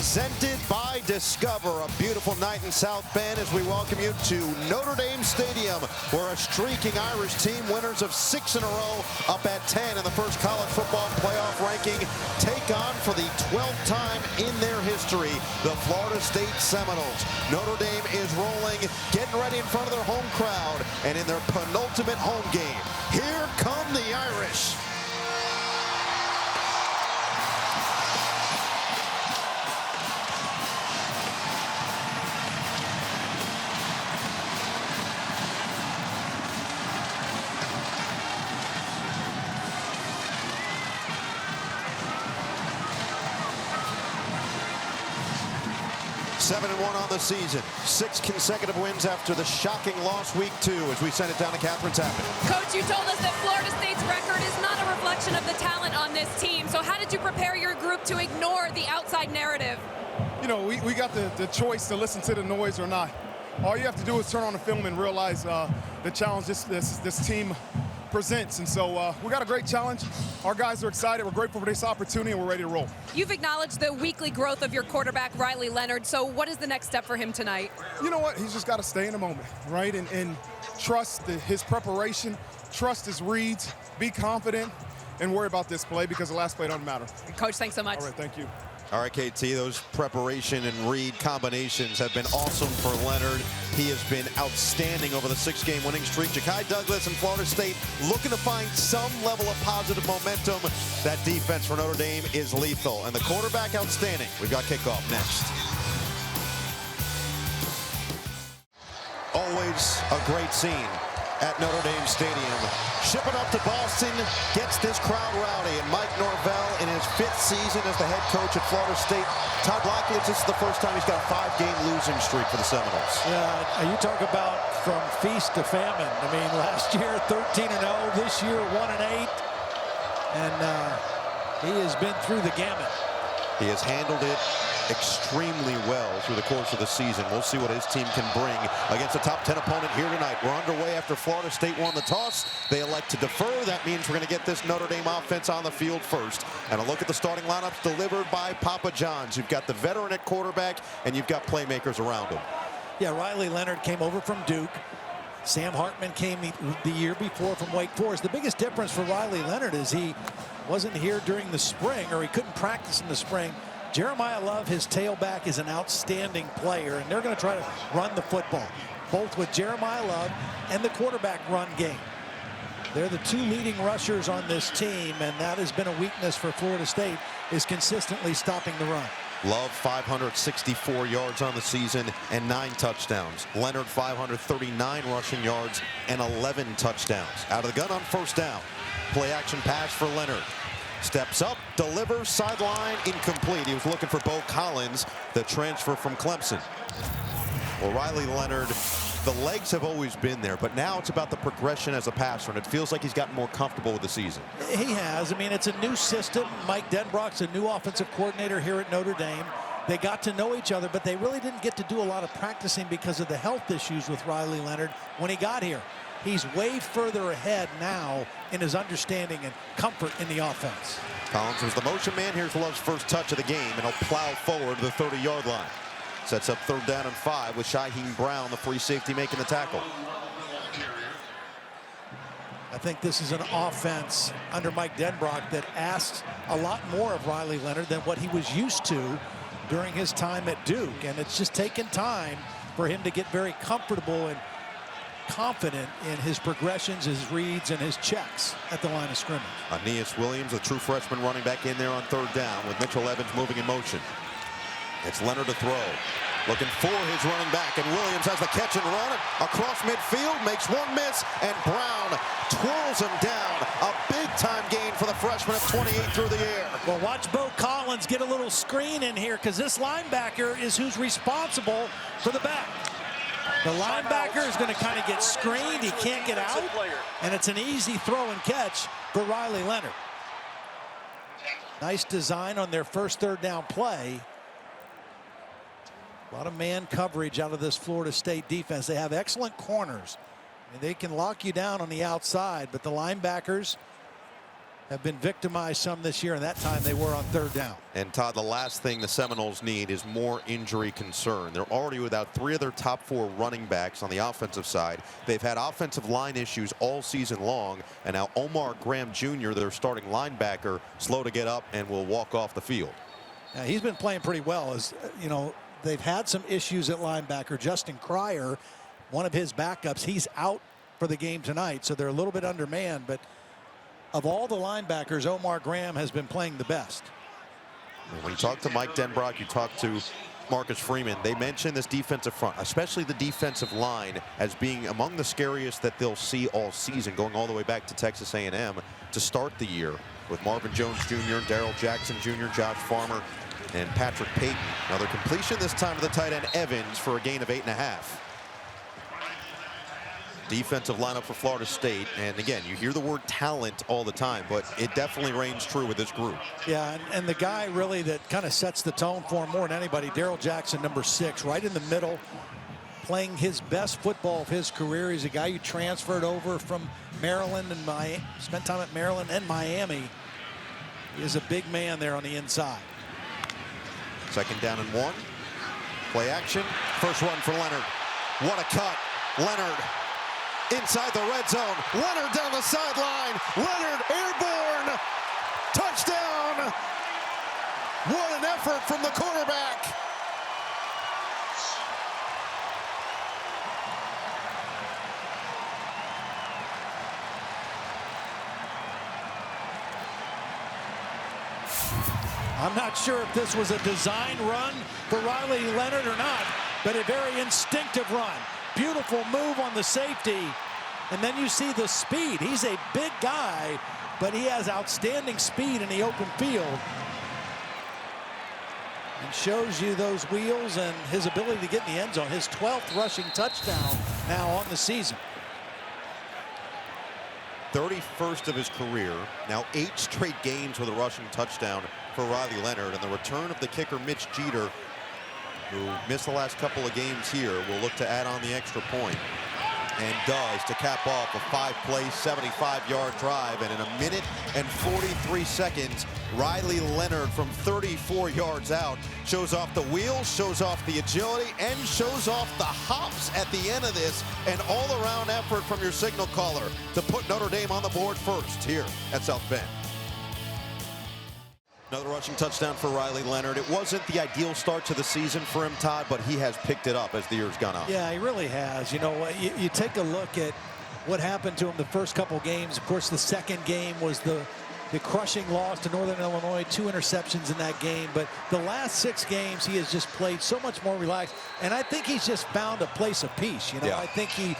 Presented by Discover. A beautiful night in South Bend as we welcome you to Notre Dame Stadium, where a streaking Irish team, winners of 6 in a row, up at 10 in the first college football playoff ranking, take on for the 12th time in their history the Florida State Seminoles. Notre Dame is rolling, getting ready in front of their home crowd, and in their penultimate home game. Here come the Irish. Seven and 1 on the season. 6 consecutive wins after the shocking loss week 2 as we send it down to Catherine Tappan. Coach, you told us that Florida State's record is not a reflection of the talent on this team. So how did you prepare your group to ignore the outside narrative? You know, we got the choice to listen to the noise or not. All you have to do is turn on the film and realize the challenge this team presents. And so we got a great challenge. Our guys are excited. We're grateful for this opportunity, and we're ready to roll. You've acknowledged the weekly growth of your quarterback, Riley Leonard. So what is the next step for him tonight? You know what? He's just got to stay in the moment, right? And trust his preparation, trust his reads, be confident, and worry about this play because the last play doesn't matter. Coach, thanks so much. All right, thank you. All right, KT, those preparation and read combinations have been awesome for Leonard. He has been outstanding over the 6-game winning streak. Ja'Kai Douglas and Florida State looking to find some level of positive momentum. That defense for Notre Dame is lethal. And the quarterback outstanding. We've got kickoff next. Always a great scene at Notre Dame Stadium. Shipping up to Boston, gets this crowd rowdy, and Mike Norvell in his 5th season as the head coach at Florida State. Todd Blackledge, this is the first time he's got a 5-game losing streak for the Seminoles. Yeah, you talk about from feast to famine. I mean, last year 13-0, this year 1-8, and he has been through the gamut. He has handled it extremely well through the course of the season. We'll see what his team can bring against a top 10 opponent here tonight. We're underway after Florida State won the toss. They elect to defer. That means we're going to get this Notre Dame offense on the field first. And a look at the starting lineups delivered by Papa John's. You've got the veteran at quarterback, and you've got playmakers around him. Yeah, Riley Leonard came over from Duke. Sam Hartman came the year before from Wake Forest. The biggest difference for Riley Leonard is he wasn't here during the spring, or he couldn't practice in the spring. Jeremiah Love, his tailback, is an outstanding player, and they're going to try to run the football, both with Jeremiah Love and the quarterback run game. They're the 2 leading rushers on this team, and that has been a weakness for Florida State, is consistently stopping the run. Love 564 yards on the season and 9 touchdowns. Leonard 539 rushing yards and 11 touchdowns. Out of the gun on first down. Play action pass for Leonard. Steps up, delivers, sideline, incomplete. He was looking for Bo Collins, the transfer from Clemson. Well, Riley Leonard, the legs have always been there, but now it's about the progression as a passer, and it feels like he's gotten more comfortable with the season. He has. I mean, it's a new system. Mike Denbrock's a new offensive coordinator here at Notre Dame. They got to know each other, but they really didn't get to do a lot of practicing because of the health issues with Riley Leonard when he got here. He's way further ahead now in his understanding and comfort in the offense. Collins was the motion man. Here's Love's first touch of the game, and he'll plow forward to the 30-yard line. Sets up 3rd down and 5 with Shaheem Brown, the free safety, making the tackle. I think this is an offense under Mike Denbrock that asks a lot more of Riley Leonard than what he was used to during his time at Duke, and it's just taken time for him to get very comfortable and confident in his progressions, his reads, and his checks at the line of scrimmage. Aeneas Williams, a true freshman, running back in there on 3rd down with Mitchell Evans moving in motion. It's Leonard to throw. Looking for his running back, and Williams has the catch and run across midfield, makes one miss, and Brown twirls him down. A big-time gain for the freshman at 28 through the air. Well, watch Bo Collins get a little screen in here, because this linebacker is who's responsible for the back. The linebacker is going to kind of get screened. He can't get out, and it's an easy throw and catch for Riley Leonard. Nice design on their first 3rd down play. A lot of man coverage out of this Florida State defense. They have excellent corners, and they can lock you down on the outside, but the linebackers have been victimized some this year, and that time they were on third down. And Todd, the last thing the Seminoles need is more injury concern. They're already without 3 of their top 4 running backs on the offensive side. They've had offensive line issues all season long, and now Omar Graham Jr., their starting linebacker, slow to get up and will walk off the field. Now, he's been playing pretty well. As you know, they've had some issues at linebacker. Justin Cryer, one of his backups, he's out for the game tonight, so they're a little bit undermanned, but of all the linebackers, Omar Graham has been playing the best. When you talk to Mike Denbrock, you talk to Marcus Freeman, they mention this defensive front, especially the defensive line, as being among the scariest that they'll see all season, going all the way back to Texas A&M to start the year with Marvin Jones Jr., Darrell Jackson Jr., Josh Farmer, and Patrick Payton. Another completion this time to the tight end Evans for a gain of 8.5. Defensive lineup for Florida State, and again, you hear the word talent all the time, but it definitely reigns true with this group. Yeah, and the guy really that kind of sets the tone for him more than anybody, Darrell Jackson, number 6, right in the middle, playing his best football of his career. He's a guy who transferred over from Maryland and spent time at Maryland and Miami. He is a big man there on the inside. 2nd down and 1. Play action. First run for Leonard. What a cut. Leonard inside the red zone. Leonard down the sideline. Leonard airborne. Touchdown. What an effort from the quarterback. I'm not sure if this was a design run for Riley Leonard or not, but a very instinctive run. Beautiful move on the safety, and then you see the speed. He's a big guy, but he has outstanding speed in the open field. And shows you those wheels and his ability to get in the end zone. His 12th rushing touchdown now on the season. 31st of his career. Now 8 straight games with a rushing touchdown for Riley Leonard, and the return of the kicker Mitch Jeter, who missed the last couple of games here, will look to add on the extra point, and does, to cap off a 5-play 75-yard drive. And in 1 minute and 43 seconds, Riley Leonard from 34 yards out shows off the wheels, shows off the agility, and shows off the hops at the end of this. An all-around effort from your signal caller to put Notre Dame on the board first here at South Bend. Another rushing touchdown for Riley Leonard. It wasn't the ideal start to the season for him, Todd, but he has picked it up as the year's gone on. Yeah, he really has. You know, you take a look at what happened to him the first couple games. Of course, the second game was the crushing loss to Northern Illinois, 2 interceptions in that game. But the last 6 games, he has just played so much more relaxed. And I think he's just found a place of peace. You know, yeah. I think he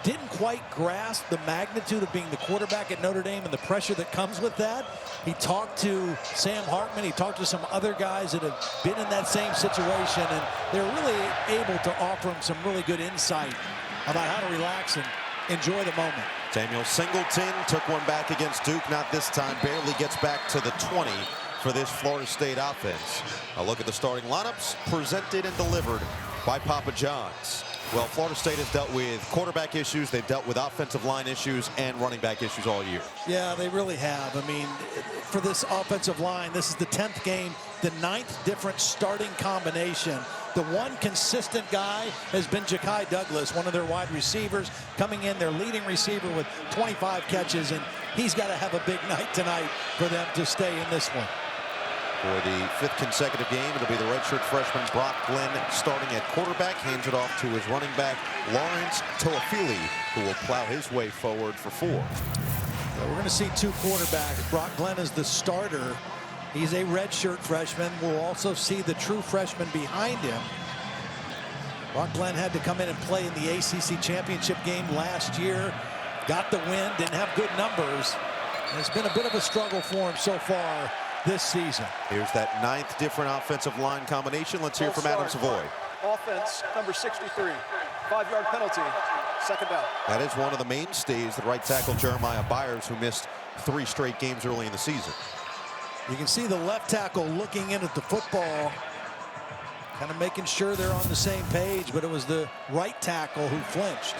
didn't quite grasp the magnitude of being the quarterback at Notre Dame and the pressure that comes with that. He talked to Sam Hartman. He talked to some other guys that have been in that same situation, and they're really able to offer him some really good insight about how to relax and enjoy the moment. Samuel Singleton took one back against Duke, not this time, barely gets back to the 20 for this Florida State offense. A look at the starting lineups presented and delivered by Papa John's. Well, Florida State has dealt with quarterback issues, they've dealt with offensive line issues and running back issues all year. Yeah, they really have. I mean, for this offensive line, this is the 10th game, the 9th different starting combination. The one consistent guy has been Ja'Kai Douglas, one of their wide receivers, coming in, their leading receiver with 25 catches, and he's got to have a big night tonight for them to stay in this one. For the 5th consecutive game, it'll be the redshirt freshman Brock Glenn starting at quarterback, hands it off to his running back, Lawrence Toafili, who will plow his way forward for 4. So we're going to see 2 quarterbacks. Brock Glenn is the starter. He's a redshirt freshman. We'll also see the true freshman behind him. Brock Glenn had to come in and play in the ACC championship game last year. Got the win, didn't have good numbers. And it's been a bit of a struggle for him so far this season. Here's that 9th different offensive line combination. Let's hear from Adam Savoy. Offense, number 63, 5-yard penalty, 2nd down. That is one of the mainstays, the right tackle Jeremiah Byers, who missed 3 straight games early in the season. You can see the left tackle looking in at the football, kind of making sure they're on the same page, but it was the right tackle who flinched.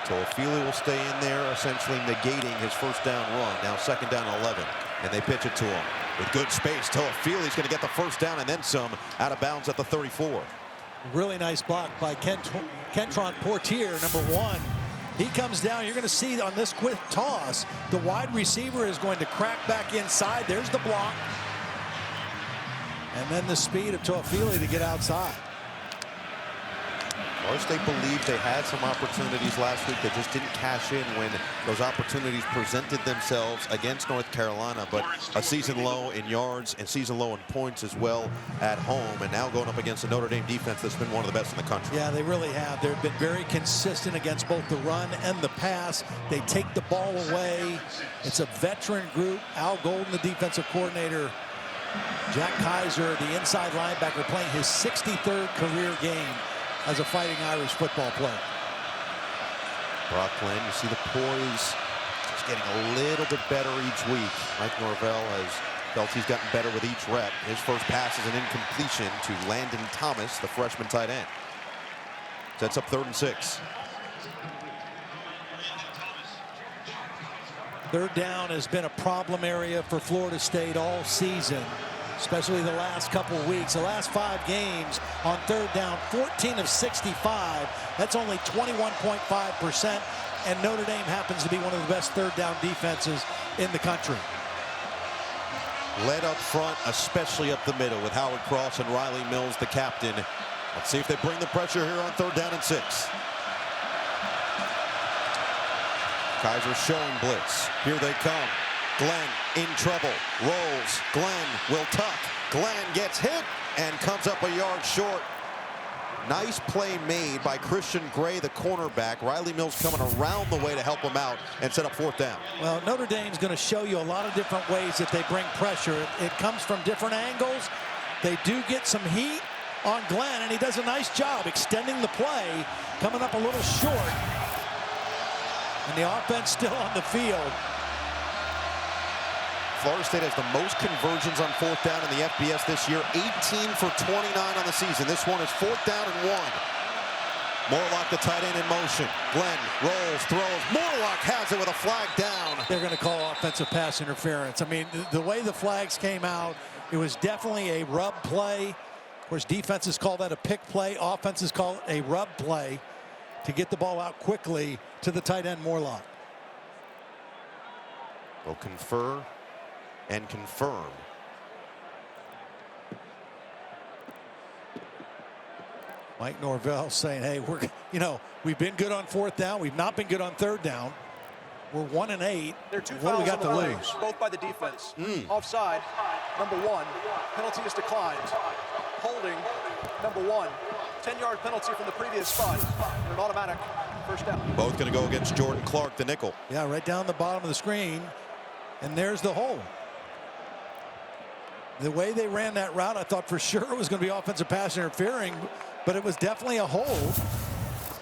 Toafili will stay in there, essentially negating his first down run. Now 2nd down and 11, and they pitch it to him with good space. Toafili's going to get the first down and then some, out of bounds at the 34. Really nice block by Kentron Portier, number 1. He comes down. You're going to see on this quick toss, the wide receiver is going to crack back inside. There's the block. And then the speed of Toafili to get outside. Florida State believed they had some opportunities last week. They just didn't cash in when those opportunities presented themselves against North Carolina. But a season low in yards and season low in points as well at home. And now going up against a Notre Dame defense that's been one of the best in the country. Yeah, they really have. They've been very consistent against both the run and the pass. They take the ball away. It's a veteran group. Al Golden, the defensive coordinator. Jack Kaiser, the inside linebacker, playing his 63rd career game as a Fighting Irish football player. Brock Glenn, you see the poise just getting a little bit better each week. Mike Norvell has felt he's gotten better with each rep. His first pass is an incompletion to Landon Thomas, the freshman tight end. Sets up 3rd and 6. 3rd down has been a problem area for Florida State all season, especially the last couple of weeks. The last 5 games on 3rd down, 14 of 65. That's only 21.5%. And Notre Dame happens to be one of the best 3rd down defenses in the country. Led up front, especially up the middle, with Howard Cross and Riley Mills, the captain. Let's see if they bring the pressure here on 3rd down and 6. Kaiser showing blitz. Here they come. Glenn in trouble. Rolls. Glenn will tuck. Glenn gets hit and comes up a yard short. Nice play made by Christian Gray, the cornerback. Riley Mills coming around the way to help him out and set up 4th down. Well, Notre Dame's going to show you a lot of different ways that they bring pressure. It comes from different angles. They do get some heat on Glenn, and he does a nice job extending the play, coming up a little short. And the offense still on the field. Florida State has the most conversions on 4th down in the FBS this year, 18 for 29 on the season. This one is 4th down and 1. Morlock, the tight end, in motion. Glenn rolls, throws. Morlock has it with a flag down. They're going to call offensive pass interference. I mean, the way the flags came out, it was definitely a rub play. Of course, defenses call that a pick play. Offenses call it a rub play to get the ball out quickly to the tight end, Morlock. We'll confer and confirm. Mike Norvell saying, hey, we've been good on 4th down. We've not been good on 3rd down. We're 1 and 8. There are 2 What do we fouls got on to the lose? play, both by the defense. Offside, number 1. Penalty is declined. Holding, number 1. 10-yard penalty from the previous spot. And an automatic 1st down. Both going to go against Jordan Clark, the nickel. Yeah, right down the bottom of the screen. And there's the hole. The way they ran that route, I thought for sure it was going to be offensive pass interfering, but it was definitely a hold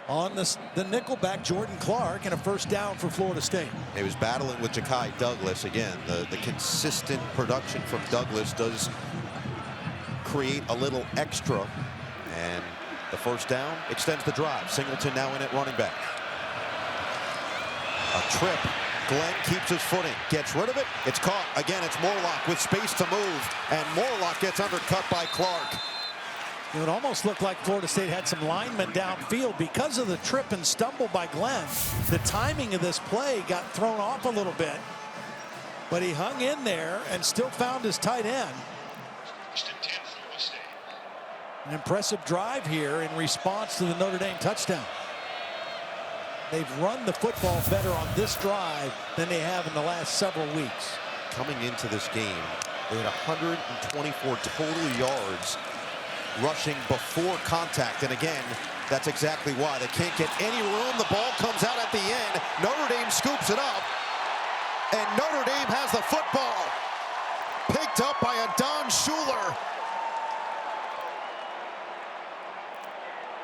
on the nickelback Jordan Clark, and a 1st down for Florida State. He was battling with Ja'Kai Douglas. Again, the consistent production from Douglas does create a little extra, and the 1st down extends the drive. Singleton now in at running back. A trip. Glenn keeps his footing, gets rid of it. It's caught. Again, it's Morlock with space to move, and Morlock gets undercut by Clark. It would almost look like Florida State had some linemen downfield because of the trip and stumble by Glenn. The timing of this play got thrown off a little bit, but he hung in there and still found his tight end. An impressive drive here in response to the Notre Dame touchdown. They've run the football better on this drive than they have in the last several weeks. Coming into this game, they had 124 total yards rushing before contact. And again, that's exactly why. They can't get any room. The ball comes out at the end. Notre Dame scoops it up. And Notre Dame has the football. Picked up by a Don Schuler.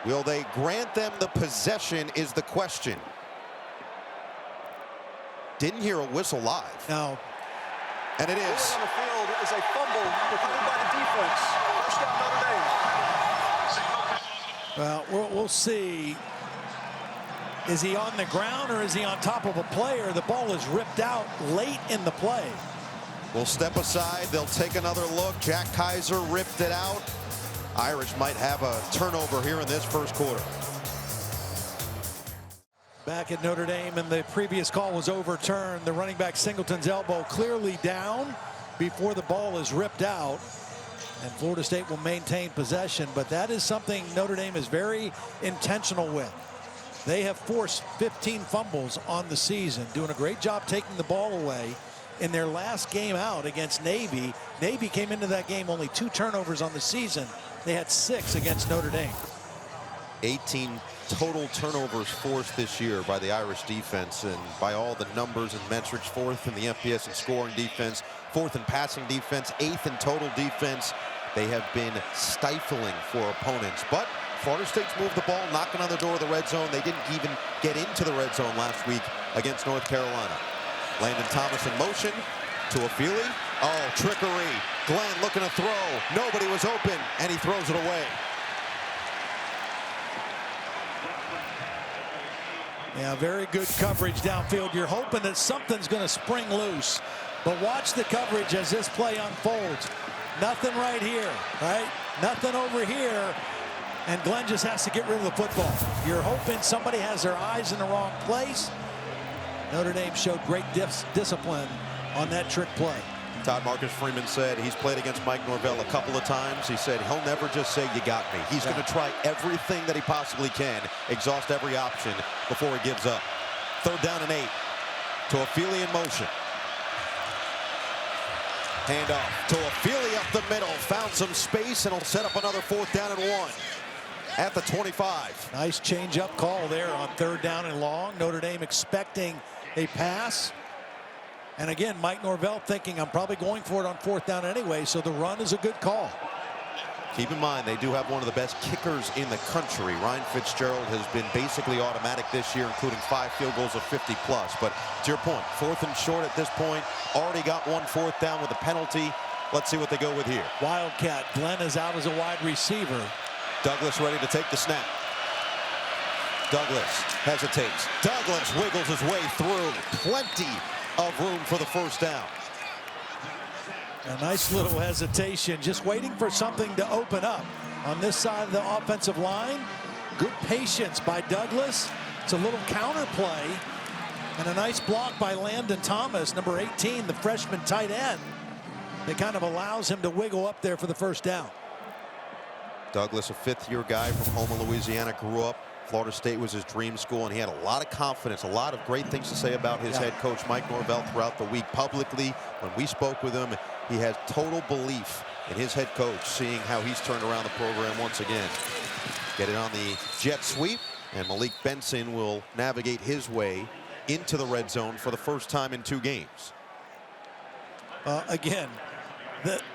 Will they grant them the possession is the question. Didn't hear a whistle live. No. And it is. On the field is a fumble recovered by the defense. 1st down Notre Dame. Well, we'll see. Is he on the ground or is he on top of a player? The ball is ripped out late in the play. We'll step aside. They'll take another look. Jack Kaiser ripped it out. Irish might have a turnover here in this first quarter. Back at Notre Dame, and the previous call was overturned. The running back Singleton's elbow clearly down before the ball is ripped out. And Florida State will maintain possession, but that is something Notre Dame is very intentional with. They have forced 15 fumbles on the season, doing a great job taking the ball away. In their last game out against Navy, Navy came into that game only 2 turnovers on the season. They had 6 against Notre Dame. 18 total turnovers forced this year by the Irish defense, and by all the numbers and metrics, 4th in the FBS in scoring defense, 4th in passing defense, 8th in total defense. They have been stifling for opponents, but Florida State's moved the ball, knocking on the door of the red zone. They didn't even get into the red zone last week against North Carolina. Landon Thomas in motion to Ofili. Oh, trickery. Glenn looking to throw. Nobody was open, and he throws it away. Yeah, very good coverage downfield. You're hoping that something's going to spring loose, but watch the coverage as this play unfolds. Nothing right here, right? Nothing over here, and Glenn just has to get rid of the football. You're hoping somebody has their eyes in the wrong place. Notre Dame showed great discipline on that trick play. Todd Marcus Freeman said he's played against Mike Norvell a couple of times. He said he'll never just say, "You got me." He's going to try everything that he possibly can, exhaust every option before he gives up. 3rd down and 8 to Ofili in motion. Handoff to Ofili up the middle. Found some space, and he'll set up another 4th down and 1 at the 25. Nice change-up call there on 3rd down and long. Notre Dame expecting a pass. And again, Mike Norvell thinking, I'm probably going for it on 4th down anyway, so the run is a good call. Keep in mind, they do have one of the best kickers in the country. Ryan Fitzgerald has been basically automatic this year, including 5 field goals of 50+. But to your point, 4th and short at this point. Already got 1 4th down with a penalty. Let's see what they go with here. Wildcat. Glenn is out as a wide receiver. Douglas ready to take the snap. Douglas hesitates. Douglas wiggles his way through. Plenty of room for the 1st down. A nice little hesitation, just waiting for something to open up on this side of the offensive line. Good patience by Douglas. It's a little counter play, and a nice block by Landon Thomas, number 18, the freshman tight end. That kind of allows him to wiggle up there for the 1st down. Douglas, a 5th-year guy from Houma, Louisiana, grew up. Florida State was his dream school, and he had a lot of confidence, a lot of great things to say about his head coach, Mike Norvell, throughout the week. Publicly, when we spoke with him, he has total belief in his head coach, seeing how he's turned around the program once again. Get it on the jet sweep, and Malik Benson will navigate his way into the red zone for the first time in 2 games. Again,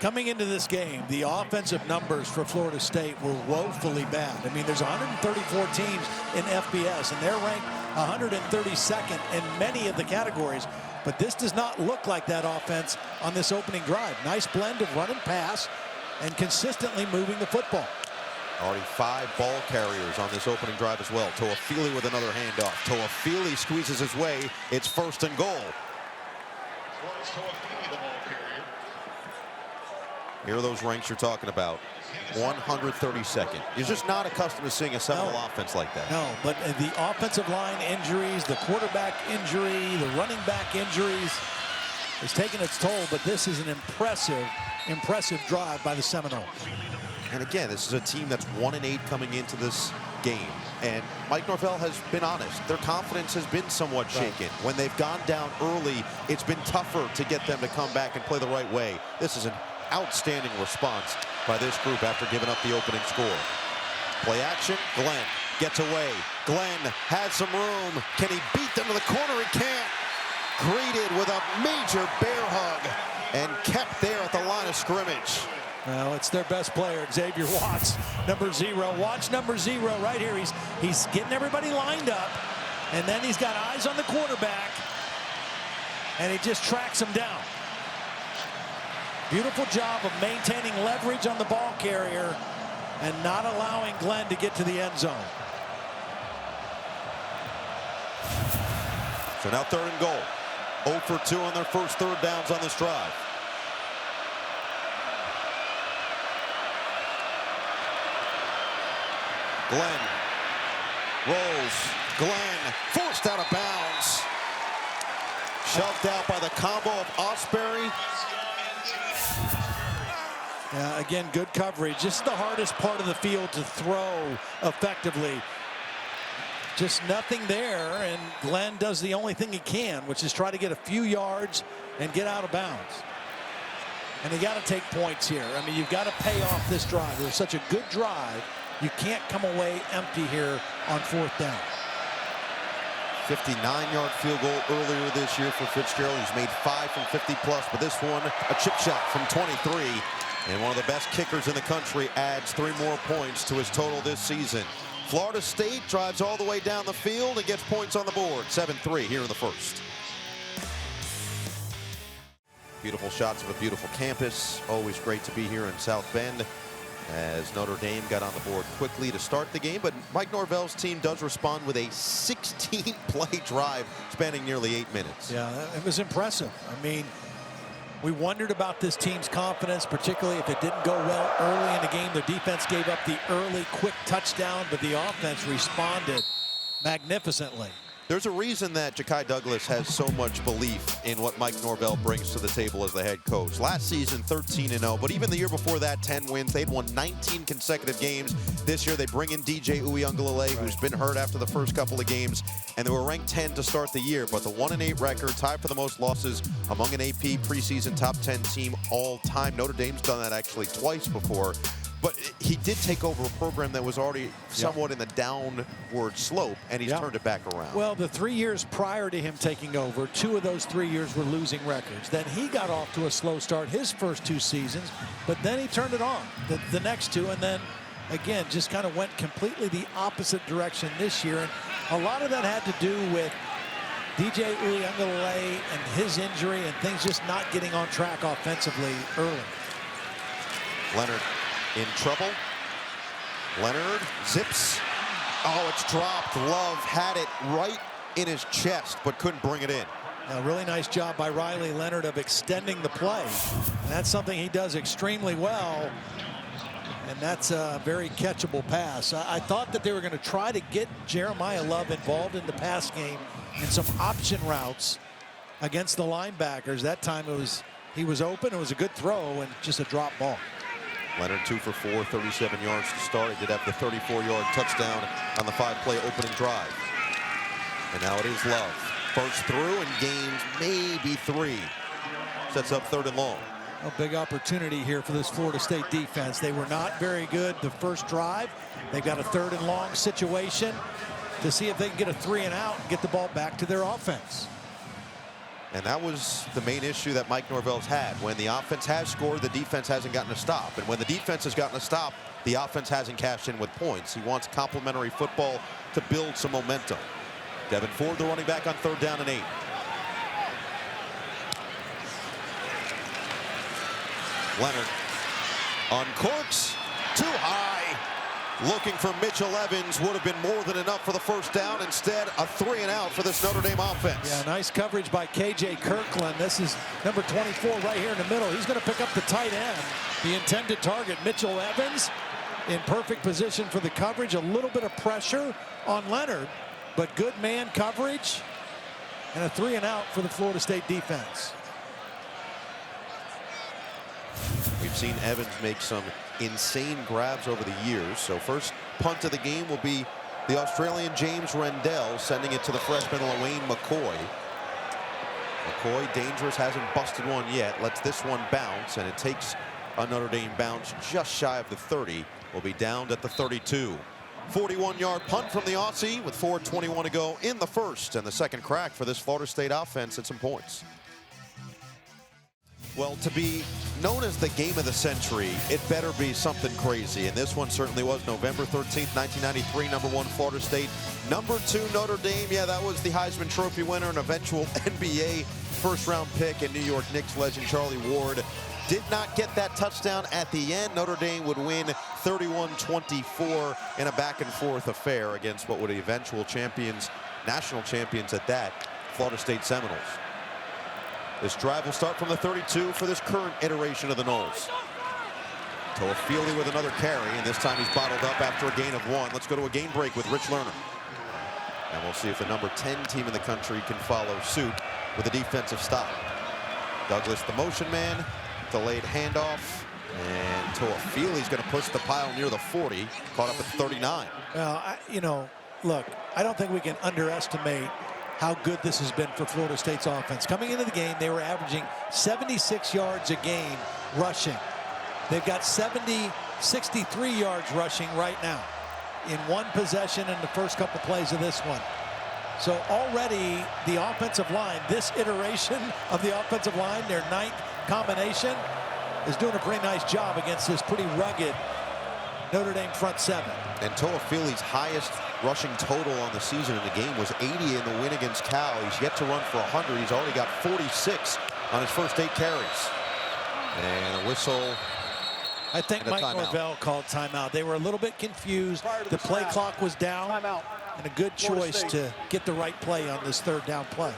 coming into this game, the offensive numbers for Florida State were woefully bad. I mean, there's 134 teams in FBS, and they're ranked 132nd in many of the categories. But this does not look like that offense on this opening drive. Nice blend of run and pass and consistently moving the football. Already 5 ball carriers on this opening drive as well. Toafili with another handoff. Toafili squeezes his way. It's 1st and goal. Here are those ranks you're talking about. 132nd. You're just not accustomed to seeing a Seminole offense like that. No, but the offensive line injuries, the quarterback injury, the running back injuries is taking its toll, but this is an impressive drive by the Seminoles. And again, this is a team that's 1-8 coming into this game. And Mike Norvell has been honest. Their confidence has been somewhat shaken. When they've gone down early, it's been tougher to get them to come back and play the right way. This is an outstanding response by this group after giving up the opening score. Play action. Glenn gets away. Glenn has some room. Can he beat them to the corner? He can't. Greeted with a major bear hug and kept there at the line of scrimmage. Well, it's their best player, Xavier Watts, number 0. Watch number 0 right here. He's getting everybody lined up, and then he's got eyes on the quarterback, and he just tracks him down. Beautiful job of maintaining leverage on the ball carrier and not allowing Glenn to get to the end zone. So now 3rd and goal. 0 for 2 on their first third downs on this drive. Glenn rolls. Glenn forced out of bounds. Shoved out by the combo of Osbury. Yeah, again, good coverage. Just the hardest part of the field to throw effectively. Just nothing there, and Glenn does the only thing he can, which is try to get a few yards and get out of bounds. And they got to take points here. I mean, you've got to pay off this drive. It was such a good drive. You can't come away empty here on 4th down. 59-yard field goal earlier this year for Fitzgerald. He's made 5 from 50-plus, but this one, a chip shot from 23. And one of the best kickers in the country adds 3 more points to his total this season. Florida State drives all the way down the field and gets points on the board. 7-3 here in the first. Beautiful shots of a beautiful campus. Always great to be here in South Bend, as Notre Dame got on the board quickly to start the game. But Mike Norvell's team does respond with a 16-play drive spanning nearly 8 minutes. Yeah, it was impressive. I mean, we wondered about this team's confidence, particularly if it didn't go well early in the game. Their defense gave up the early quick touchdown, but the offense responded magnificently. There's a reason that Ja'Kai Douglas has so much belief in what Mike Norvell brings to the table as the head coach. Last season, 13-0, but even the year before that, 10 wins. They'd won 19 consecutive games. This year, they bring in DJ Uiagalelei, who's been hurt after the first couple of games, and they were ranked 10 to start the year. But the 1-8 record, tied for the most losses among an AP preseason top 10 team all time. Notre Dame's done that actually twice before. But he did take over a program that was already somewhat in the downward slope, and he's turned it back around. Well, the 3 years prior to him taking over, 2 of those 3 years were losing records. Then he got off to a slow start his first 2 seasons, but then he turned it on the next 2, and then, again, just kind of went completely the opposite direction this year. And a lot of that had to do with DJ Uiagalelei and his injury and things just not getting on track offensively early. Leonard in trouble. Leonard zips. Oh, it's dropped. Love had it right in his chest, but couldn't bring it in. A really nice job by Riley Leonard of extending the play. And that's something he does extremely well. And that's a very catchable pass. I thought that they were going to try to get Jeremiah Love involved in the pass game in some option routes against the linebackers. That time he was open. It was a good throw and just a drop ball. Leonard 2 for 4, 37 yards to start. He did have the 34-yard touchdown on the 5-play opening drive. And now it is Love. First through and gains maybe 3. Sets up 3rd and long. A big opportunity here for this Florida State defense. They were not very good the first drive. They've got a 3rd and long situation to see if they can get a 3 and out and get the ball back to their offense. And that was the main issue that Mike Norvell's had. When the offense has scored, the defense hasn't gotten a stop. And when the defense has gotten a stop, the offense hasn't cashed in with points. He wants complementary football to build some momentum. Devin Ford, the running back, on 3rd down and 8. Leonard uncorks, too high. Looking for Mitchell Evans, would have been more than enough for the first down. Instead, a 3 and out for this Notre Dame offense. Yeah, nice coverage by K.J. Kirkland. This is number 24 right here in the middle. He's going to pick up the tight end. The intended target, Mitchell Evans, in perfect position for the coverage. A little bit of pressure on Leonard, but good man coverage and a 3 and out for the Florida State defense. We've seen Evans make some insane grabs over the years. So first punt of the game will be the Australian James Rendell, sending it to the freshman Lawayne McCoy. McCoy, dangerous, hasn't busted one yet. Lets this one bounce, and it takes a Notre Dame bounce just shy of the 30. Will be downed at the 32. 41-yard punt from the Aussie with 4:21 to go in the first, and the second crack for this Florida State offense at some points. Well, to be known as the game of the century, it better be something crazy. And this one certainly was. November 13th, 1993, number 1 Florida State, number 2 Notre Dame. Yeah, that was the Heisman Trophy winner and eventual NBA first-round pick and New York Knicks legend Charlie Ward. Did not get that touchdown at the end. Notre Dame would win 31-24 in a back-and-forth affair against what would be eventual champions national champions at that, Florida State Seminoles. This drive will start from the 32 for this current iteration of the Noles. Toafili with another carry, and this time he's bottled up after a gain of 1. Let's go to a game break with Rich Lerner. And we'll see if the number 10 team in the country can follow suit with a defensive stop. Douglas, the motion man, delayed handoff, and Toafili's going to push the pile near the 40, caught up at 39. Well, you know, look, I don't think we can underestimate how good this has been for Florida State's offense. Coming into the game, they were averaging 76 yards a game rushing. They've got 63 yards rushing right now in one possession in the first couple plays of this one. So already the offensive line, this iteration of the offensive line, their 9th combination, is doing a pretty nice job against this pretty rugged Notre Dame front 7. And Toafili's highest rushing total on the season in the game was 80 in the win against Cal. He's yet to run for 100. He's already got 46 on his first 8 carries. And a whistle. I think Mike Norvell called timeout. They were a little bit confused. The play clock was down. Timeout. And a good choice to get the right play on this 3rd down play.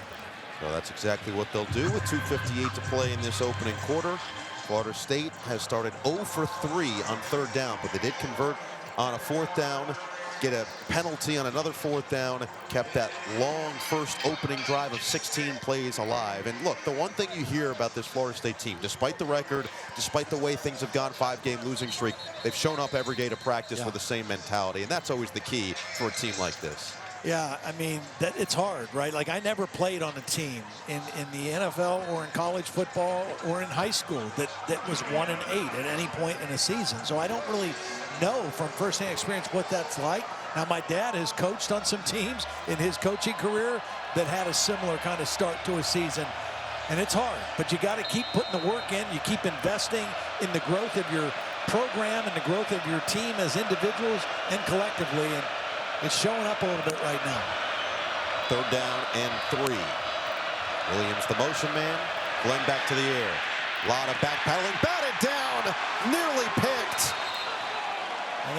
So that's exactly what they'll do with 2:58 to play in this opening quarter. Florida State has started 0 for 3 on 3rd down, but they did convert on a 4th down, get a penalty on another 4th down, kept that long first opening drive of 16 plays alive. And look, the one thing you hear about this Florida State team, despite the record, despite the way things have gone, 5-game losing streak, they've shown up every day to practice with the same mentality, and that's always the key for a team like this. Yeah, I mean, it's hard, right? Like, I never played on a team in the NFL or in college football or in high school that was 1-8 at any point in a season. So I don't really know from firsthand experience what that's like. Now, my dad has coached on some teams in his coaching career that had a similar kind of start to a season. And it's hard, but you got to keep putting the work in. You keep investing in the growth of your program and the growth of your team as individuals and collectively. And it's showing up a little bit right now. 3rd down and 3. Williams, the motion man. Glenn back to the air. A lot of backpedaling. Batted down. Nearly picked.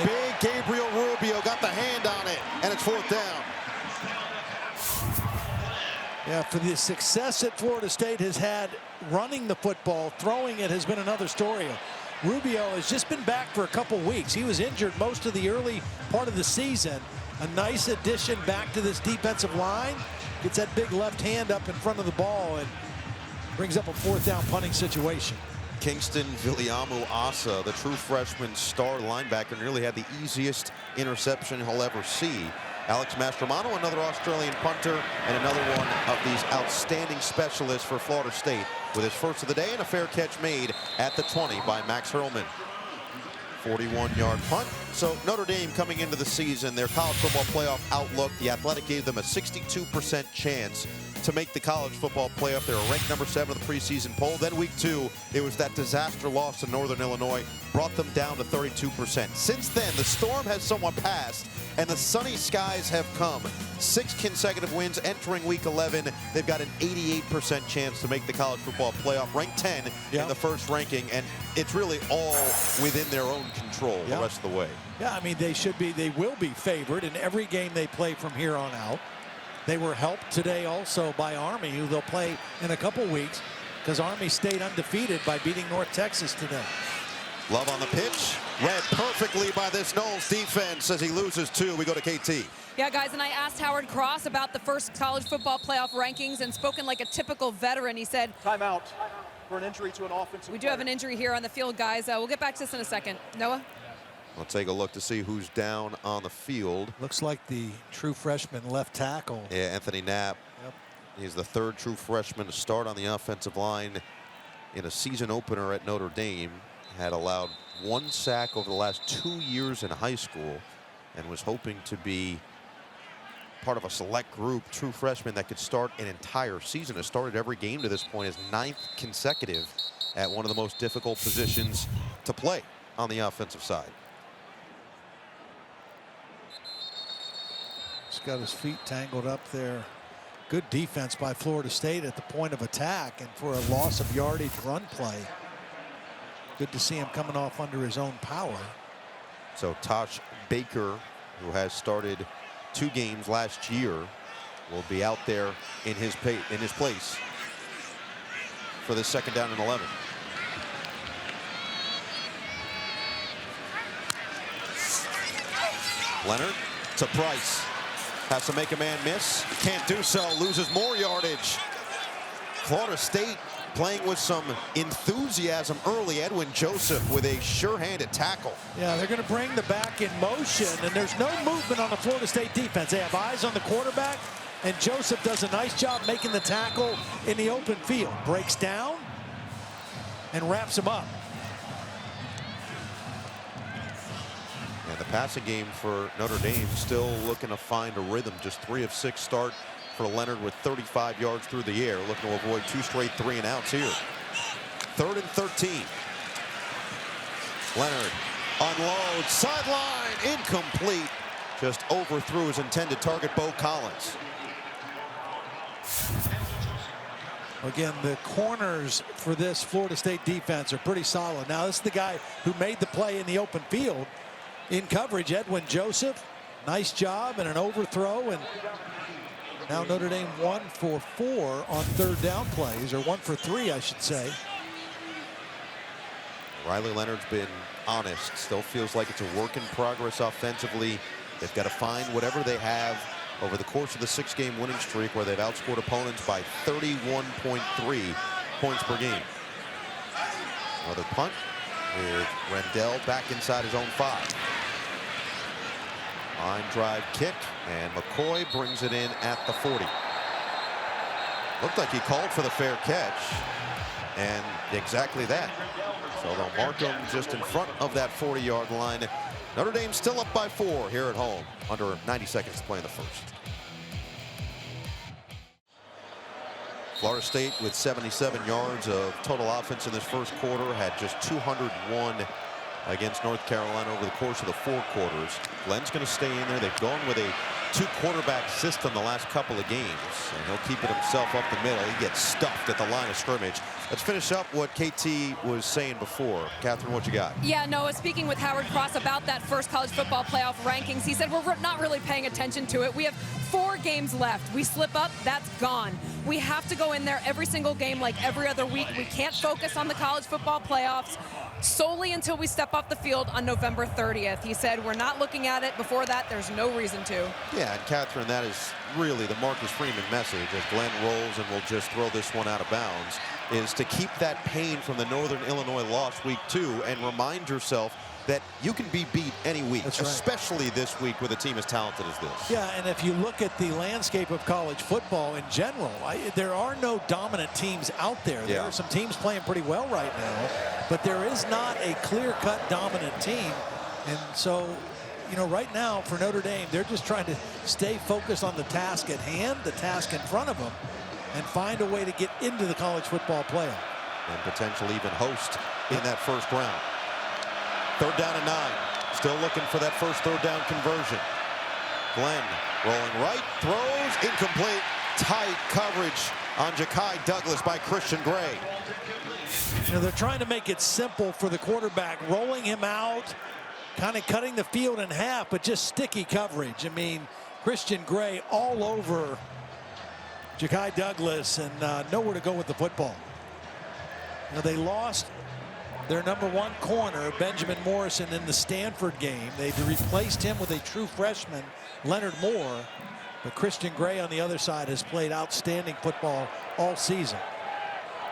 Big Gabriel Rubio got the hand on it. And it's 4th down. Yeah, for the success that Florida State has had running the football, throwing it has been another story. Rubio has just been back for a couple weeks. He was injured most of the early part of the season. A nice addition back to this defensive line. Gets that big left hand up in front of the ball and brings up a 4th down punting situation. Kingston Viliamu Asa, the true freshman star linebacker, nearly had the easiest interception he'll ever see. Alex Mastromano, another Australian punter, and another one of these outstanding specialists for Florida State with his first of the day and a fair catch made at the 20 by Max Hurlman. 41-yard punt. So Notre Dame coming into the season, their college football playoff outlook, the Athletic gave them a 62% chance to make the college football playoff. They were ranked number 7 of the preseason poll. Then week 2, it was that disaster loss to Northern Illinois, brought them down to 32%. Since then, the storm has somewhat passed, and the sunny skies have come. 6 consecutive wins entering week 11. They've got an 88% chance to make the college football playoff, ranked 10 in the first ranking, and it's really all within their own control the rest of the way. Yeah, I mean, they will be favored in every game they play from here on out. They were helped today also by Army, who they'll play in a couple weeks, because Army stayed undefeated by beating North Texas today. Love on the pitch. Read perfectly by this Noles defense as he loses 2. We go to KT. Yeah, guys, and I asked Howard Cross about the first college football playoff rankings, and spoken like a typical veteran. He said, timeout for an injury to an offensive we do have an injury here on the field, guys. We'll get back to this in a second. Noah? We'll take a look to see who's down on the field. Looks like the true freshman left tackle. Yeah, Anthony Knapp. Yep. He's the 3rd true freshman to start on the offensive line in a season opener at Notre Dame. Had allowed 1 sack over the last 2 years in high school and was hoping to be part of a select group, true freshman, that could start an entire season. Has started every game to this point, his 9th consecutive at one of the most difficult positions to play on the offensive side. He's got his feet tangled up there. Good defense by Florida State at the point of attack, and for a loss of yardage run play. Good to see him coming off under his own power. So Tosh Baker, who has started 2 games last year, will be out there in his place for the 2nd down and 11. Leonard to Price. Has to make a man miss. Can't do so. Loses more yardage. Florida State playing with some enthusiasm early. Edwin Joseph with a sure-handed tackle. Yeah, they're going to bring the back in motion, and there's no movement on the Florida State defense. They have eyes on the quarterback, and Joseph does a nice job making the tackle in the open field. Breaks down and wraps him up. And the passing game for Notre Dame still looking to find a rhythm. Just 3 of 6 start for Leonard with 35 yards through the air. Looking to avoid 2 straight 3-and-outs here. 3rd and 13. Leonard unloads. Sideline. Incomplete. Just overthrew his intended target, Bo Collins. Again, the corners for this Florida State defense are pretty solid. Now, this is the guy who made the play in the open field. In coverage, Edwin Joseph. Nice job and an overthrow. And now Notre Dame 1 for 4 on 3rd down plays, or 1 for 3, I should say. Riley Leonard's been honest. Still feels like it's a work in progress offensively. They've got to find whatever they have over the course of the 6-game winning streak, where they've outscored opponents by 31.3 points per game. Another punt with Rendell back inside his own 5. Line drive kick, and McCoy brings it in at the 40. Looked like he called for the fair catch, and exactly that. So they'll mark him just in front of that 40-yard line. Notre Dame still up by 4 here at home, under 90 seconds to play in the first. Florida State with 77 yards of total offense in this first quarter, had just 201 against North Carolina over the course of the 4 quarters. Glenn's going to stay in there. They've gone with a 2-quarterback system the last couple of games, and he'll keep it himself up the middle. He gets stuffed at the line of scrimmage. Let's finish up what KT was saying before. Catherine, what you got? Yeah, Noah, speaking with Howard Cross about that first college football playoff rankings, he said we're not really paying attention to it. We have 4 games left. We slip up, that's gone. We have to go in there every single game like every other week. We can't focus on the college football playoffs solely until we step off the field on November 30th. He said we're not looking at it before that. There's no reason to. Yeah, and Catherine, that is really the Marcus Freeman message as Glenn rolls and will just throw this one out of bounds, is to keep that pain from the Northern Illinois loss week 2 and remind yourself that you can be beat any week, That's right. Especially this week with a team as talented as this. Yeah, and if you look at the landscape of college football in general, there are no dominant teams out there. There are some teams playing pretty well right now, but there is not a clear-cut dominant team. And so, you know, right now for Notre Dame, they're just trying to stay focused on the task at hand, the task in front of them, and find a way to get into the college football playoff. And potentially even host in that first round. 3rd down and 9. Still looking for that first 3rd down conversion. Glenn rolling right, throws, incomplete. Tight coverage on Ja'Kai Douglas by Christian Gray. You know, they're trying to make it simple for the quarterback, rolling him out, kind of cutting the field in half, but just sticky coverage. I mean, Christian Gray all over Ja'Kai Douglas, and nowhere to go with the football. You know, they lost their #1 corner, Benjamin Morrison, in the Stanford game. They replaced him with a true freshman, Leonard Moore. But Christian Gray on the other side has played outstanding football all season.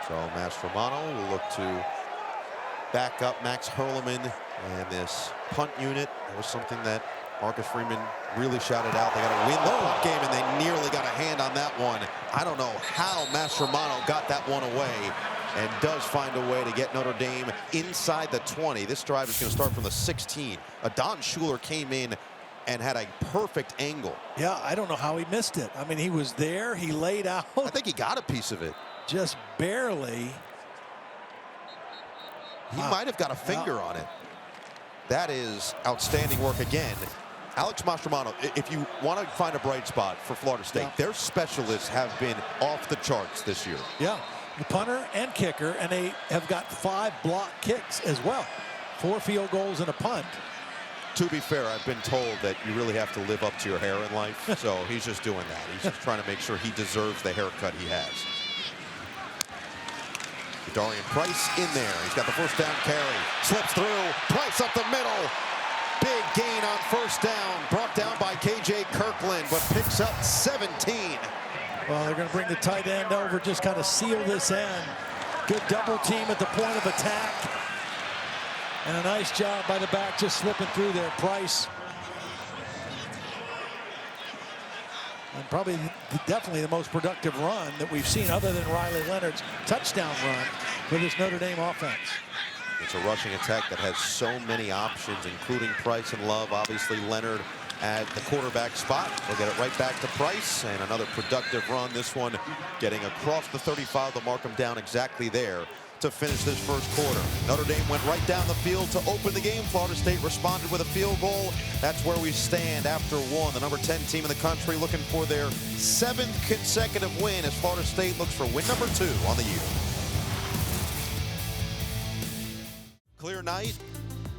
So Mastromano will look to back up Max Hurleman, and this punt unit was something that Marcus Freeman really shouted out. They got to win the punt game, and they nearly got a hand on that one. I don't know how Mastromano got that one away, and does find a way to get Notre Dame inside the 20. This drive is going to start from the 16. Adon Schuler came in and had a perfect angle. Yeah, I don't know how he missed it. I mean, he was there, he laid out. I think he got a piece of it. Just barely. He might have got a finger on it. That is outstanding work again. Alex Mastromano, if you want to find a bright spot for Florida State, their specialists have been off the charts this year. Yeah, the punter and kicker, and they have got 5 block kicks as well. 4 field goals and a punt. To be fair, I've been told that you really have to live up to your hair in life, so he's just doing that. He's just trying to make sure he deserves the haircut he has. Darian Price in there. He's got the first down carry. Slips through. Price up the middle. Big gain on first down. Brought down by K.J. Kirkland, but picks up 17. Well, they're going to bring the tight end over, just kind of seal this end. Good double team at the point of attack. And a nice job by the back just slipping through there. Price. And probably definitely the most productive run that we've seen other than Riley Leonard's touchdown run for this Notre Dame offense. It's a rushing attack that has so many options, including Price and Love. Obviously, Leonard at the quarterback spot. They'll get it right back to Price, and another productive run. This one getting across the 35. They'll mark him down exactly there to finish this first quarter. Notre Dame went right down the field to open the game. Florida State responded with a field goal. That's where we stand after one. The number 10 team in the country looking for their 7th consecutive win as Florida State looks for win number 2 on the year. Clear night,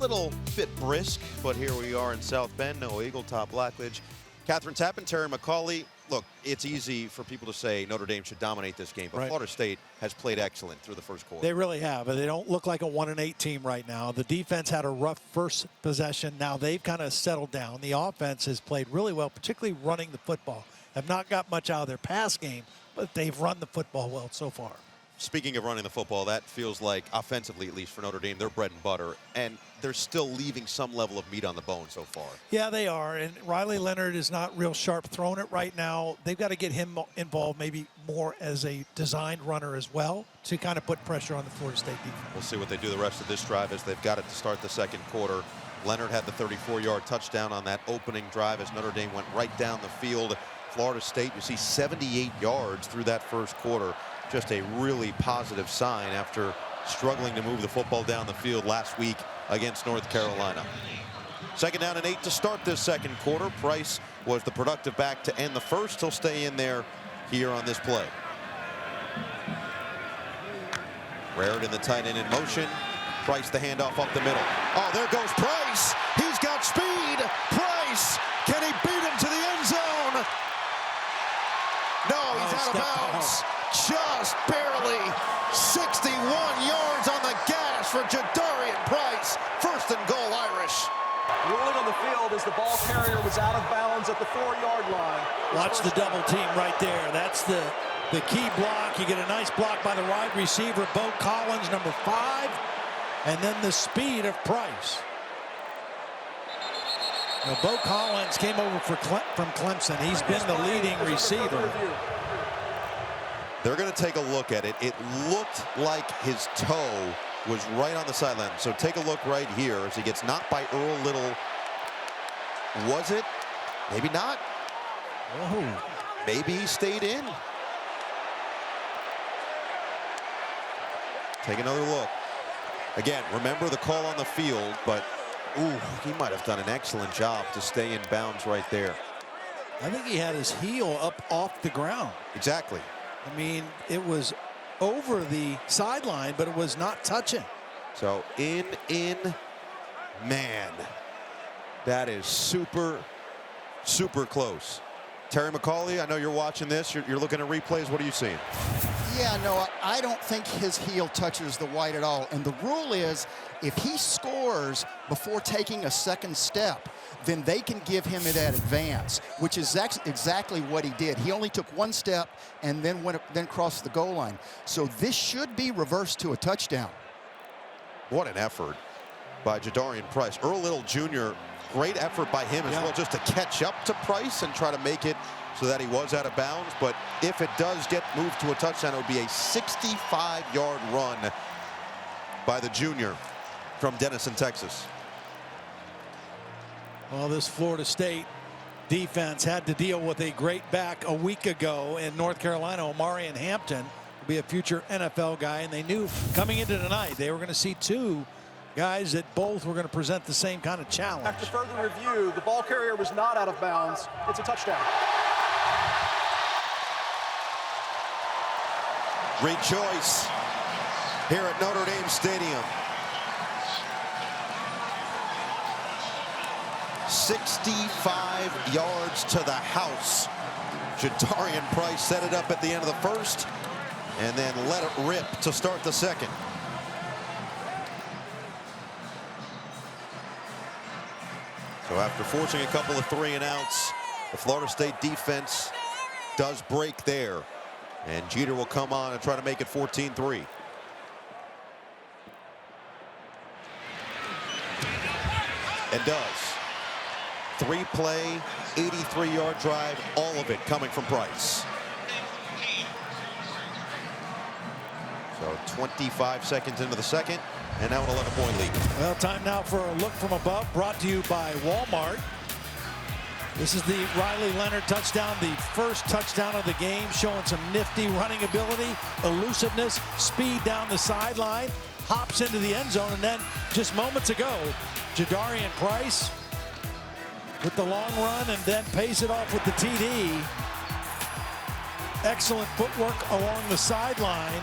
little bit brisk, but here we are in South Bend. No Eagle Top Blackledge. Catherine Tappan, Terry McCauley. Look, it's easy for people to say Notre Dame should dominate this game, but right. Florida State has played excellent through the first quarter. They really have, and they don't look like a 1-8 team right now. The defense had a rough first possession. Now they've kind of settled down. The offense has played really well, particularly running the football. Have not got much out of their pass game, but they've run the football well so far. Speaking of running the football, that feels like, offensively at least for Notre Dame, their bread and butter, and they're still leaving some level of meat on the bone so far. Yeah, they are, and Riley Leonard is not real sharp throwing it right now. They've got to get him involved maybe more as a designed runner as well to kind of put pressure on the Florida State defense. We'll see what they do the rest of this drive as they've got it to start the second quarter. Leonard had the 34-yard touchdown on that opening drive as Notre Dame went right down the field. Florida State, you see 78 yards through that first quarter. Just a really positive sign after struggling to move the football down the field last week against North Carolina. 2nd down and 8 to start this second quarter. Price was the productive back to end the first. He'll stay in there here on this play. Raritan, the tight end, in motion. Price the handoff up the middle. Oh, there goes Price. He's got speed. Price, can he beat him to the end zone? No, he's out of bounds. Just barely 61 yards on the gas for Jadarian Price. 1st and goal, Irish. Ruling on the field as the ball carrier was out of bounds at the 4-yard line. Watch the double team right there. That's the key block. You get a nice block by the wide receiver, Bo Collins, number 5, and then the speed of Price. Now, Bo Collins came over from Clemson. He's been the leading receiver. They're going to take a look at it. It looked like his toe was right on the sideline. So take a look right here as he gets knocked by Earl Little. Was it? Maybe not. Oh. Maybe he stayed in. Take another look. Again, remember the call on the field, but ooh, he might have done an excellent job to stay in bounds right there. I think he had his heel up off the ground. Exactly. I mean, it was over the sideline, but it was not touching. So man, that is super, super close. Terry McCauley, I know you're watching this. You're looking at replays. What are you seeing? Yeah, no, I don't think his heel touches the white at all. And the rule is if he scores before taking a second step, then they can give him that advance, which is exactly what he did. He only took one step and then crossed the goal line. So this should be reversed to a touchdown. What an effort by Jadarian Price. Earl Little Jr., great effort by him as well, just to catch up to Price and try to make it so that he was out of bounds. But if it does get moved to a touchdown, it would be a 65-yard run by the junior from Denison, Texas. Well, this Florida State defense had to deal with a great back a week ago in North Carolina. Omarion Hampton will be a future NFL guy, and they knew coming into tonight they were going to see 2 guys that both were going to present the same kind of challenge. After further review, the ball carrier was not out of bounds. It's a touchdown. Rejoice here at Notre Dame Stadium. 65 yards to the house. Jadarian Price set it up at the end of the first and then let it rip to start the second. So after forcing a couple of 3-and-outs, the Florida State defense does break there. And Jeter will come on and try to make it 14-3. And does. 3-play, 83-yard drive, all of it coming from Price. So 25 seconds into the second, and now an 11-point lead. Well, time now for a look from above, brought to you by Walmart. This is the Riley Leonard touchdown, the first touchdown of the game, showing some nifty running ability, elusiveness, speed down the sideline, hops into the end zone, and then just moments ago, Jadarian Price with the long run and then pays it off with the TD. Excellent footwork along the sideline.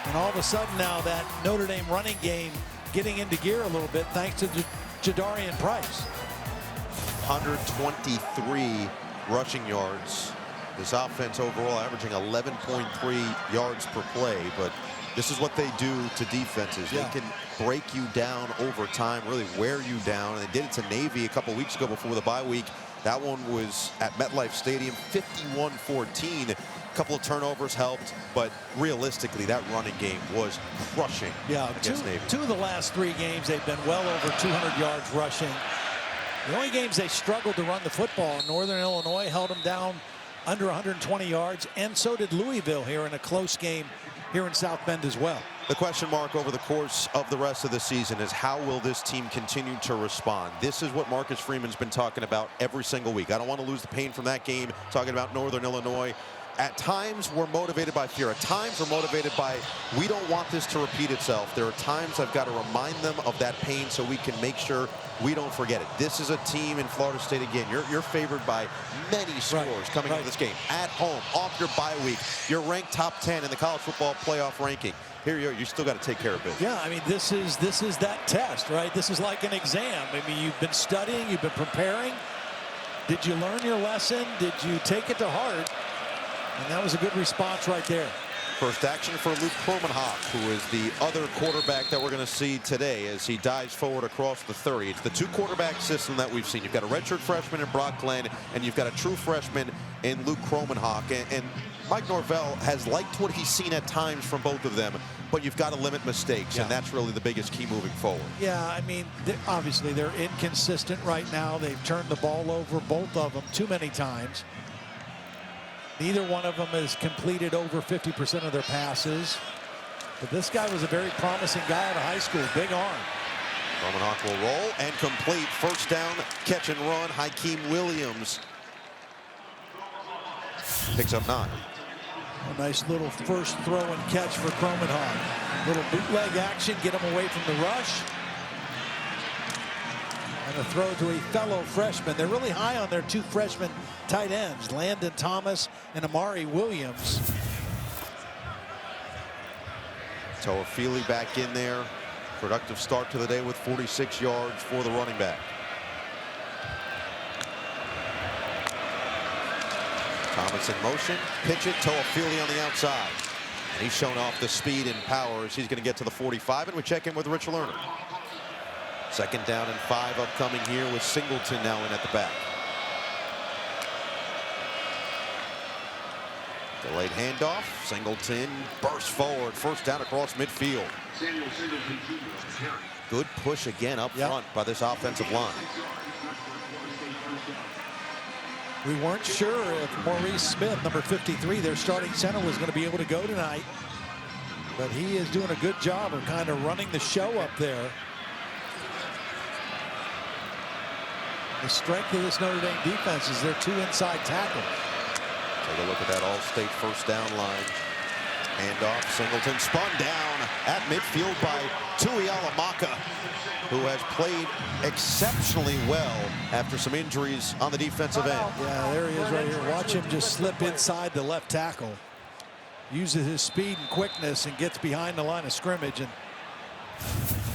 And all of a sudden now that Notre Dame running game getting into gear a little bit thanks to Jadarian Price. 123 rushing yards. This offense overall averaging 11.3 yards per play, but this is what they do to defenses. Yeah. They can break you down over time, really wear you down. And they did it to Navy a couple weeks ago before the bye week. That one was at MetLife Stadium, 51-14. A couple of turnovers helped, but realistically, that running game was crushing against Navy. Two of the last 3 games, they've been well over 200 yards rushing. The only games they struggled to run the football, Northern Illinois held them down under 120 yards, and so did Louisville here in a close game here in South Bend as well. The question mark over the course of the rest of the season is how will this team continue to respond? This is what Marcus Freeman's been talking about every single week. I don't want to lose the pain from that game, talking about Northern Illinois. At times, we're motivated by fear. At times, we're motivated by, we don't want this to repeat itself. There are times I've got to remind them of that pain so we can make sure we don't forget it. This is a team in Florida State, again, you're favored by many scores coming into this game. At home, off your bye week, you're ranked top 10 in the college football playoff ranking. Here you are, you still got to take care of business. Yeah, I mean, this is that test, right? This is like an exam. I mean, you've been studying, you've been preparing. Did you learn your lesson? Did you take it to heart? And that was a good response right there. First action for Luke Kromenhoek, who is the other quarterback that we're going to see today as he dives forward across the 30. It's the 2-quarterback system that we've seen. You've got a redshirt freshman in Brock Glenn, and you've got a true freshman in Luke Kromenhoek. And Mike Norvell has liked what he's seen at times from both of them, but you've got to limit mistakes, and that's really the biggest key moving forward. Yeah, I mean, obviously they're inconsistent right now. They've turned the ball over, both of them, too many times. Neither one of them has completed over 50% of their passes. But this guy was a very promising guy out of high school. Big arm. Kromenhoek will roll and complete. First down, catch and run. Hakeem Williams picks up 9. A nice little first throw and catch for Kromenhoek. Little bootleg action, get him away from the rush. And a throw to a fellow freshman. They're really high on their 2 freshman tight ends, Landon Thomas and Amari Williams. Toafili back in there. Productive start to the day with 46 yards for the running back. Thomas in motion. Pitch it. Toafili on the outside. And he's shown off the speed and power as he's going to get to the 45. And we check in with Rich Lerner. Second down and 5 upcoming here with Singleton now in at the back. Delayed handoff. Singleton bursts forward. First down across midfield. Good push again up front by this offensive line. We weren't sure if Maurice Smith, number 53, their starting center, was going to be able to go tonight. But he is doing a good job of kind of running the show up there. The strength of this Notre Dame defense is their 2 inside tackles. Take a look at that all-state first down line. Handoff, Singleton spun down at midfield by Tui Alamaka, who has played exceptionally well after some injuries on the defensive end. Yeah, there he is right here. Watch him just slip inside the left tackle. Uses his speed and quickness and gets behind the line of scrimmage and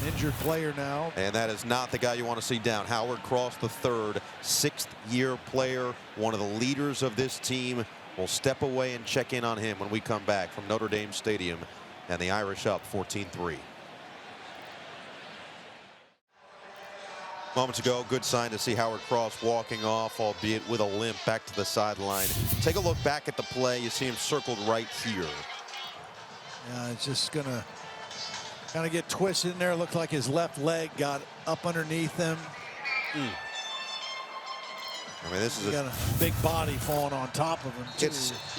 Injured player now. And that is not the guy you want to see down. Howard Cross, the third, sixth-year player, one of the leaders of this team. We'll step away and check in on him when we come back from Notre Dame Stadium, and the Irish up 14-3. Moments ago, good sign to see Howard Cross walking off, albeit with a limp, back to the sideline. Take a look back at the play. You see him circled right here. Yeah, it's just going to kind of get twisted in there. Looked like his left leg got up underneath him. I mean, this is got a big body falling on top of him, too.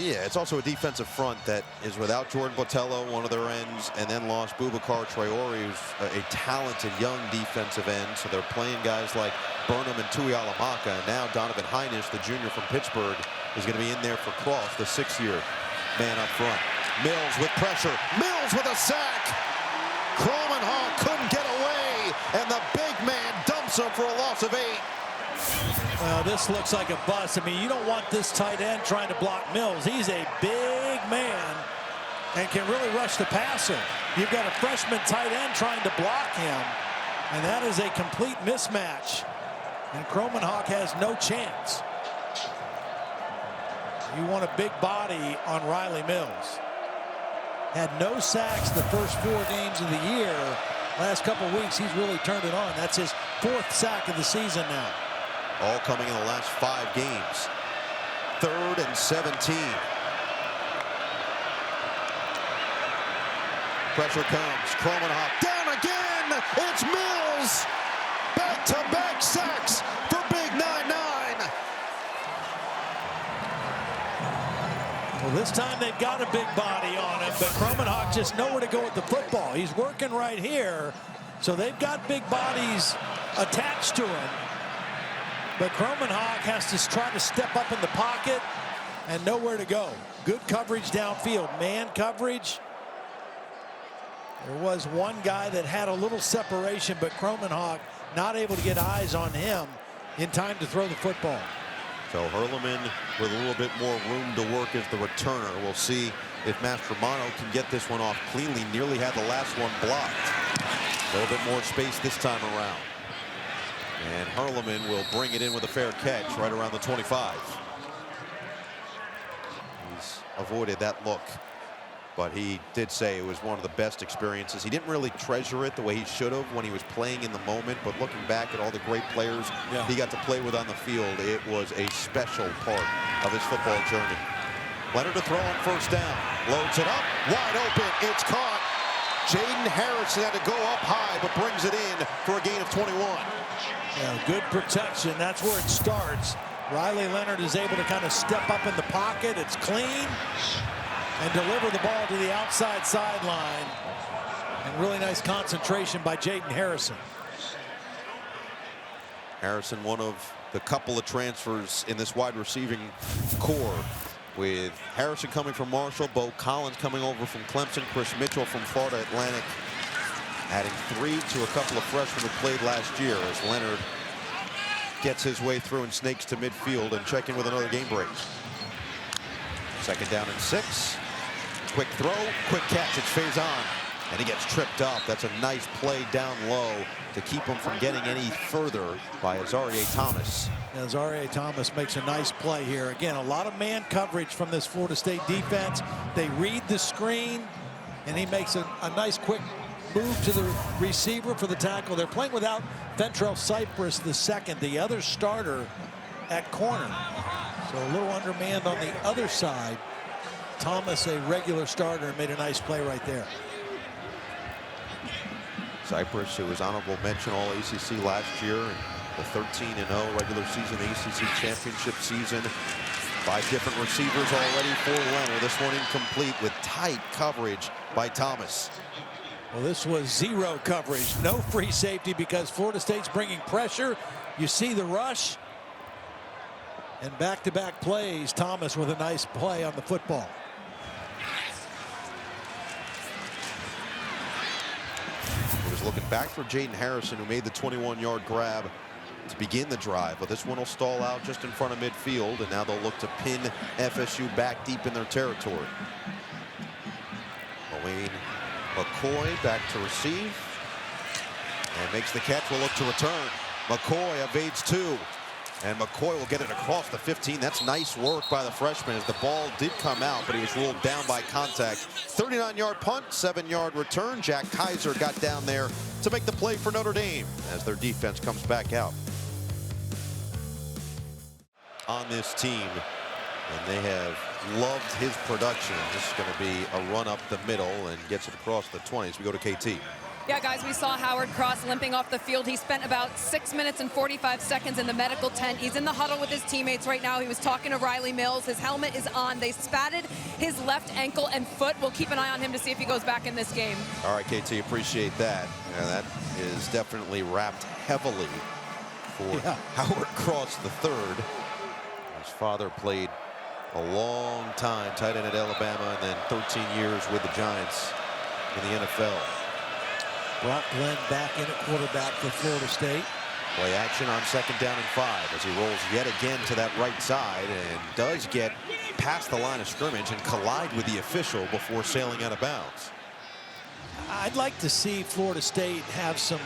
It's also a defensive front that is without Jordan Botello, one of their ends, and then lost Boubacar Traore, who's a talented young defensive end. So they're playing guys like Burnham and Tui Alamaka. And now Donovan Heinisch, the junior from Pittsburgh, is going to be in there for Cross, the sixth-year man up front. Mills with pressure. Mills with a sack. Kromenhoek couldn't get away, and the big man dumps him for a loss of 8. Well, this looks like a bust. I mean, you don't want this tight end trying to block Mills. He's a big man and can really rush the passer. You've got a freshman tight end trying to block him, and that is a complete mismatch. And Kromenhoek has no chance. You want a big body on Riley Mills. Had no sacks the first 4 games of the year. Last couple weeks, he's really turned it on. That's his 4th sack of the season now. All coming in the last 5 games. 3rd and 17. Pressure comes. Kromenhoek down again. It's Mills. Back-to-back sacks for Big 9-9. Well, this time they've got a big body on him, but Kromenhoek just nowhere to go with the football. He's working right here, so they've got big bodies attached to him. But Kromenhoek has to try to step up in the pocket and nowhere to go. Good coverage downfield, man coverage. There was one guy that had a little separation, but Kromenhoek not able to get eyes on him in time to throw the football. So Hurleman with a little bit more room to work as the returner. We'll see if Mastromano can get this one off cleanly. Nearly had the last one blocked. A little bit more space this time around. And Hurleman will bring it in with a fair catch right around the 25. He's avoided that look, but he did say it was one of the best experiences. He didn't really treasure it the way he should have when he was playing in the moment, but looking back at all the great players he got to play with on the field, it was a special part of his football journey. Leonard to throw on first down. Loads it up, wide open, it's caught. Jaden Harrison had to go up high, but brings it in for a gain of 21. Yeah, good protection. That's where it starts. Riley Leonard is able to kind of step up in the pocket. It's clean. And deliver the ball to the outside sideline. And really nice concentration by Jaden Harrison. Harrison, one of the couple of transfers in this wide receiving core, with Harrison coming from Marshall, Bo Collins coming over from Clemson, Chris Mitchell from Florida Atlantic, adding 3 to a couple of freshmen who played last year as Leonard gets his way through and snakes to midfield and check in with another game break. 2nd down and 6. Quick throw, quick catch, it's Faison, and he gets tripped up. That's a nice play down low to keep him from getting any further by Azarie Thomas. Azarie Thomas makes a nice play here. Again, a lot of man coverage from this Florida State defense. They read the screen, and he makes a nice quick move to the receiver for the tackle. They're playing without Fentrell Cypress II, the other starter at corner. So a little undermanned on the other side. Thomas, a regular starter, made a nice play right there. Cypress, who was honorable mention all ACC last year, and the 13-0 regular season ACC championship season. 5 different receivers already for Leonard. This one incomplete with tight coverage by Thomas. Well, this was 0 coverage, no free safety because Florida State's bringing pressure. You see the rush. And back-to-back plays, Thomas with a nice play on the football. He was looking back for Jaden Harrison, who made the 21-yard grab to begin the drive, but this one will stall out just in front of midfield, and now they'll look to pin FSU back deep in their territory. Wayne McCoy back to receive. And makes the catch. Will look to return. McCoy evades 2. And McCoy will get it across the 15. That's nice work by the freshman as the ball did come out, but he was ruled down by contact. 39-yard punt, 7-yard return. Jack Kaiser got down there to make the play for Notre Dame as their defense comes back out. On this team, and they have loved his production. This is going to be a run up the middle and gets it across the 20s. We go to KT. Yeah, guys, we saw Howard Cross limping off the field. He spent about 6 minutes and 45 seconds in the medical tent. He's in the huddle with his teammates right now. He was talking to Riley Mills. His helmet is on. They spatted his left ankle and foot. We'll keep an eye on him to see if he goes back in this game. All right, KT, appreciate that. Yeah, that is definitely wrapped heavily for Howard Cross III. His father played a long time, tight end at Alabama, and then 13 years with the Giants in the NFL. Brock Glenn back in at quarterback for Florida State. Play action on 2nd down and 5 as he rolls yet again to that right side and does get past the line of scrimmage and collide with the official before sailing out of bounds. I'd like to see Florida State have some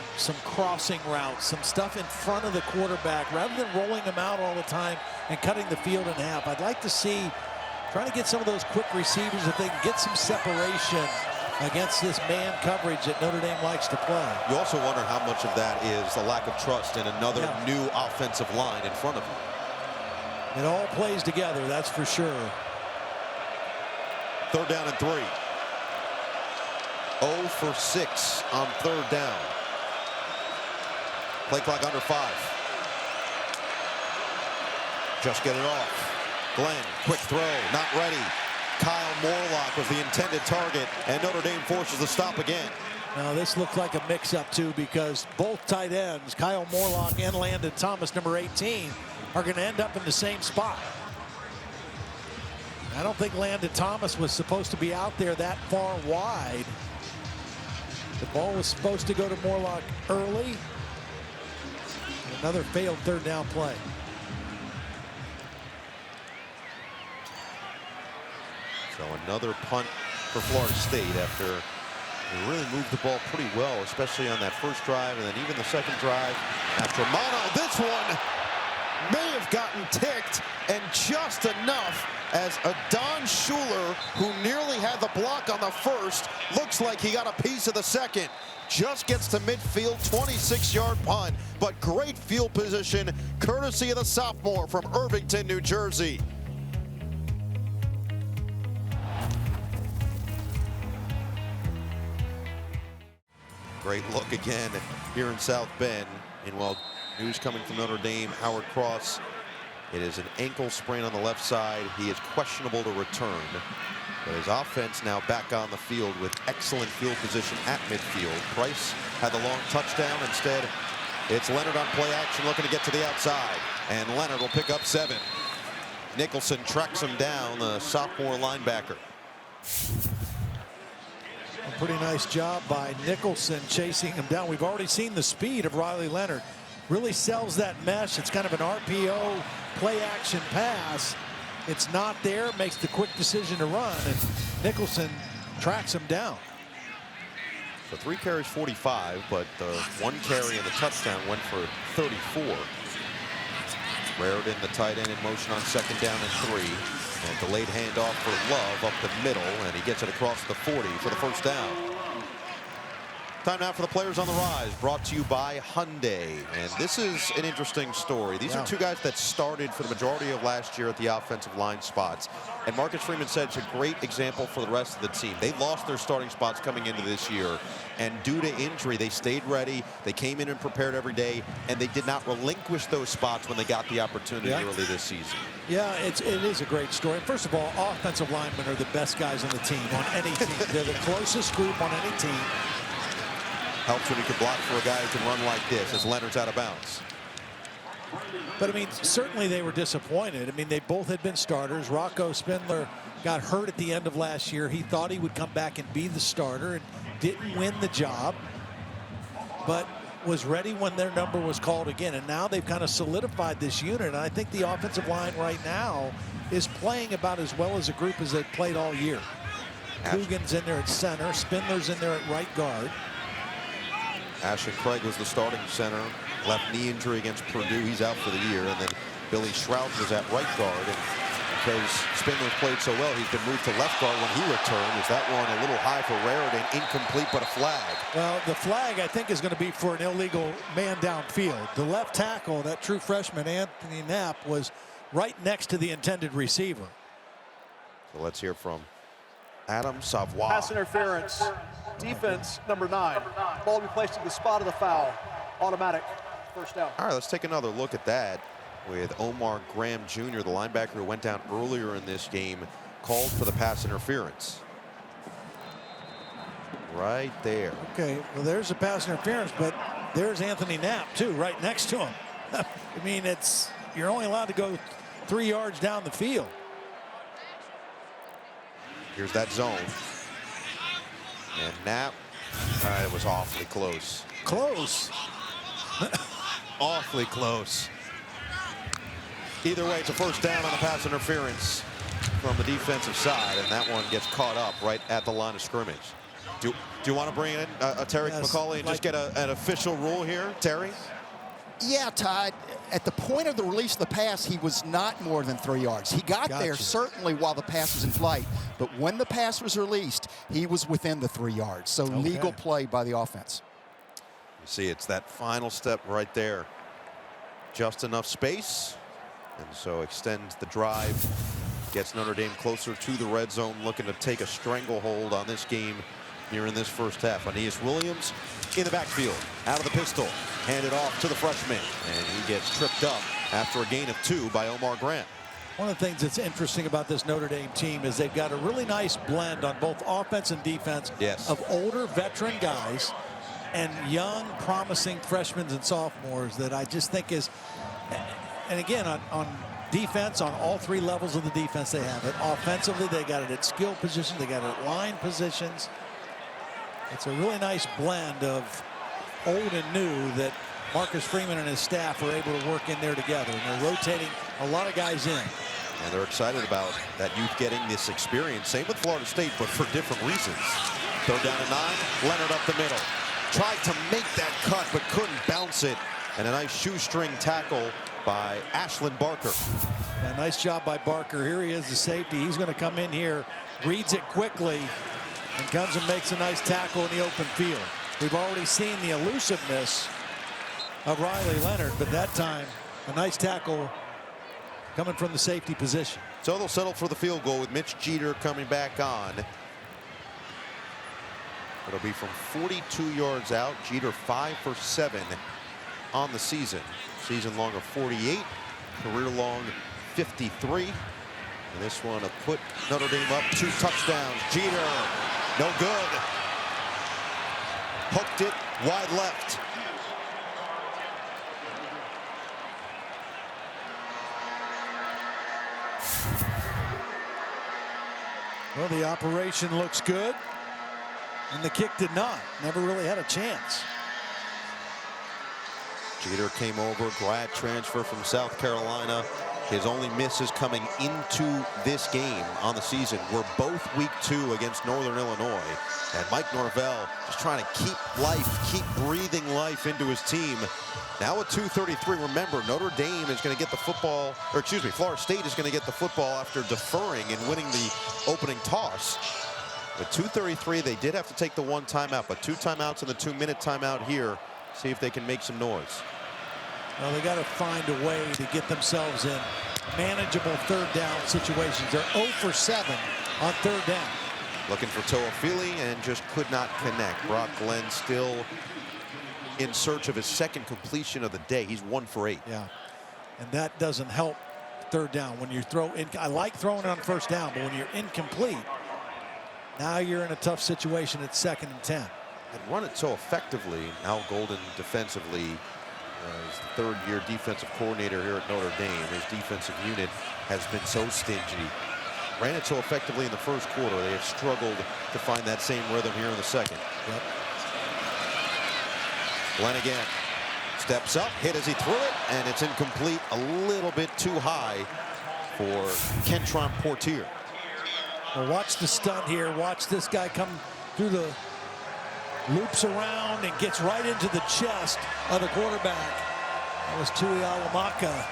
crossing routes, some stuff in front of the quarterback rather than rolling them out all the time and cutting the field in half. I'd like to see trying to get some of those quick receivers if they can get some separation against this man coverage that Notre Dame likes to play. You also wonder how much of that is a lack of trust in another new offensive line in front of him. It all plays together, that's for sure. 3rd down and 3. 0 for 6 on 3rd down. Play clock under 5. Just get it off. Glenn, quick throw, not ready. Kyle Morlock was the intended target, and Notre Dame forces the stop again. Now this looked like a mix-up too, because both tight ends, Kyle Morlock and Landon Thomas, number 18, are going to end up in the same spot. I don't think Landon Thomas was supposed to be out there that far wide. The ball was supposed to go to Morlock early. Another failed 3rd down play. So another punt for Florida State after they really moved the ball pretty well, especially on that first drive and then even the second drive. After Mono, this one may have gotten ticked, and just enough as Adon Schuler, who nearly had the block on the first, looks like he got a piece of the second. Just gets to midfield, 26-yard punt, but great field position courtesy of the sophomore from Irvington, New Jersey. Great look again here in South Bend. Meanwhile, news coming from Notre Dame, Howard Cross. It is an ankle sprain on the left side. He is questionable to return. But his offense now back on the field with excellent field position at midfield. Price had the long touchdown. Instead, it's Leonard on play action looking to get to the outside. And Leonard will pick up 7. Nicholson tracks him down, the sophomore linebacker. A pretty nice job by Nicholson chasing him down. We've already seen the speed of Riley Leonard. Really sells that mesh. It's kind of an RPO play action pass. It's not there, makes the quick decision to run, and Nicholson tracks him down. So 3 carries, 45, but the 1 carry and the touchdown went for 34. Raritan, the tight end, in motion on 2nd down and 3. And delayed handoff for Love up the middle, and he gets it across the 40 for the first down. Time now for the players on the rise, brought to you by Hyundai. And this is an interesting story. These are 2 guys that started for the majority of last year at the offensive line spots. And Marcus Freeman said it's a great example for the rest of the team. They lost their starting spots coming into this year. And due to injury, they stayed ready. They came in and prepared every day. And they did not relinquish those spots when they got the opportunity early this season. Yeah, it is a great story. First of all, offensive linemen are the best guys on the team, on any team. They're the closest group on any team. Helps when you can block for a guy who can run like this as Leonard's out of bounds. But, I mean, certainly they were disappointed. I mean, they both had been starters. Rocco Spindler got hurt at the end of last year. He thought he would come back and be the starter and didn't win the job, but was ready when their number was called again. And now they've kind of solidified this unit. And I think the offensive line right now is playing about as well as a group as they've played all year. Coogan's in there at center. Spindler's in there at right guard. Ashton Craig was the starting center. Left knee injury against Purdue. He's out for the year. And then Billy Shroud was at right guard. And because Spindler's played so well, he's been moved to left guard when he returned. Is that one a little high for Raritan? Incomplete, but a flag. Well, the flag, I think, is going to be for an illegal man downfield. The left tackle, that true freshman, Anthony Knapp, was right next to the intended receiver. So let's hear from Adam Savoy. Pass interference. Defense, number 9. Ball will be placed at the spot of the foul. Automatic. First down. All right, let's take another look at that with Omar Graham Jr., the linebacker who went down earlier in this game, called for the pass interference. Right there. Okay, well, there's a pass interference, but there's Anthony Knapp, too, right next to him. I mean, you're only allowed to go 3 yards down the field. Here's that zone. And Knapp, it was awfully close. Close. Awfully close. Either way, it's a first down on the pass interference from the defensive side, and that one gets caught up right at the line of scrimmage. Do you want to bring in Terry McCauley and just get an official rule here, Terry? Yeah, Todd, at the point of the release of the pass, he was not more than 3 yards. He got there certainly while the pass was in flight, but when the pass was released, he was within the 3 yards. So legal play by the offense. You see, it's that final step right there. Just enough space, and so extends the drive, gets Notre Dame closer to the red zone, looking to take a stranglehold on this game here in this first half. Aeneas Williams in the backfield, out of the pistol, handed off to the freshman, and he gets tripped up after a gain of 2 by Omar Grant. One of the things that's interesting about this Notre Dame team is they've got a really nice blend on both offense and defense of older veteran guys and young, promising freshmen and sophomores that I just think is, and again, on defense, on all 3 levels of the defense, they have it. Offensively, they got it at skill positions, they got it at line positions. It's a really nice blend of old and new that Marcus Freeman and his staff are able to work in there together. And they're rotating a lot of guys in. And they're excited about that youth getting this experience. Same with Florida State, but for different reasons. Third down and 9, Leonard up the middle. Tried to make that cut, but couldn't bounce it. And a nice shoestring tackle by Ashlyn Barker. Yeah, nice job by Barker. Here he is, the safety. He's going to come in here, reads it quickly, and comes and makes a nice tackle in the open field. We've already seen the elusiveness of Riley Leonard, but that time, a nice tackle coming from the safety position. So they'll settle for the field goal with Mitch Jeter coming back on. It'll be from 42 yards out. Jeter 5 for 7 on the season. Season long of 48, career long 53. And this one will put Notre Dame up 2 touchdowns. Jeter, no good. Hooked it wide left. Well, the operation looks good, and the kick did not. Never really had a chance. Jeter came over, grad transfer from South Carolina. His only misses coming into this game on the season were both week 2 against Northern Illinois. And Mike Norvell just trying to keep life, keep breathing life into his team. Now with 2:33, remember, Notre Dame is going to get the football, or excuse me, Florida State is going to get the football after deferring and winning the opening toss. With 2:33, they did have to take the 1 timeout, but 2 timeouts and the 2-minute timeout here. See if they can make some noise. Well, they got to find a way to get themselves in manageable third down situations. They're 0 for 7 on third down. Looking for Toafili and just could not connect. Brock Glenn still in search of his 2nd completion of the day. He's 1 for 8. Yeah, and that doesn't help third down. When you throw in, I like throwing it on first down, but when you're incomplete, now you're in a tough situation at 2nd and 10. And run it so effectively. Al Golden defensively, as the 3rd-year defensive coordinator here at Notre Dame. His defensive unit has been so stingy. Ran it so effectively in the first quarter. They have struggled to find that same rhythm here in the 2nd. Yep. Glenn again. Steps up, hit as he threw it, and it's incomplete. A little bit too high for Kentron Portier. Well, watch the stunt here. Watch this guy come through the loops around and gets right into the chest of the quarterback. That was Tui Alamaka.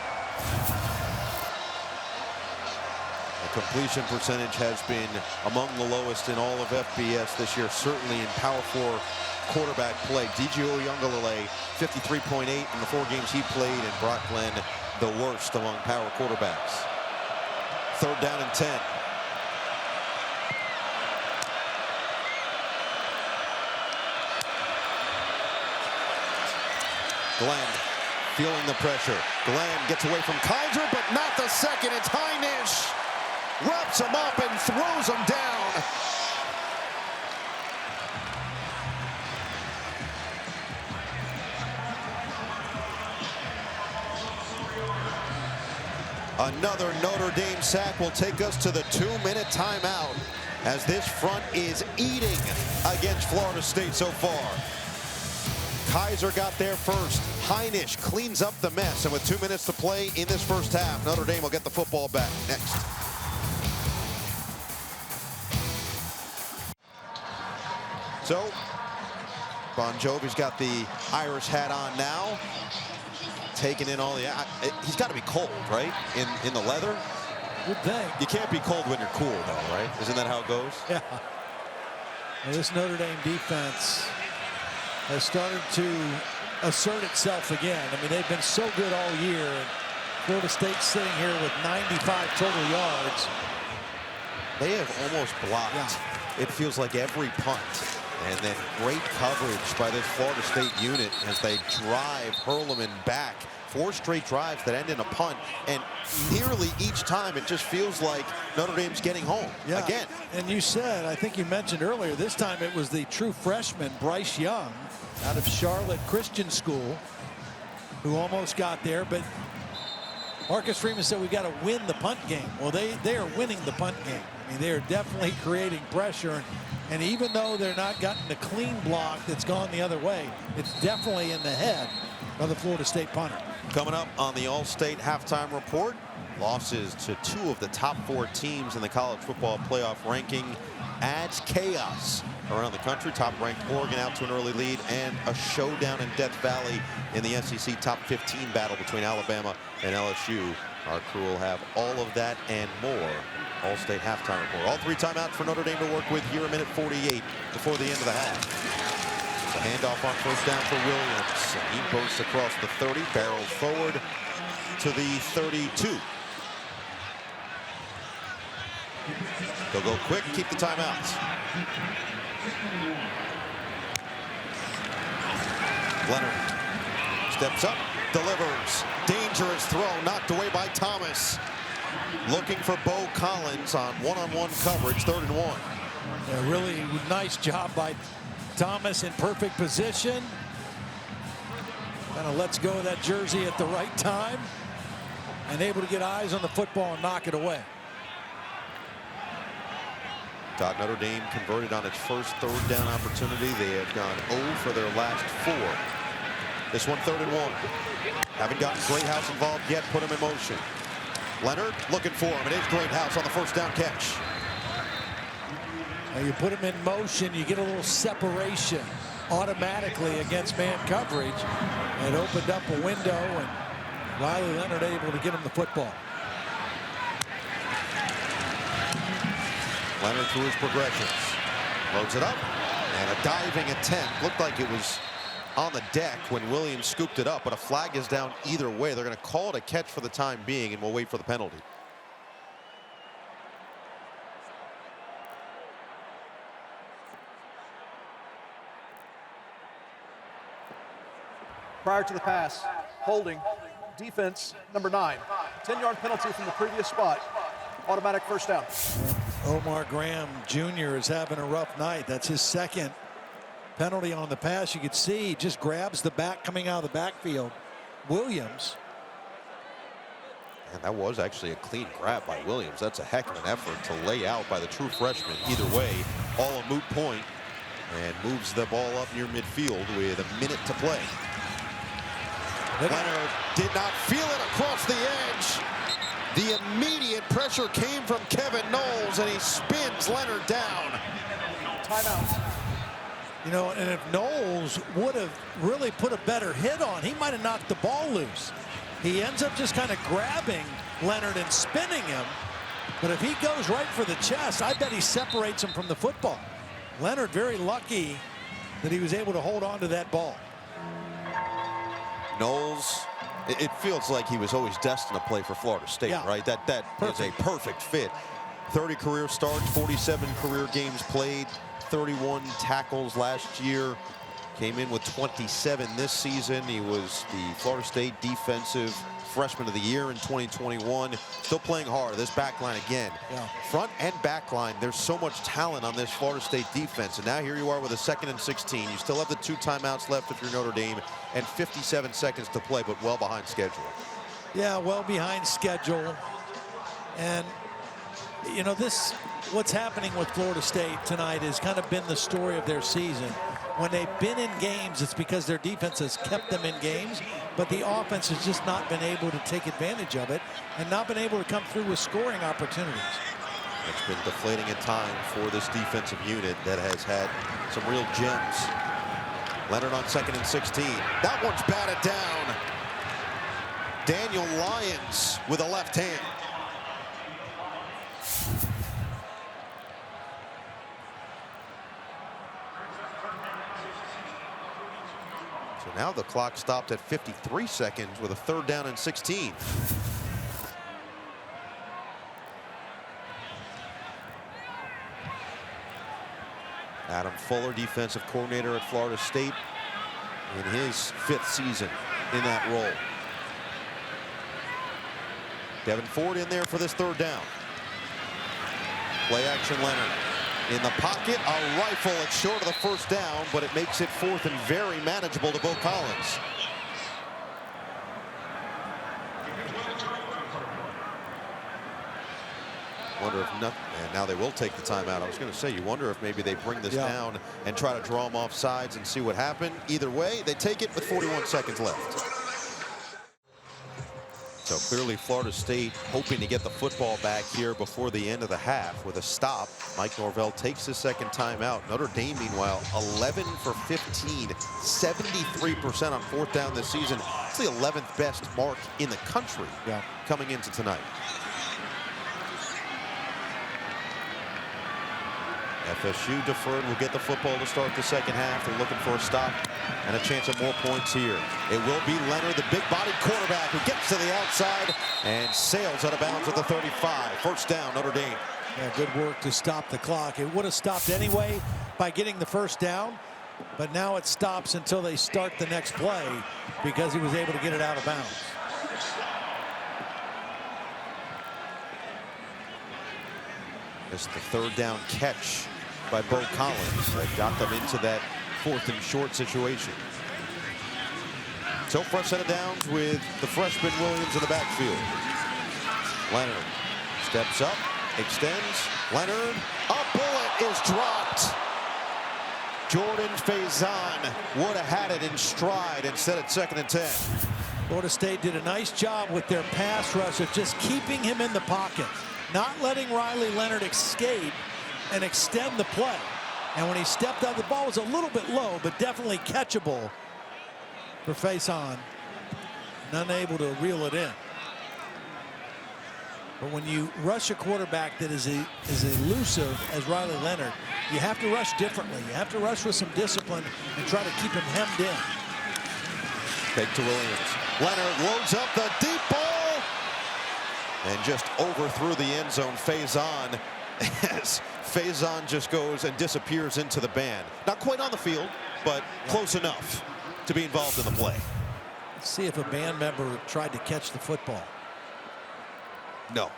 The completion percentage has been among the lowest in all of FBS this year, certainly in Power 4 quarterback play. DJ Oyunglele, 53.8 in the 4 games he played, and Brock Glenn, the worst among power quarterbacks. 3rd down and 10. Glenn feeling the pressure. Glenn gets away from Kaiser, but not the second. It's Heinisch. Wraps him up and throws him down. Another Notre Dame sack will take us to the 2-minute timeout as this front is eating against Florida State so far. Kaiser got there first. Heinisch cleans up the mess, and with 2 minutes to play in this first half, Notre Dame will get the football back next. So, Bon Jovi's got the Irish hat on now, taking in all the. He's got to be cold, right? In the leather. Good thing. You can't be cold when you're cool, though, right? Isn't that how it goes? Yeah. Well, this Notre Dame defense has started to assert itself again. I mean, they've been so good all year. Florida State sitting here with 95 total yards. They have almost blocked, it feels like, every punt. And then great coverage by this Florida State unit as they drive Hurleman back. 4 straight drives that end in a punt. And nearly each time it just feels like Notre Dame's getting home again. And you said, I think you mentioned earlier, this time it was the true freshman, Bryce Young, out of Charlotte Christian School, who almost got there. But Marcus Freeman said we've got to win the punt game. Well, they are winning the punt game. I mean, they are definitely creating pressure. And even though they're not getting the clean block that's gone the other way, it's definitely in the head of the Florida State punter. Coming up on the All-State halftime report, losses to 2 of the top 4 teams in the college football playoff ranking adds chaos around the country. Top-ranked Oregon out to an early lead, and a showdown in Death Valley in the SEC top 15 battle between Alabama and LSU. Our crew will have all of that and more. All-State halftime report. All 3 timeouts for Notre Dame to work with here, a minute 48 before the end of the half. The handoff on first down for Williams. He bursts across the 30, barrels forward to the 32. They'll go quick, keep the timeouts. Leonard steps up, delivers. Dangerous throw, knocked away by Thomas. Looking for Bo Collins on one-on-one coverage, 3rd and 1. A really nice job by Thomas in perfect position. Kind of lets go of that jersey at the right time and able to get eyes on the football and knock it away. Notre Dame converted on its first 3rd down opportunity. They have gone 0 for their last 4. This one 3rd and 1. Haven't gotten Greathouse involved yet, put him in motion. Leonard looking for him. It is Greathouse on the first down catch. Now you put him in motion, you get a little separation automatically against man coverage. It opened up a window, and Riley Leonard able to get him the football. Leonard through his progressions. Loads it up, and a diving attempt. Looked like it was on the deck when Williams scooped it up, but a flag is down either way. They're going to call it a catch for the time being, and we'll wait for the penalty. Prior to the pass, holding, defense, number 9. 10-yard penalty from the previous spot. Automatic first down. Omar Graham Jr. is having a rough night. That's his 2nd penalty on the pass. You could see he just grabs the back coming out of the backfield. Williams. And that was actually a clean grab by Williams. That's a heck of an effort to lay out by the true freshman. Either way, all a moot point, and moves the ball up near midfield with a minute to play. Leonard did not feel it across the edge. The immediate pressure came from Kevin Knowles, and he spins Leonard down. Timeout. You know, and if Knowles would have really put a better hit on, he might have knocked the ball loose. He ends up just kind of grabbing Leonard and spinning him. But if he goes right for the chest, I bet he separates him from the football. Leonard very lucky that he was able to hold on to that ball. Knowles, it feels like he was always destined to play for Florida State, Yeah. right? That is a perfect fit. 30 career starts, 47 career games played, 31 tackles last year. Came in with 27 this season. He was the Florida State Defensive Freshman of the Year in 2021. Still playing hard. This back line again. Yeah. Front and back line, there's so much talent on this Florida State defense. And now here you are with a 2nd and 16. You still have the 2 timeouts left if you're Notre Dame and 57 seconds to play, but well behind schedule. Yeah, well behind schedule. And, you know, what's happening with Florida State tonight has kind of been the story of their season. When they've been in games, it's because their defense has kept them in games, but the offense has just not been able to take advantage of it and not been able to come through with scoring opportunities. It's been deflating at times for this defensive unit that has had some real gems. Leonard on 2nd and 16. That one's batted down. Daniel Lyons with a left hand. So now the clock stopped at 53 seconds with a 3rd down and 16. Adam Fuller, defensive coordinator at Florida State, in his 5th season in that role. Devin Ford in there for this 3rd down. Play action Leonard. In the pocket, a rifle. It's short of the 1st down, but it makes it 4th and very manageable to Bo Collins. Wonder if nothing, and now they will take the timeout. I was going to say, you wonder if maybe they bring this down and try to draw them off sides and see what happened. Either way, they take it with 41 seconds left. So clearly Florida State hoping to get the football back here before the end of the half with a stop. Mike Norvell takes the 2nd timeout. Notre Dame, meanwhile, 11 for 15, 73% on 4th down this season. It's the 11th best mark in the country coming into tonight. FSU deferred, will get the football to start the 2nd half. They're looking for a stop and a chance at more points here. It will be Leonard, the big-bodied quarterback, who gets to the outside and sails out of bounds at the 35. 1st down, Notre Dame. Yeah, good work to stop the clock. It would have stopped anyway by getting the 1st down, but now it stops until they start the next play because he was able to get it out of bounds. It's the 3rd down catch by Bo Collins that got them into that 4th and short situation. So first set of downs with the freshman Williams in the backfield. Leonard steps up, extends. Leonard, a bullet is dropped. Jordan Faison would have had it in stride instead of 2nd and 10. Florida State did a nice job with their pass rush of just keeping him in the pocket, not letting Riley Leonard escape and extend the play. And when he stepped out, the ball was a little bit low, but definitely catchable for Faison, and unable to reel it in. But when you rush a quarterback that is elusive as Riley Leonard, you have to rush differently. You have to rush with some discipline and try to keep him hemmed in. Fake to Williams. Leonard loads up the deep ball and just overthrew the end zone. Faison, as Faison just goes and disappears into the band. Not quite on the field, but close enough to be involved in the play. Let's see if a band member tried to catch the football. No,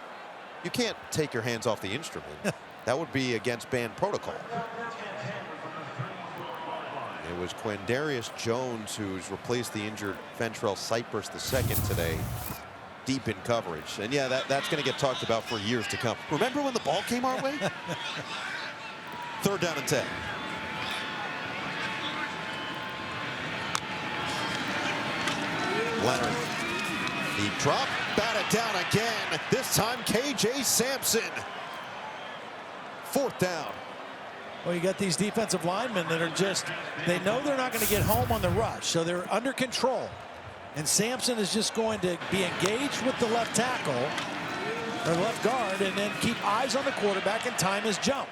you can't take your hands off the instrument. That would be against band protocol. It was Quindarius Jones who's replaced the injured Fentrell Cypress II today, deep in coverage. And yeah, that's going to get talked about for years to come. Remember when the ball came our way? 3rd down and 10. Leonard, deep drop, batted down again. This time KJ Sampson. 4th down. Well, you got these defensive linemen that are just, they know they're not going to get home on the rush, so they're under control. And Sampson is just going to be engaged with the left tackle, or left guard, and then keep eyes on the quarterback and time his jump.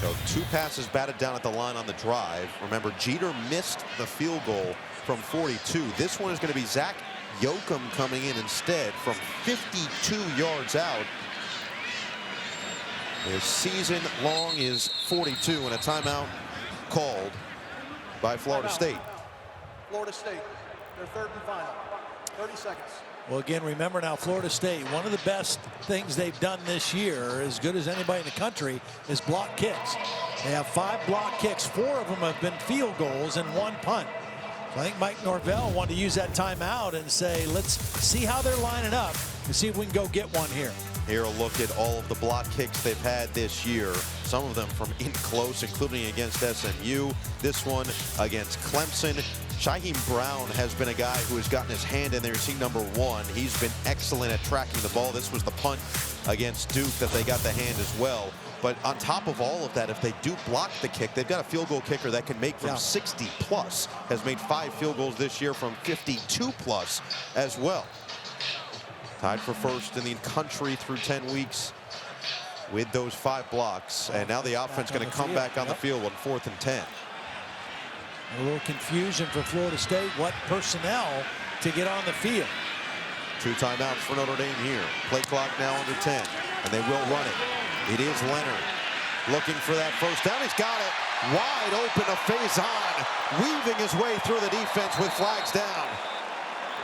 So 2 passes batted down at the line on the drive. Remember, Jeter missed the field goal from 42. This one is going to be Zach Yoakum coming in instead from 52 yards out. His season long is 42, and a timeout called by Florida State. Florida State, their third and final. 30 seconds. Well, again, remember now, Florida State, one of the best things they've done this year, as good as anybody in the country, is block kicks. They have 5 block kicks. 4 of them have been field goals and 1 punt. So I think Mike Norvell wanted to use that timeout and say, let's see how they're lining up and see if we can go get one here. Here a look at all of the block kicks they've had this year. Some of them from in close, including against SMU. This one against Clemson. Shaheem Brown has been a guy who has gotten his hand in there. You see number 1. He's been excellent at tracking the ball. This was the punt against Duke that they got the hand as well. But on top of all of that, if they do block the kick, they've got a field goal kicker that can make from 60 plus. Has made 5 field goals this year from 52 plus as well. Tied for first in the country through 10 weeks with those 5 blocks. And now the offense going to come back on the field on 4th and 10. A little confusion for Florida State. What personnel to get on the field? 2 timeouts for Notre Dame here. Play clock now under 10, and they will run it. It is Leonard looking for that first down. He's got it wide open to Faison, weaving his way through the defense with flags down.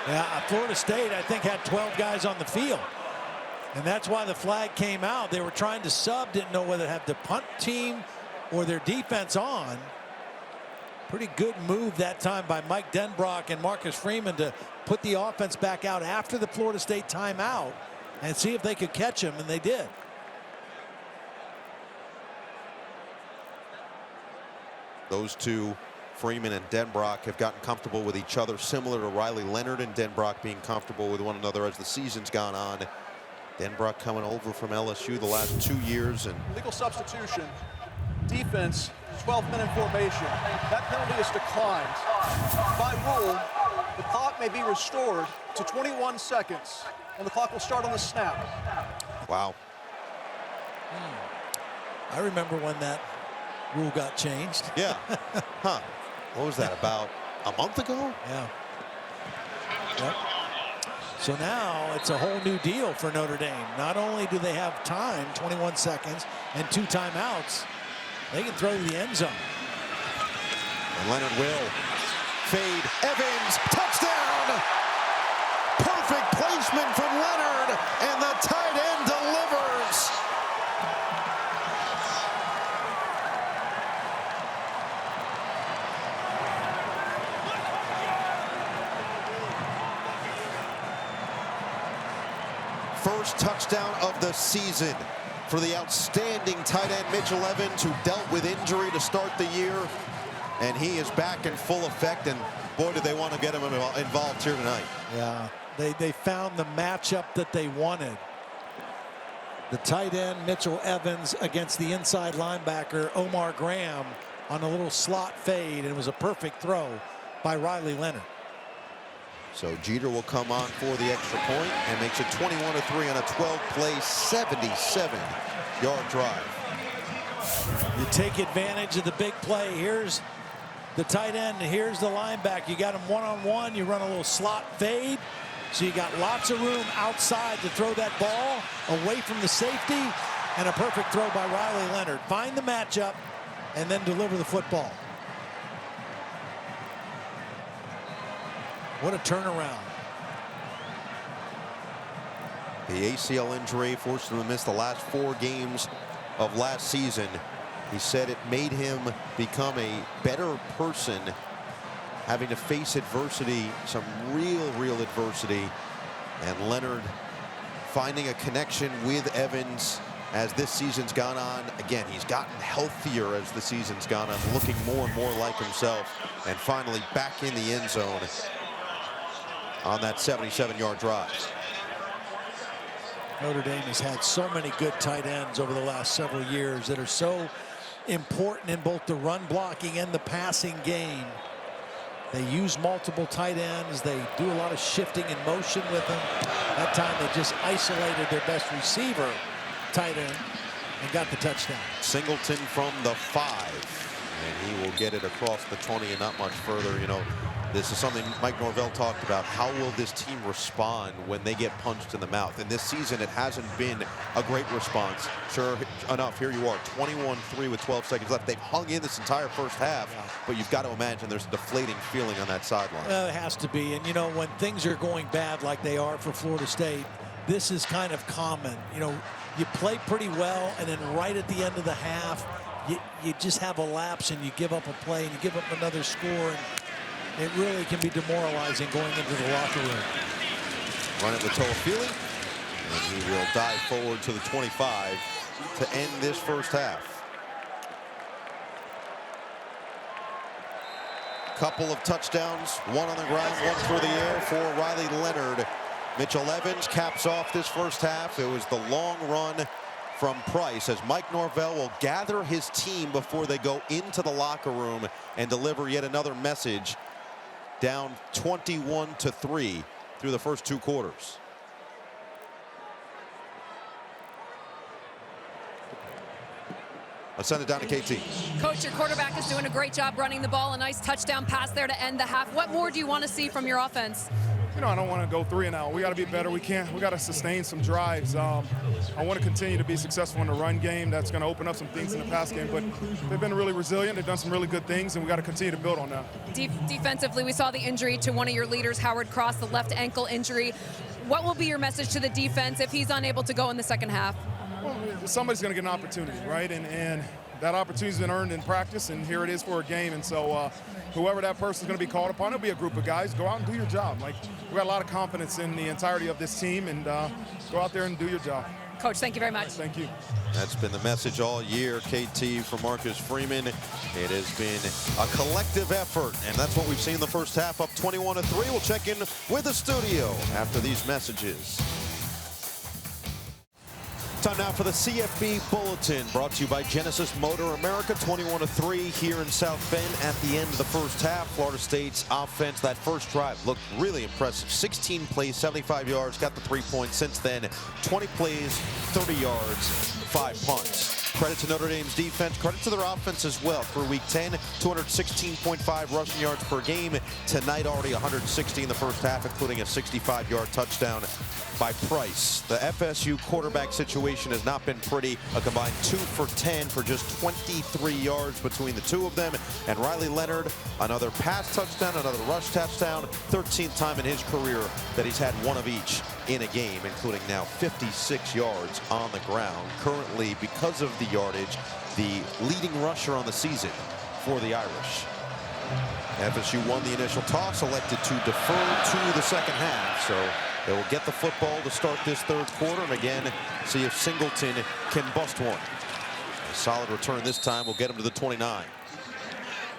Yeah, Florida State, I think, had 12 guys on the field. And that's why the flag came out. They were trying to sub, didn't know whether to have the punt team or their defense on. Pretty good move that time by Mike Denbrock and Marcus Freeman to put the offense back out after the Florida State timeout and see if they could catch him, and they did. Those 2, Freeman and Denbrock, have gotten comfortable with each other, similar to Riley Leonard and Denbrock being comfortable with one another as the season's gone on. Denbrock coming over from LSU the last 2 years. And legal substitution. Defense, 12-minute formation. That penalty is declined. By rule, the clock may be restored to 21 seconds, and the clock will start on the snap. wow. I remember when that rule got changed. Yeah. Huh. What was that, about a month ago? Yeah. Yep. So now it's a whole new deal for Notre Dame. Not only do they have time, 21 seconds, and 2 timeouts, they can throw to the end zone. And Leonard will fade. Evans, touchdown! Perfect placement from Leonard, and the tight end delivers. First touchdown of the season for the outstanding tight end Mitchell Evans, who dealt with injury to start the year. And he is back in full effect, and boy, do they want to get him involved here tonight. Yeah, they found the matchup that they wanted. The tight end Mitchell Evans against the inside linebacker Omar Graham on a little slot fade, and it was a perfect throw by Riley Leonard. So Jeter will come on for the extra point and makes it 21-3 on a 12-play, 77-yard drive. You take advantage of the big play. Here's the tight end, here's the linebacker. You got him one-on-one. You run a little slot fade. So you got lots of room outside to throw that ball away from the safety, and a perfect throw by Riley Leonard. Find the matchup and then deliver the football. What a turnaround. The ACL injury forced him to miss the last 4 games of last season. He said it made him become a better person, having to face adversity, some real adversity. And Leonard finding a connection with Evans as this season's gone on. Again, he's gotten healthier as the season's gone on, looking more and more like himself, and finally back in the end zone on that 77-yard drive. Notre Dame has had so many good tight ends over the last several years that are so important in both the run blocking and the passing game. They use multiple tight ends. They do a lot of shifting and motion with them. That time they just isolated their best receiver, tight end, and got the touchdown. Singleton from the 5, and he will get it across the 20 and not much further. You know, this is something Mike Norvell talked about. How will this team respond when they get punched in the mouth? And this season, it hasn't been a great response. Sure enough, here you are, 21-3 with 12 seconds left. They've hung in this entire first half, but you've got to imagine there's a deflating feeling on that sideline. It has to be. And, you know, when things are going bad like they are for Florida State, this is kind of common. You know, you play pretty well, and then right at the end of the half, you just have a lapse, and you give up a play, and you give up another score, and it really can be demoralizing going into the locker room. Run it with Toafili, and he will dive forward to the 25 to end this first half. Couple of touchdowns, one on the ground, one through the air for Riley Leonard. Mitchell Evans caps off this first half. It was the long run from Price as Mike Norvell will gather his team before they go into the locker room and deliver yet another message. Down 21-3 through the first 2 quarters. Let's send it down to KT. Coach, your quarterback is doing a great job running the ball. A nice touchdown pass there to end the half. What more do you want to see from your offense? You know, I don't want to go 3 and out. We got to be better. We got to sustain some drives. I want to continue to be successful in the run game. That's going to open up some things in the pass game. But they've been really resilient. They've done some really good things, and we got to continue to build on that. Defensively, we saw the injury to one of your leaders, Howard Cross, the left ankle injury. What will be your message to the defense if he's unable to go in the second half? Well, somebody's going to get an opportunity, right? And that opportunity's been earned in practice, and here it is for a game. And so whoever that person's going to be called upon, it'll be a group of guys. Go out and do your job. Like, we got a lot of confidence in the entirety of this team, and go out there and do your job. Coach, thank you very much. Thank you. That's been the message all year, KT, from Marcus Freeman. It has been a collective effort, and that's what we've seen in the first half, up 21-3. We'll check in with the studio after these messages. Time now for the CFB Bulletin, brought to you by Genesis Motor America. 21-3 here in South Bend at the end of the first half. Florida State's offense, that first drive looked really impressive. 16 plays, 75 yards, got the 3 points. Since then, 20 plays, 30 yards, 5 punts. Credit to Notre Dame's defense, credit to their offense as well. Through week 10, 216.5 rushing yards per game. Tonight, already 160 in the first half, including a 65-yard touchdown by Price. The FSU quarterback situation has not been pretty. A combined 2 for 10 for just 23 yards between the two of them. And Riley Leonard, another pass touchdown, another rush touchdown. 13th time in his career that he's had one of each in a game, including now 56 yards on the ground. Currently, because of the yardage, the leading rusher on the season for the Irish. FSU won the initial toss, elected to defer to the second half. So they will get the football to start this third quarter, and again, see if Singleton can bust one. A solid return this time will get him to the 29.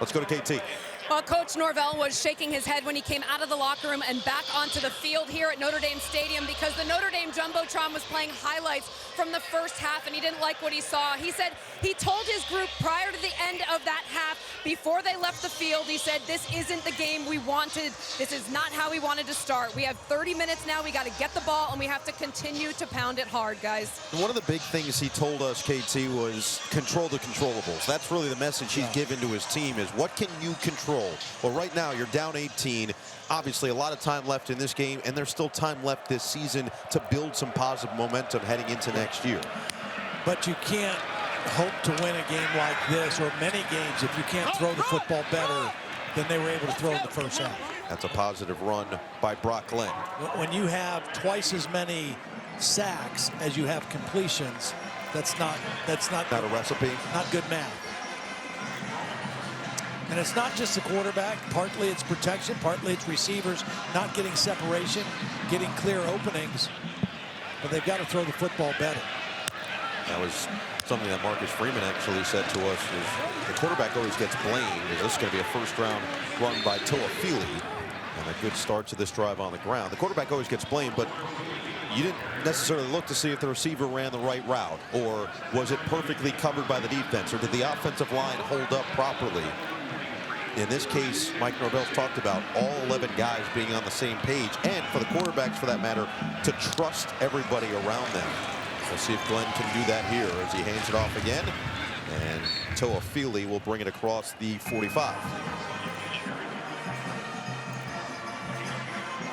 Let's go to KT. Well, Coach Norvell was shaking his head when he came out of the locker room and back onto the field here at Notre Dame Stadium because the Notre Dame Jumbotron was playing highlights from the first half, and he didn't like what he saw. He said he told his group prior to the end of that half, before they left the field, he said, this isn't the game we wanted. This is not how we wanted to start. We have 30 minutes now. We got to get the ball, and we have to continue to pound it hard, guys. One of the big things he told us, KT, was control the controllables. That's really the message he's given to his team is what can you control? Well, right now, you're down 18. Obviously, a lot of time left in this game, and there's still time left this season to build some positive momentum heading into next year. But you can't hope to win a game like this, or many games, if you can't throw the football better than they were able to throw in the first half. That's a positive run by Brock Glenn. When you have twice as many sacks as you have completions, that's not a recipe. Not good math. And it's not just the quarterback. Partly it's protection, partly it's receivers not getting separation, getting clear openings. But they've got to throw the football better. That was something that Marcus Freeman actually said to us, is the quarterback always gets blamed. Is this going to be a first-round run by Toafili? And a good start to this drive on the ground. The quarterback always gets blamed, but you didn't necessarily look to see if the receiver ran the right route, or was it perfectly covered by the defense, or did the offensive line hold up properly? In this case, Mike Norvell's talked about all 11 guys being on the same page, and for the quarterbacks, for that matter, to trust everybody around them. We'll see if Glenn can do that here as he hands it off again. And Toa Feely will bring it across the 45.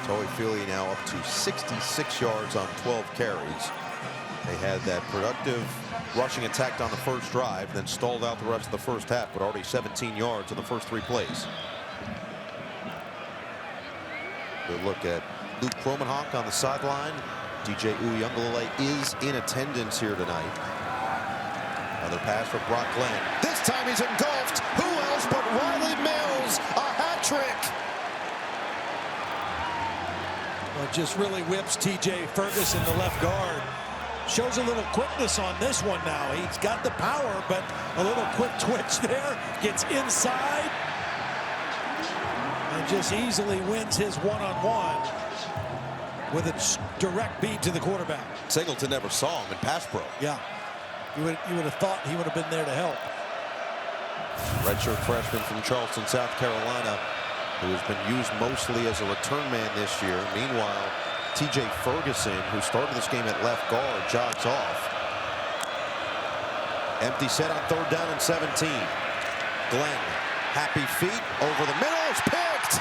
Toa Feely now up to 66 yards on 12 carries. They had that productive rushing attack on the first drive, then stalled out the rest of the first half, but already 17 yards in the first 3 plays. Good look at Luke Kromenhoek on the sideline. DJ Uiagalelei is in attendance here tonight. Another pass for Brock Glenn. This time he's engulfed. Who else but Riley Mills? A hat trick. Well, it just really whips TJ Ferguson, the left guard. Shows a little quickness on this one now. He's got the power, but a little quick twitch there. Gets inside. And just easily wins his one-on-one with a direct beat to the quarterback. Singleton never saw him in pass pro. Yeah. You would have thought he would have been there to help. Redshirt freshman from Charleston, South Carolina, who has been used mostly as a return man this year. Meanwhile, TJ Ferguson, who started this game at left guard, jogs off. Empty set on 3rd down and 17. Glenn, happy feet over the middle, is picked.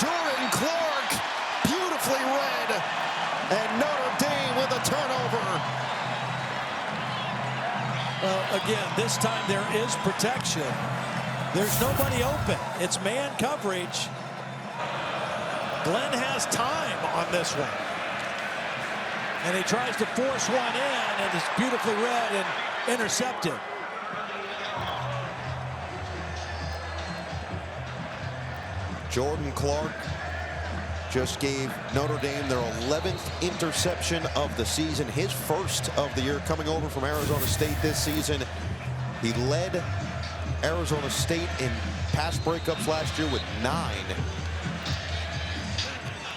Jordan Clark, beautifully read, and Notre Dame with a turnover. Well, again, this time there is protection. There's nobody open. It's man coverage. Glenn has time on this one. And he tries to force one in, and it's beautifully read and intercepted. Jordan Clark just gave Notre Dame their 11th interception of the season, his first of the year, coming over from Arizona State this season. He led Arizona State in pass breakups last year with 9.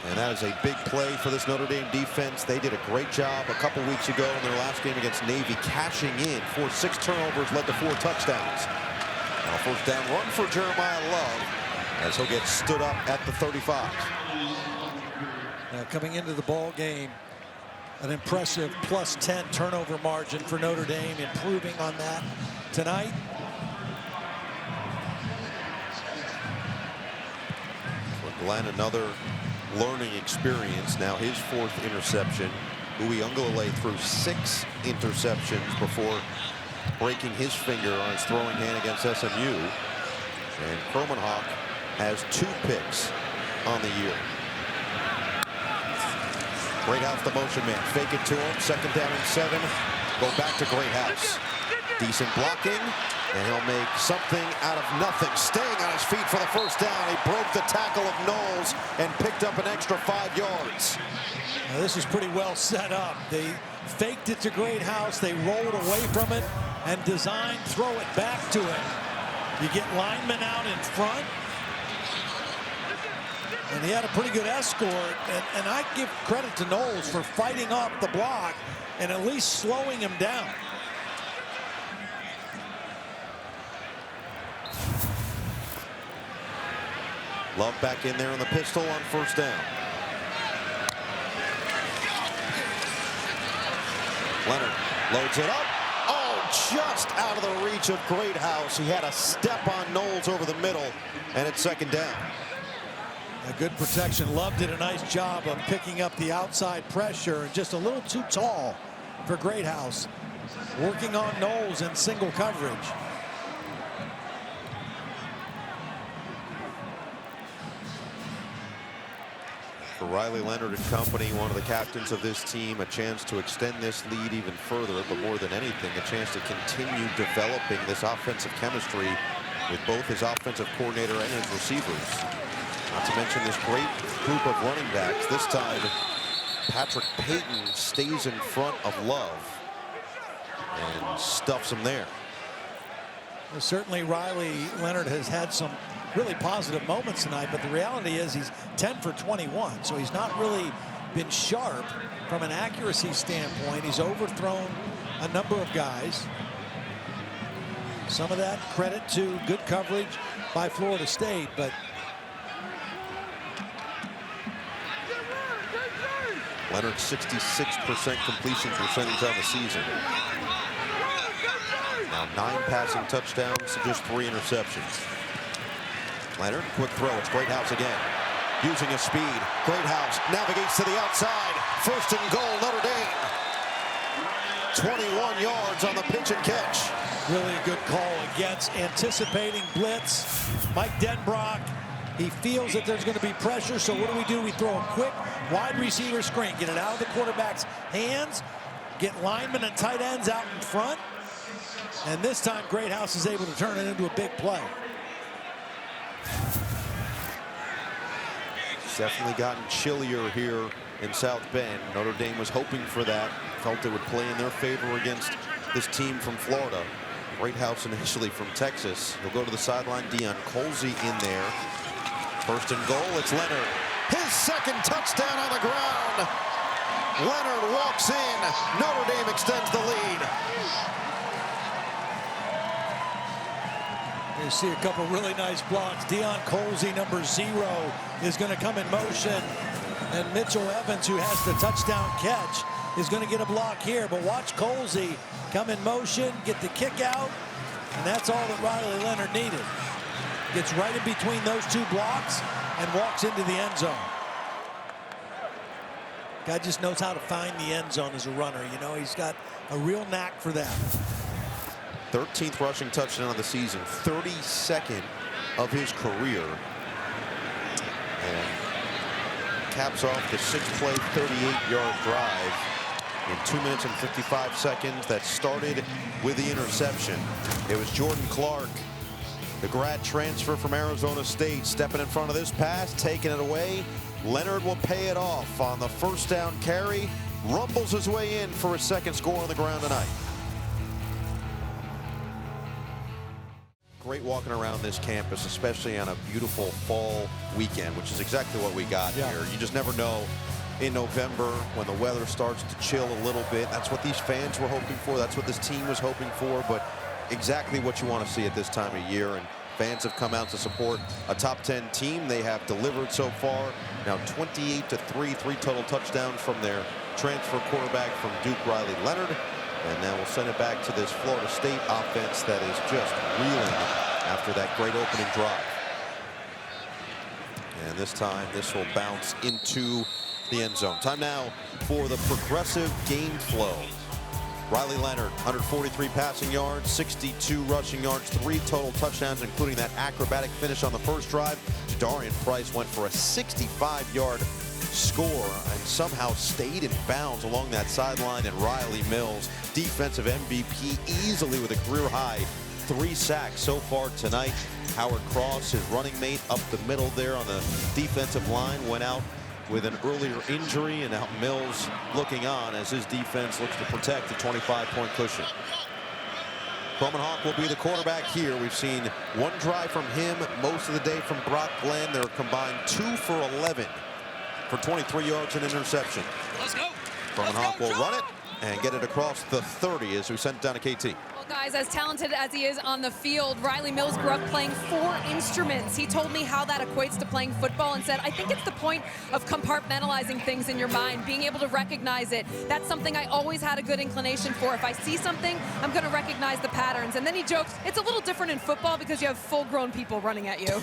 And that is a big play for this Notre Dame defense. They did a great job a couple weeks ago in their last game against Navy, cashing in for 6 turnovers, led to 4 touchdowns. Now, 1st down run for Jeremiah Love as he'll get stood up at the 35. Now, coming into the ball game, an impressive +10 turnover margin for Notre Dame, improving on that tonight. For Glenn, another learning experience. Now his 4th interception. Uiagalelei threw 6 interceptions before breaking his finger on his throwing hand against SMU. And Kromenhoek has 2 picks on the year. Greathouse the motion man. Fake it to him. 2nd down and 7. Go back to Greathouse. Decent blocking. And he'll make something out of nothing. Staying on his feet for the 1st down. He broke the tackle of Knowles and picked up an extra 5 yards. Now, this is pretty well set up. They faked it to Greathouse. They rolled away from it and designed throw it back to him. You get linemen out in front. And he had a pretty good escort. And I give credit to Knowles for fighting up the block and at least slowing him down. Love back in there in the pistol on 1st down. Leonard loads it up. Oh, just out of the reach of Greathouse. He had a step on Knowles over the middle, and it's 2nd down. A good protection. Love did a nice job of picking up the outside pressure, and just a little too tall for Greathouse. Working on Knowles in single coverage. For Riley Leonard and company, one of the captains of this team, a chance to extend this lead even further, but more than anything, a chance to continue developing this offensive chemistry with both his offensive coordinator and his receivers. Not to mention this great group of running backs. This time, Patrick Payton stays in front of Love and stuffs him there. Well, certainly Riley Leonard has had some really positive moments tonight, but the reality is he's 10 for 21, so he's not really been sharp from an accuracy standpoint. He's overthrown a number of guys. Some of that credit to good coverage by Florida State, but Leonard 66% completion percentage on the season. Now 9 passing touchdowns to just 3 interceptions. Leonard, quick throw. It's Greathouse again. Using his speed. Greathouse navigates to the outside. First and goal, Notre Dame. 21 yards on the pitch and catch. really a good call against anticipating blitz. Mike Denbrock, he feels that there's going to be pressure, so what do? We throw a quick wide receiver screen, get it out of the quarterback's hands, get linemen and tight ends out in front, and this time Greathouse is able to turn it into a big play. It's definitely gotten chillier here in South Bend. Notre Dame was hoping for that, felt it would play in their favor against this team from Florida. Greathouse initially from Texas. He'll go to the sideline. Deion Colsey in there. First and goal, it's Leonard. His second touchdown on the ground. Leonard walks in. Notre Dame extends the lead. You see a couple really nice blocks. Deion Colsey, number 0, is going to come in motion. And Mitchell Evans, who has the touchdown catch, is going to get a block here. But watch Colsey come in motion, get the kick out, and that's all that Riley Leonard needed. Gets right in between those two blocks and walks into the end zone. Guy just knows how to find the end zone as a runner. You know, he's got a real knack for that. 13th rushing touchdown of the season, 32nd of his career. And caps off the 6-play, 38-yard drive in 2 minutes and 55 seconds that started with the interception. It was Jordan Clark, the grad transfer from Arizona State, stepping in front of this pass, taking it away. Leonard will pay it off on the first down carry, rumbles his way in for his second score on the ground tonight. Great walking around this campus, especially on a beautiful fall weekend, which is exactly what we got here. You just never know in November when the weather starts to chill a little bit. That's what these fans were hoping for. That's what this team was hoping for, but exactly what you want to see at this time of year. And fans have come out to support a top 10 team. They have delivered so far. Now 28-3, 3 total touchdowns from their transfer quarterback from Duke, Riley Leonard. And now we'll send it back to this Florida State offense that is just reeling after that great opening drive. And this time, this will bounce into the end zone. Time now for the progressive game flow. Riley Leonard, 143 passing yards, 62 rushing yards, 3 total touchdowns, including that acrobatic finish on the first drive. Jadarian Price went for a 65-yard score and somehow stayed in bounds along that sideline. And Riley Mills, defensive MVP, easily with a career-high 3 sacks so far tonight. Howard Cross, his running mate, up the middle there on the defensive line, went out with an earlier injury, and now Mills looking on as his defense looks to protect the 25-point cushion. Coleman Hawk will be the quarterback here. We've seen 1 drive from him most of the day from Brock Glenn. They're combined 2 for 11 for 23 yards and interception. Let's go. Coleman Hawk will run it and get it across the 30 as we send it down to KT. Guys, as talented as he is on the field, Riley Mills grew up playing 4 instruments. He told me how that equates to playing football and said, I think it's the point of compartmentalizing things in your mind, being able to recognize it. That's something I always had a good inclination for. If I see something, I'm going to recognize the patterns. And then he jokes, it's a little different in football because you have full-grown people running at you.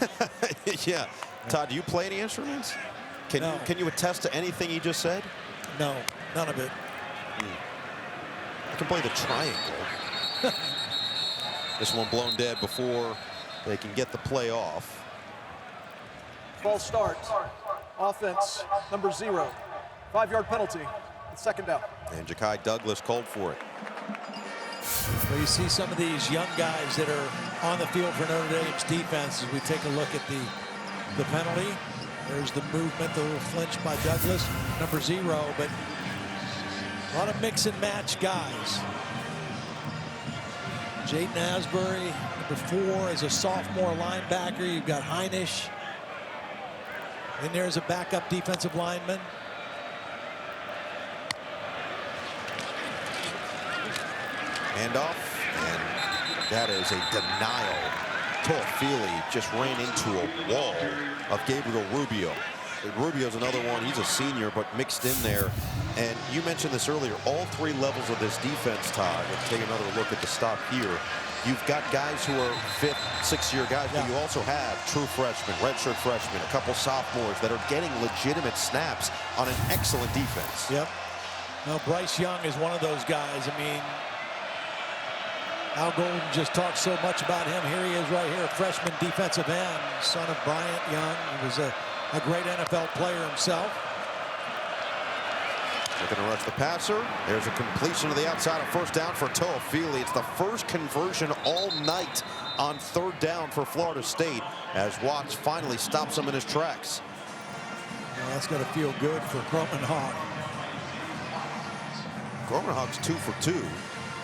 Yeah. Todd, do you play any instruments? Can you attest to anything he just said? No, none of it. I can play the triangle. This one blown dead before they can get the play off. False start. Offense, number 0. 5-yard penalty. It's second down. And Ja'Kai Douglas called for it. Well, you see some of these young guys that are on the field for Notre Dame's defense as we take a look at the penalty. There's the movement, the little flinch by Douglas, number 0, but a lot of mix and match guys. Jaden Asbury, number 4, is a sophomore linebacker. You've got Heinisch. And there's a backup defensive lineman. Handoff, and that is a denial. Toafili just ran into a wall of Gabriel Rubio. Rubio's another one. He's a senior, but mixed in there. And you mentioned this earlier. All three levels of this defense, Todd. Let's take another look at the stop here. You've got guys who are fifth, sixth-year guys, but you also have true freshmen, redshirt freshmen, a couple sophomores that are getting legitimate snaps on an excellent defense. Yep. Now, Bryce Young is one of those guys. I mean, Al Golden just talked so much about him. Here he is right here, a freshman defensive end, son of Bryant Young. He was a great NFL player himself. Looking to rush the passer. There's a completion to the outside of first down for Toafili. It's the first conversion all night on third down for Florida State as Watts finally stops him in his tracks. Well, that's got to feel good for Croman Hawk. Croman Hawk's 2 for 2.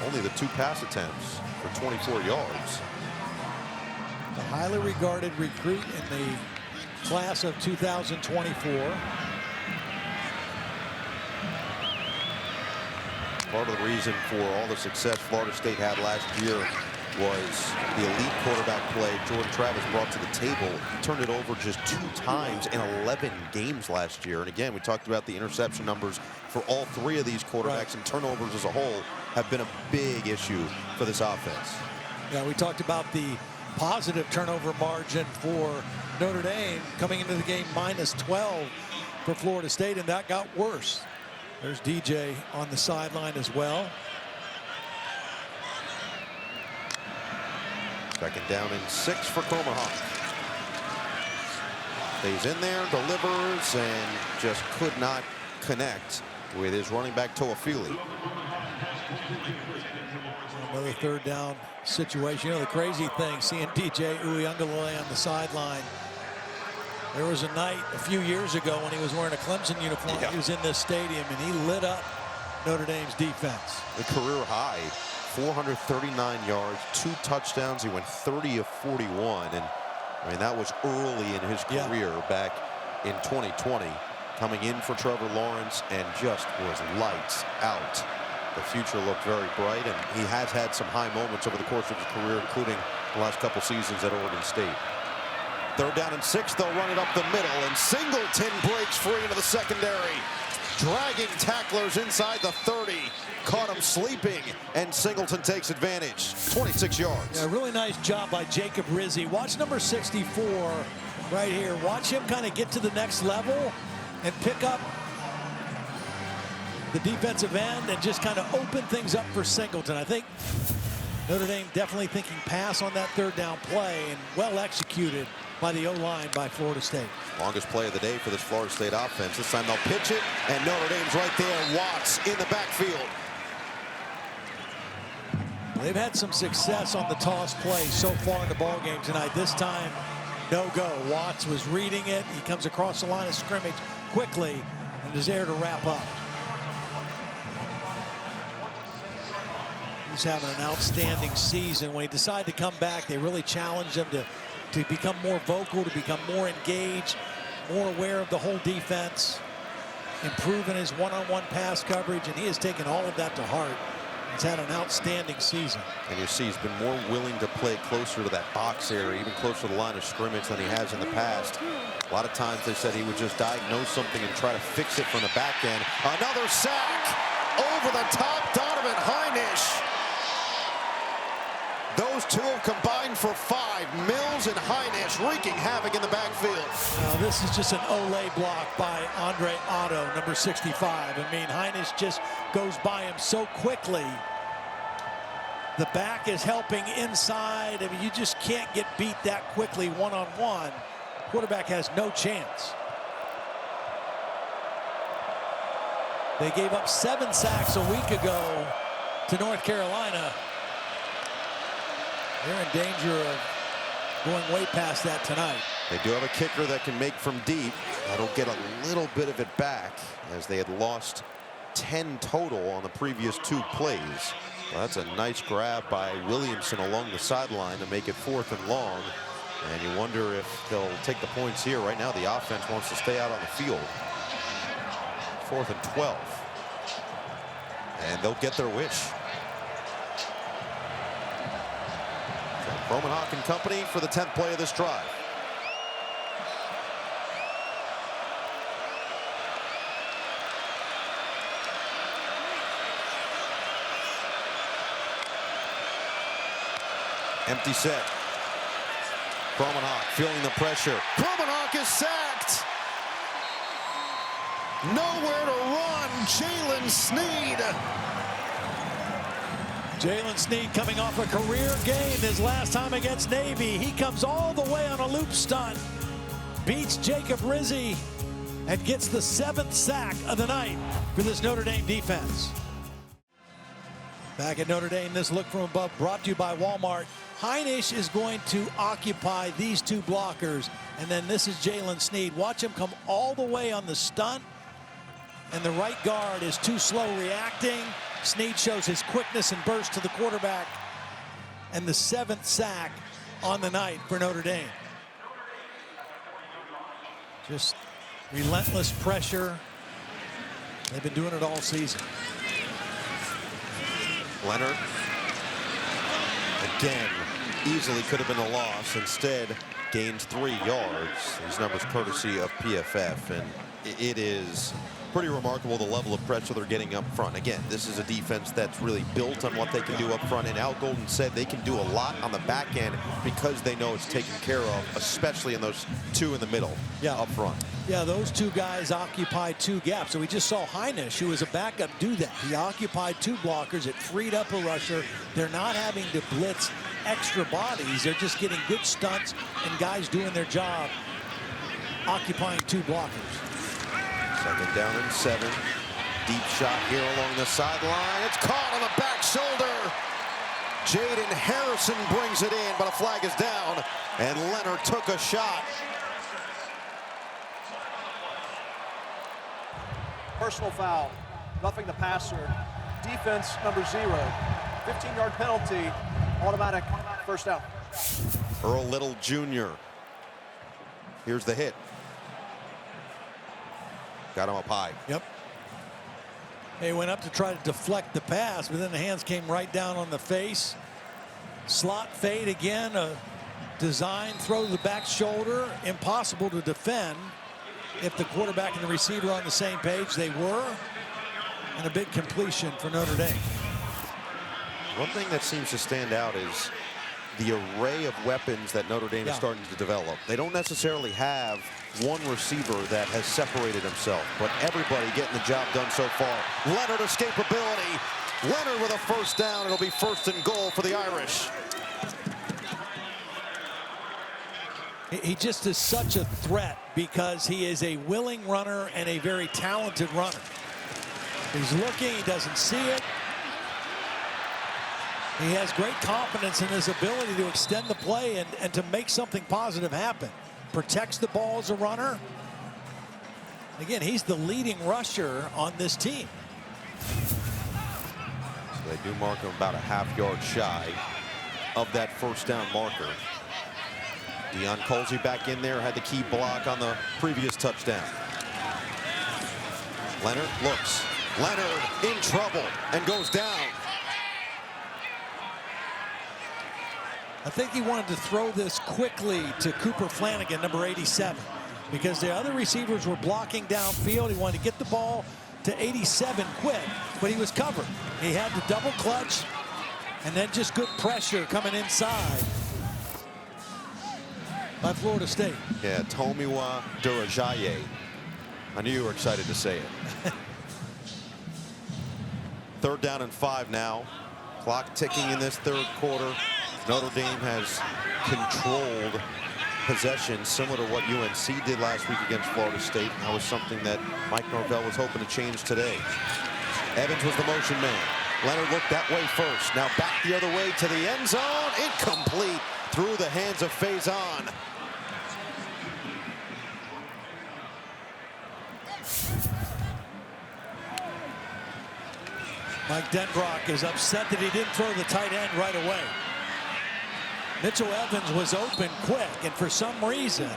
Only the 2 pass attempts for 24 yards. A highly regarded recruit in the class of 2024. Part of the reason for all the success Florida State had last year was the elite quarterback play Jordan Travis brought to the table. He turned it over just 2 times in 11 games last year. And again, we talked about the interception numbers for all 3 of these quarterbacks, and turnovers as a whole have been a big issue for this offense. Yeah, we talked about the positive turnover margin for Notre Dame coming into the game -12 for Florida State, and that got worse. There's DJ on the sideline as well. Second down and 6 for Croman Hawk. Stays in there, delivers, and just could not connect with his running back Toafili. Another third down situation. You know, the crazy thing, seeing DJ Uiagalelei on the sideline. There was a night a few years ago when he was wearing a Clemson uniform. He was in this stadium, and he lit up Notre Dame's defense. The career high, 439 yards, 2 touchdowns. He went 30 of 41, and I mean that was early in his career back in 2020. Coming in for Trevor Lawrence and just was lights out. The future looked very bright, and he has had some high moments over the course of his career, including the last couple seasons at Oregon State. Third down and 6, they'll run it up the middle, and Singleton breaks free into the secondary. Dragging tacklers inside the 30. Caught him sleeping, and Singleton takes advantage. 26 yards. Yeah, really nice job by Jacob Rizzi. Watch number 64 right here. Watch him kind of get to the next level and pick up the defensive end and just kind of open things up for Singleton. I think Notre Dame definitely thinking pass on that third down play, and well executed by the O-line by Florida State. Longest play of the day for this Florida State offense. This time they'll pitch it, and Notre Dame's right there. Watts in the backfield. They've had some success on the toss play so far in the ball game tonight. This time, no go. Watts was reading it. He comes across the line of scrimmage quickly and is there to wrap up. He's having an outstanding season. When he decided to come back, they really challenged him to become more vocal, to become more engaged, more aware of the whole defense, improving his one-on-one pass coverage, and he has taken all of that to heart. He's had an outstanding season. And you see he's been more willing to play closer to that box area, even closer to the line of scrimmage than he has in the past. A lot of times they said he would just diagnose something and try to fix it from the back end. Another sack over the top, Donovan Heinisch. Those two have combined for 5. Mills and Heinisch wreaking havoc in the backfield. Now this is just an Olay block by Andre Otto, number 65. I mean, Heinisch just goes by him so quickly. The back is helping inside. I mean, you just can't get beat that quickly one-on-one. Quarterback has no chance. They gave up 7 sacks a week ago to North Carolina. They're in danger of going way past that tonight. They do have a kicker that can make from deep. That'll get a little bit of it back, as they had lost 10 total on the previous 2 plays. Well, that's a nice grab by Williamson along the sideline to make it 4th and long. And you wonder if they'll take the points here. Right now, the offense wants to stay out on the field. 4th and 12. And they'll get their wish. Roman Hawk and company for the 10th play of this drive. Empty set. Kromenhoek feeling the pressure. Kromenhoek is sacked. Nowhere to run. Jalen Sneed. Jalen Sneed coming off a career game his last time against Navy. He comes all the way on a loop stunt, beats Jacob Rizzi, and gets the 7th sack of the night for this Notre Dame defense. Back at Notre Dame, this look from above brought to you by Walmart. Heinisch is going to occupy these 2 blockers, and then this is Jalen Sneed. Watch him come all the way on the stunt, and the right guard is too slow reacting. Sneed shows his quickness and burst to the quarterback, and the 7th sack on the night for Notre Dame. Just relentless pressure. They've been doing it all season. Leonard, again, easily could have been a loss. Instead, gains 3 yards. These numbers courtesy of PFF, and it is pretty remarkable the level of pressure they're getting up front. Again, this is a defense that's really built on what they can do up front, and Al Golden said they can do a lot on the back end because they know it's taken care of, especially in those 2 in the middle up front. Yeah, those 2 guys occupy 2 gaps. So we just saw Heinisch, who was a backup, do that. He occupied 2 blockers. It freed up a rusher. They're not having to blitz extra bodies. They're just getting good stunts and guys doing their job, occupying 2 blockers. 2nd down and 7. Deep shot here along the sideline. It's caught on the back shoulder. Jaden Harrison brings it in, but a flag is down, and Leonard took a shot. Personal foul, roughing the passer. Defense number 0. 15-yard penalty, automatic 1st down. Earl Little Jr. Here's the hit. Got him up high. Yep. He went up to try to deflect the pass, but then the hands came right down on the face. Slot fade again, a design throw to the back shoulder. Impossible to defend if the quarterback and the receiver are on the same page. They were. And a big completion for Notre Dame. One thing that seems to stand out is the array of weapons that Notre Dame is starting to develop. They don't necessarily have one receiver that has separated himself, but everybody getting the job done so far. Leonard escapability. Leonard with a 1st down. It'll be 1st and goal for the Irish. He just is such a threat because he is a willing runner and a very talented runner. He's looking, he doesn't see it. He has great confidence in his ability to extend the play and to make something positive happen. Protects the ball as a runner. Again, he's the leading rusher on this team. So they do mark him about a half-yard shy of that 1st down marker. Deion Colsey back in there, had the key block on the previous touchdown. Leonard looks. Leonard in trouble and goes down. I think he wanted to throw this quickly to Cooper Flanagan, number 87, because the other receivers were blocking downfield. He wanted to get the ball to 87 quick, but he was covered. He had the double clutch and then just good pressure coming inside by Florida State. Yeah, Tomiwa Durajaye. I knew you were excited to say it. 3rd down and 5 now. Clock ticking in this 3rd quarter. Notre Dame has controlled possession similar to what UNC did last week against Florida State. That was something that Mike Norvell was hoping to change today. Evans was the motion man. Leonard looked that way first. Now back the other way to the end zone. Incomplete through the hands of Faison. Mike Denbrock is upset that he didn't throw the tight end right away. Mitchell Evans was open quick, and for some reason,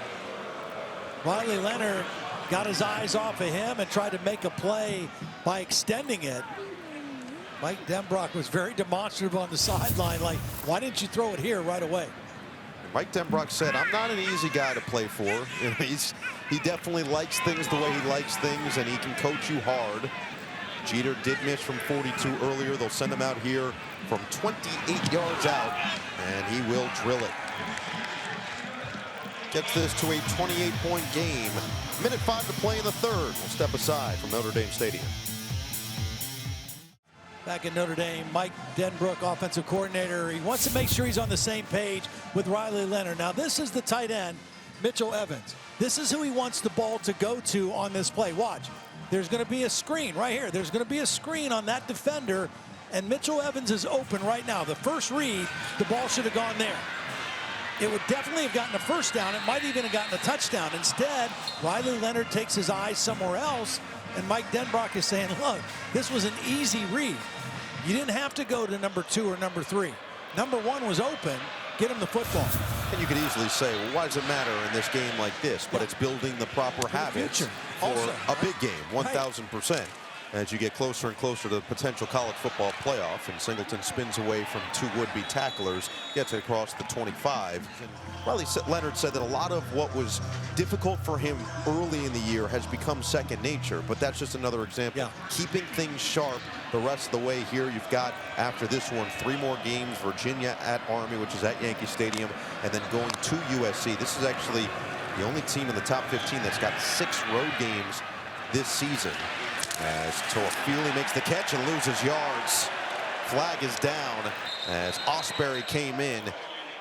Riley Leonard got his eyes off of him and tried to make a play by extending it. Mike Denbrock was very demonstrative on the sideline, like, why didn't you throw it here right away? Mike Denbrock said, I'm not an easy guy to play for. You know, he definitely likes things the way he likes things, and he can coach you hard. Jeter did miss from 42 earlier. They'll send him out here from 28 yards out, and he will drill it. Gets this to a 28-point game. Minute 5 to play in the third. We'll step aside from Notre Dame Stadium. Back in Notre Dame, Mike Denbrock, offensive coordinator. He wants to make sure he's on the same page with Riley Leonard. Now, this is the tight end, Mitchell Evans. This is who he wants the ball to go to on this play. Watch. There's going to be a screen right here. There's going to be a screen on that defender, and Mitchell Evans is open right now. The first read, the ball should have gone there. It would definitely have gotten a first down. It might even have gotten a touchdown. Instead, Riley Leonard takes his eyes somewhere else, and Mike Denbrock is saying, look, this was an easy read. You didn't have to go to number 2 or number 3. Number 1 was open. Get him the football. And you could easily say, well, why does it matter in this game like this? But it's building the proper habits for a big game, 1,000%. As you get closer and closer to the potential college football playoff, and Singleton spins away from 2 would-be tacklers, gets it across the 25. And Riley Leonard said that a lot of what was difficult for him early in the year has become second nature, but that's just another example. Keeping things sharp the rest of the way here. You've got, after this one, 3 more games, Virginia at Army, which is at Yankee Stadium, and then going to USC. This is actually the only team in the top 15 that's got 6 road games this season. As Toafili makes the catch and loses yards. Flag is down as Osbury came in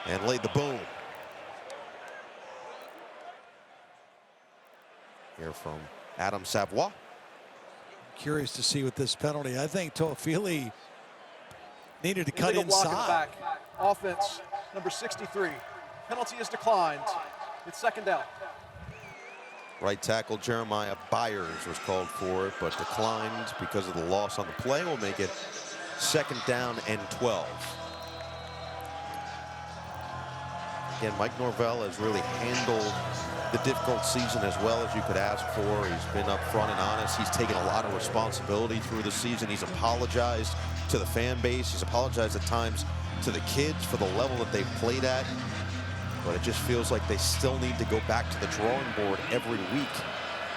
and laid the boom. Here from Adam Savoie. Curious to see with this penalty. I think Toafili needed to cut Illegal block in the inside. back. Offense, number 63. Penalty is declined. It's second down. Right tackle Jeremiah Byers was called for it, but declined because of the loss on the play. Will make it second down and 12. Again, Mike Norvell has really handled the difficult season as well as you could ask for. He's been upfront and honest. He's taken a lot of responsibility through the season. He's apologized to the fan base. He's apologized at times to the kids for the level that they've played at. But it just feels like they still need to go back to the drawing board every week.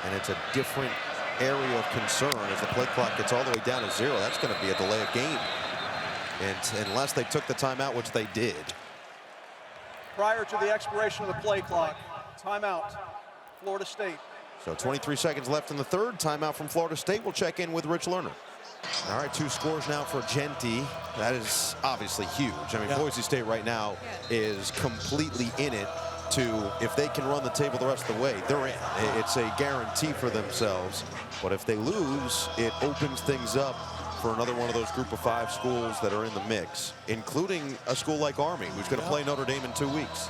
And it's a different area of concern as the play clock gets all the way down to 0. That's going to be a delay of game. And unless they took the timeout, which they did. Prior to the expiration of the play clock, timeout, Florida State. So 23 seconds left in the third. Timeout from Florida State. We'll check in with Rich Lerner. All right, 2 scores now for Genty. That is obviously huge. I mean, Boise State right now is completely in it to, if they can run the table the rest of the way, they're in. It's a guarantee for themselves. But if they lose, it opens things up for another one of those group of 5 schools that are in the mix, including a school like Army, who's going to play Notre Dame in 2 weeks.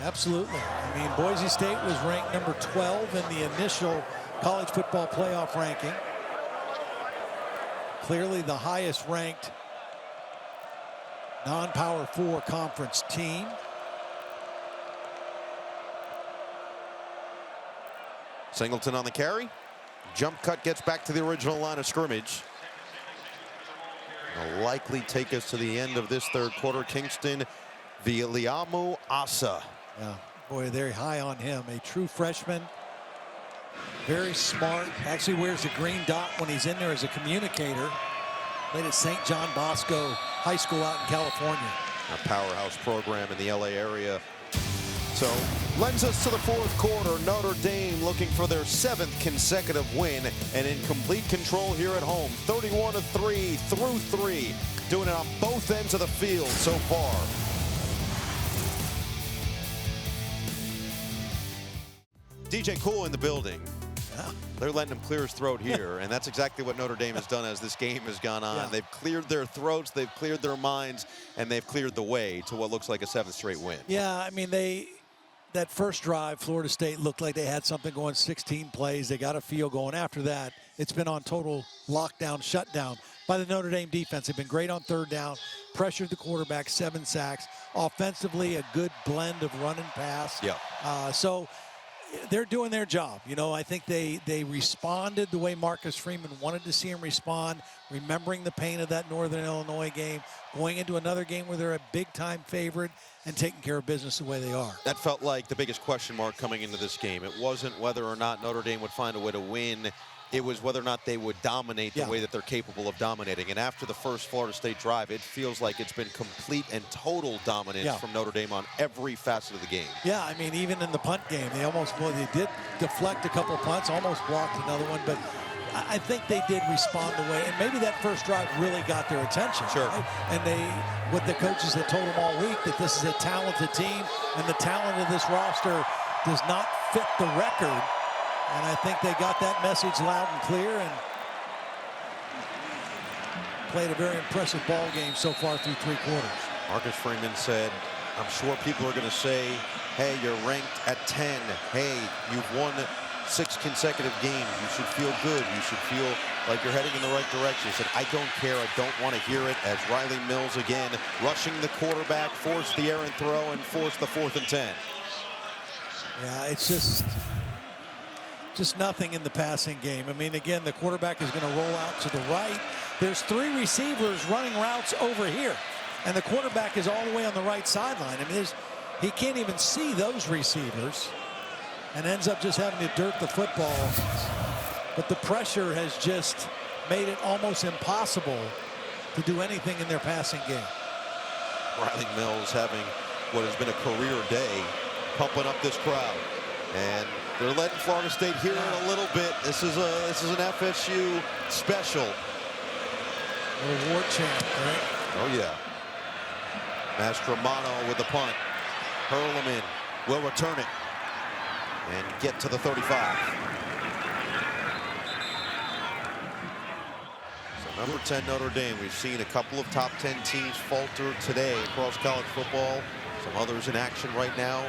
Absolutely. I mean, Boise State was ranked number 12 in the initial college football playoff ranking. Clearly the highest ranked non-Power 4 conference team. Singleton on the carry. Jump cut gets back to the original line of scrimmage. Will likely take us to the end of this third quarter. Kingston Viliamu Asa. Yeah, boy, very high on him. A true freshman. Very smart. Actually wears the green dot when he's in there as a communicator. Played at St. John Bosco High School out in California. A powerhouse program in the LA area. So lends us to the fourth quarter. Notre Dame looking for their 7th consecutive win and in complete control here at home. 31-3 through 3. Doing it on both ends of the field so far. DJ Cool in the building. They're letting him clear his throat here, and that's exactly what Notre Dame has done as this game has gone on. They've cleared their throats, they've cleared their minds, and they've cleared the way to what looks like a 7th straight win. Yeah, I mean, that first drive, Florida State looked like they had something going, 16 plays. They got a feel going. After that, it's been on total lockdown, shutdown by the Notre Dame defense. They've been great on third down, pressured the quarterback, 7 sacks. Offensively, a good blend of run and pass. Yeah. So they're doing their job. You know, I think they responded the way Marcus Freeman wanted to see him respond, remembering the pain of that Northern Illinois game, going into another game where they're a big-time favorite and taking care of business the way they are. That felt like the biggest question mark coming into this game. It wasn't whether or not Notre Dame would find a way to win. It was whether or not they would dominate the way that they're capable of dominating. And after the first Florida State drive, it feels like it's been complete and total dominance from Notre Dame on every facet of the game. Yeah, I mean, even in the punt game, they did deflect a couple punts, almost blocked another one, but I think they did respond the way, and maybe that first drive really got their attention. Sure. Right? And what the coaches had told them all week, that this is a talented team, and the talent of this roster does not fit the record. And I think they got that message loud and clear and played a very impressive ball game so far through 3 quarters. Marcus Freeman said, I'm sure people are going to say, hey, you're ranked at 10. Hey, you've won 6 consecutive games. You should feel good. You should feel like you're heading in the right direction. He said, I don't care. I don't want to hear it, as Riley Mills again rushing the quarterback, forced the errant throw, and forced the 4th and 10. Yeah, it's just nothing in the passing game. I mean, again, the quarterback is going to roll out to the right. There's 3 receivers running routes over here, and the quarterback is all the way on the right sideline. I mean, he can't even see those receivers and ends up just having to dirt the football. But the pressure has just made it almost impossible to do anything in their passing game. Riley Mills having what has been a career day, pumping up this crowd. And they're letting Florida State hear it a little bit. This is an FSU special. Award champ, right? Oh yeah. Mastromano with the punt. Hurleman will return it and get to the 35. So number 10 Notre Dame. We've seen a couple of top 10 teams falter today across college football. Some others in action right now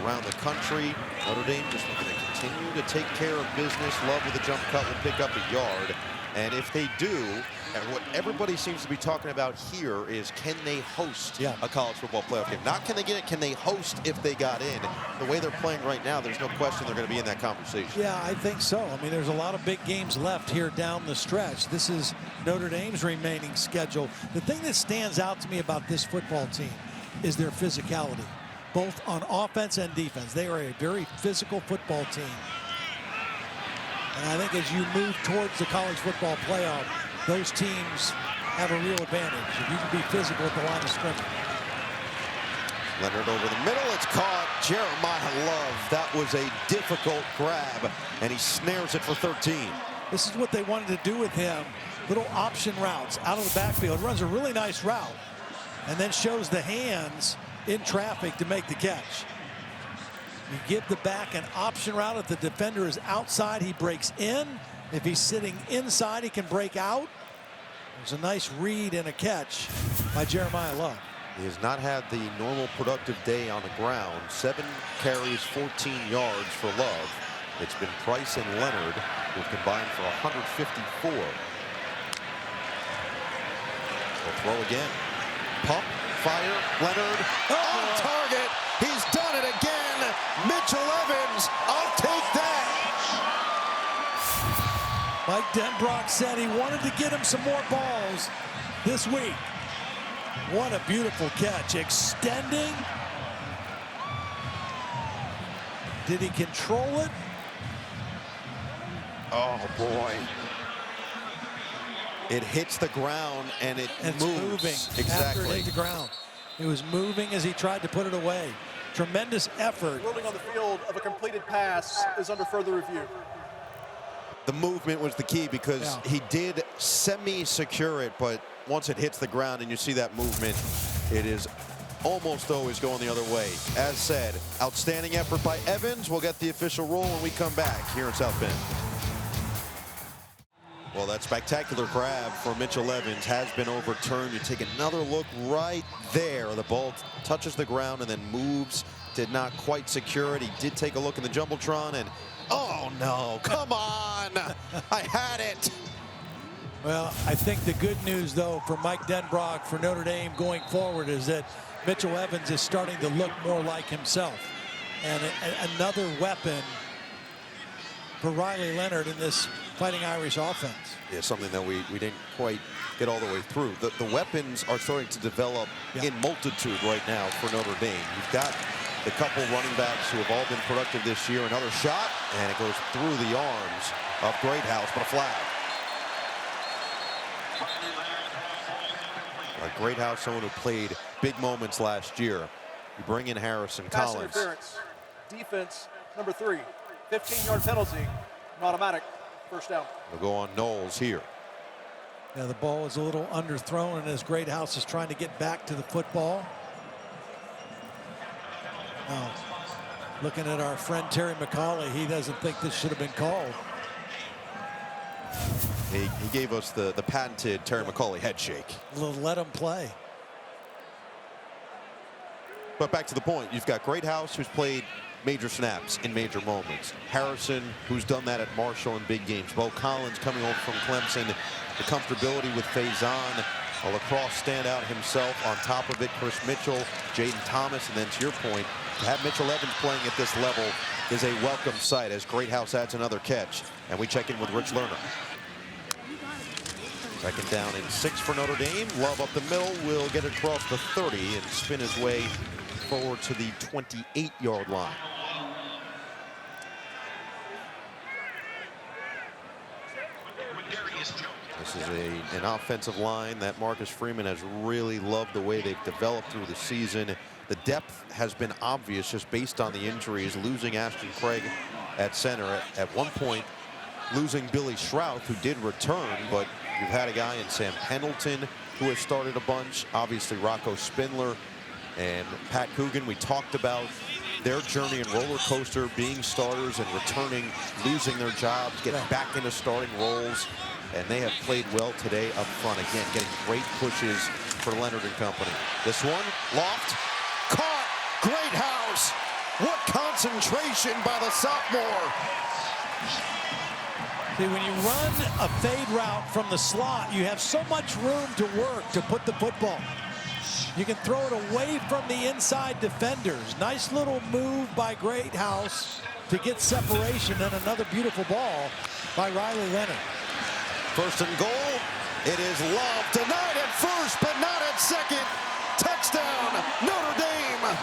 around the country. Notre Dame just looking to continue to take care of business. Love with a jump cut will pick up a yard. And if they do, and what everybody seems to be talking about here is, can they host a college football playoff game? Not can they get it, can they host if they got in? The way they're playing right now, there's no question they're going to be in that conversation. Yeah, I think so. I mean, there's a lot of big games left here down the stretch. This is Notre Dame's remaining schedule. The thing that stands out to me about this football team is their physicality, both on offense and defense. They are a very physical football team. And I think as you move towards the college football playoff, those teams have a real advantage if you can be physical at the line of scrimmage. Leonard over the middle, it's caught. Jeremiah Love, that was a difficult grab, and he snares it for 13. This is what they wanted to do with him. Little option routes out of the backfield. Runs a really nice route, and then shows the hands in traffic to make the catch. You give the back an option route. If the defender is outside, he breaks in. If he's sitting inside, he can break out. There's a nice read and a catch by Jeremiah Love. He has not had the normal productive day on the ground. 7 carries, 14 yards for Love. It's been Price and Leonard who've combined for 154. They'll throw again. Pump, fire, Leonard on target. He's done it again. Mitchell Evans, I'll take that. Mike Denbrock said he wanted to get him some more balls this week. What a beautiful catch. Extending. Did he control it? Oh, boy. It hits the ground and it It's moves. moving Exactly. after it hit the ground. It was moving as he tried to put it away. Tremendous effort. Ruling on the field of a completed pass is under further review. The movement was the key because he did semi-secure it, but once it hits the ground and you see that movement, it is almost always going the other way. As said, outstanding effort by Evans. We'll get the official roll when we come back here in South Bend. Well, that spectacular grab for Mitchell Evans has been overturned. You take another look right there. The ball touches the ground and then moves. Did not quite secure it. He did take a look in the Jumbotron and, oh no, come on. I had it. Well, I think the good news, though, for Mike Denbrock, for Notre Dame going forward, is that Mitchell Evans is starting to look more like himself. And another weapon for Riley Leonard in this Fighting Irish offense. Yeah, something that we didn't quite get all the way through. The weapons are starting to develop in multitude right now for Notre Dame. You've got the couple running backs who have all been productive this year. Another shot, and it goes through the arms of Greathouse, but a flag. Greathouse, someone who played big moments last year. You bring in Harrison Pass Collins. interference. Defense number 3. 15-yard penalty. An automatic first down. We'll go on Knowles here. Yeah, the ball was a little underthrown, and as Greathouse is trying to get back to the football. Now, looking at our friend Terry McCauley, he doesn't think this should have been called. He gave us the patented Terry McCauley head shake. Let him play. But back to the point, you've got Greathouse, who's played major snaps in major moments. Harrison, who's done that at Marshall in big games. Bo Collins coming over from Clemson. The comfortability with Faison, a lacrosse standout himself. On top of it, Chris Mitchell, Jaden Thomas, and then to your point, to have Mitchell Evans playing at this level is a welcome sight as Greathouse adds another catch. And we check in with Rich Lerner. Second down and 6 for Notre Dame. Love up the middle will get across the 30 and spin his way forward to the 28-yard line. This is an offensive line that Marcus Freeman has really loved the way they've developed through the season. The depth has been obvious just based on the injuries. Losing Ashton Craig at center. At one point, losing Billy Shrouth, who did return, but you've had a guy in Sam Pendleton who has started a bunch. Obviously, Rocco Spindler and Pat Coogan. We talked about their journey and roller coaster, being starters and returning, losing their jobs, getting back into starting roles. And they have played well today up front. Again, getting great pushes for Leonard and company. This one, loft, caught, Greathouse. What concentration by the sophomore. See, when you run a fade route from the slot, you have so much room to work to put the football. You can throw it away from the inside defenders. Nice little move by Greathouse to get separation, and another beautiful ball by Riley Leonard. First and goal. It is Love denied at first, but not at second. Touchdown, Notre Dame.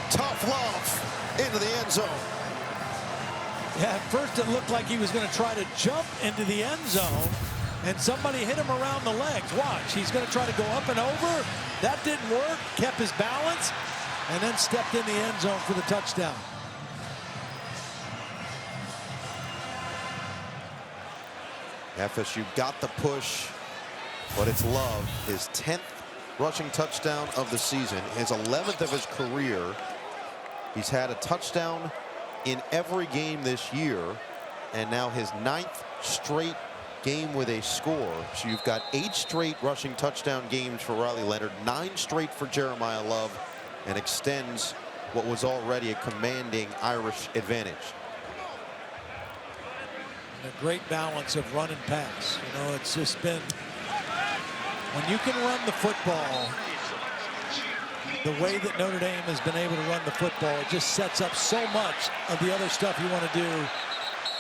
Tough Love into the end zone. Yeah, at first it looked like he was going to try to jump into the end zone, and somebody hit him around the legs. Watch, he's going to try to go up and over. That didn't work. Kept his balance, and then stepped in the end zone for the touchdown. FSU got the push, but it's Love, his 10th rushing touchdown of the season, his 11th of his career. He's had a touchdown in every game this year, and now his 9th straight game with a score. So you've got 8 straight rushing touchdown games for Riley Leonard, 9 straight for Jeremiah Love, and extends what was already a commanding Irish advantage. A great balance of run and pass. You know, it's just been, when you can run the football the way that Notre Dame has been able to run the football, it just sets up so much of the other stuff you want to do.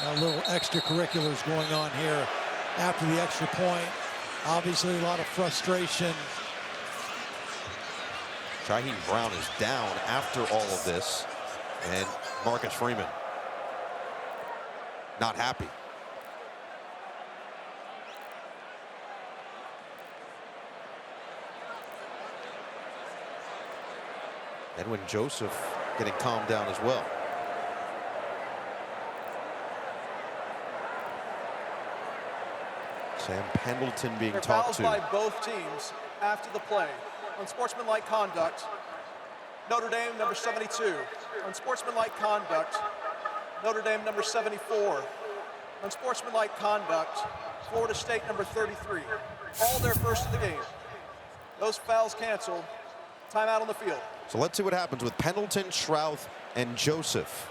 A little extracurriculars going on here after the extra point. Obviously a lot of frustration. Shaheem Brown is down after all of this, and Marcus Freeman not happy. Edwin Joseph getting calmed down as well. Sam Pendleton being talked fouls to. by both teams after the play. Unsportsmanlike conduct, Notre Dame number 72. Unsportsmanlike conduct, Notre Dame number 74. Unsportsmanlike conduct, Florida State number 33. All their first of the game. Those fouls canceled. Timeout on the field. So let's see what happens with Pendleton, Shrouth, and Joseph.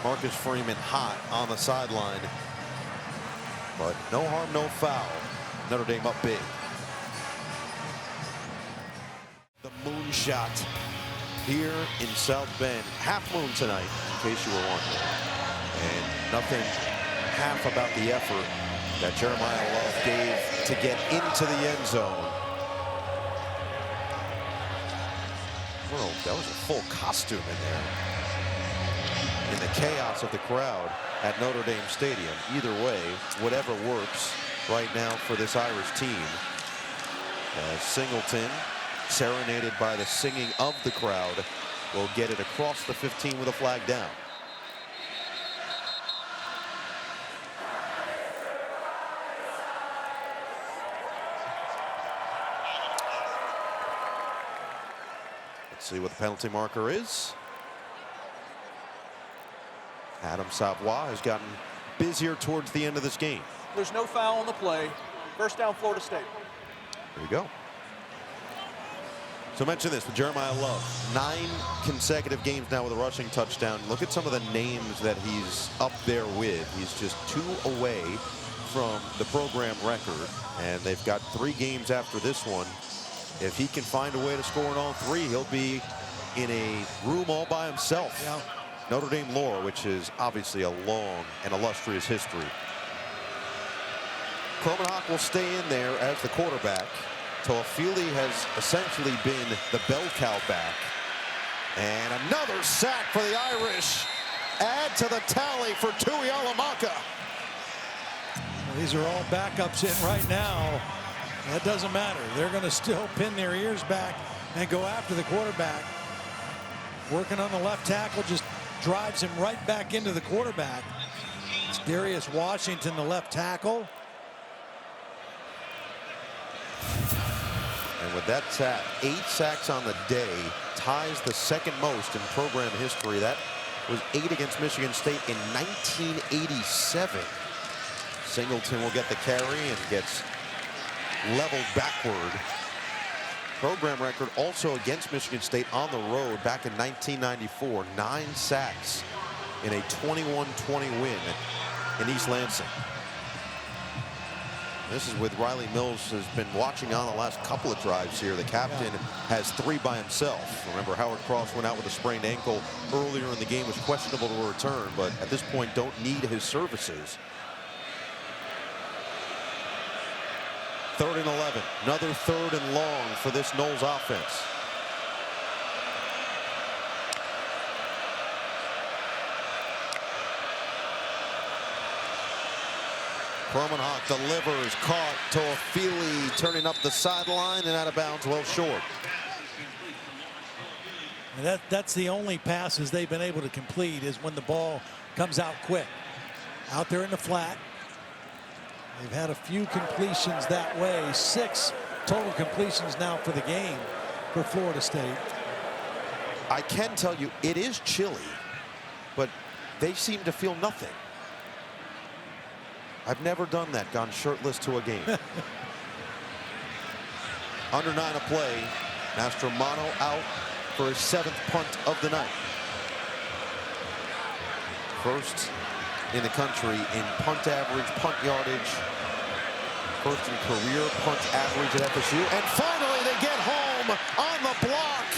Marcus Freeman hot on the sideline, but no harm, no foul. Notre Dame up big. The moon shot here in South Bend. Half moon tonight, in case you were wondering. And nothing half about the effort that Jeremiah Love gave to get into the end zone. Well, that was a full costume in there. In the chaos of the crowd at Notre Dame Stadium. Either way, whatever works right now for this Irish team. As Singleton, serenaded by the singing of the crowd, will get it across the 15 with a flag down. Let's see what the penalty marker is. Adam Savoie has gotten busier towards the end of this game. There's no foul on the play. First down, Florida State. There you go. So mention this with Jeremiah Love. 9 consecutive games now with a rushing touchdown. Look at some of the names that he's up there with. He's just 2 away from the program record. And they've got 3 games after this one. If he can find a way to score in all 3, he'll be in a room all by himself. Yeah. Notre Dame lore, which is obviously a long and illustrious history. Kromenhoek will stay in there as the quarterback. Toafili has essentially been the bell cow back. And another sack for the Irish. Add to the tally for Tui Alamaka. These are all backups in right now. That doesn't matter. They're going to still pin their ears back and go after the quarterback. Working on the left tackle, just drives him right back into the quarterback. It's Darius Washington, the left tackle. And with that sack, 8 sacks on the day, ties the second most in program history. That was 8 against Michigan State in 1987. Singleton will get the carry and gets leveled backward. Program record also against Michigan State on the road back in 1994. 9 sacks in a 21-20 win in East Lansing. This is with Riley Mills, has been watching on the last couple of drives here. The captain has 3 by himself. Remember, Howard Cross went out with a sprained ankle earlier in the game, was questionable to return, but at this point don't need his services. 3rd and 11. Another 3rd and long for this Noles offense. Kromenhoek delivers, caught. Toafili turning up the sideline and out of bounds, well short. And that's the only passes they've been able to complete, is when the ball comes out quick. Out there in the flat. They've had a few completions that way. 6 total completions now for the game for Florida State. I can tell you it is chilly, but they seem to feel nothing. I've never done that, gone shirtless to a game. Under 9 a play. Mastromano out for his 7th punt of the night. First in the country in punt average, punt yardage. First in career punt average at FSU. And finally they get home on the block.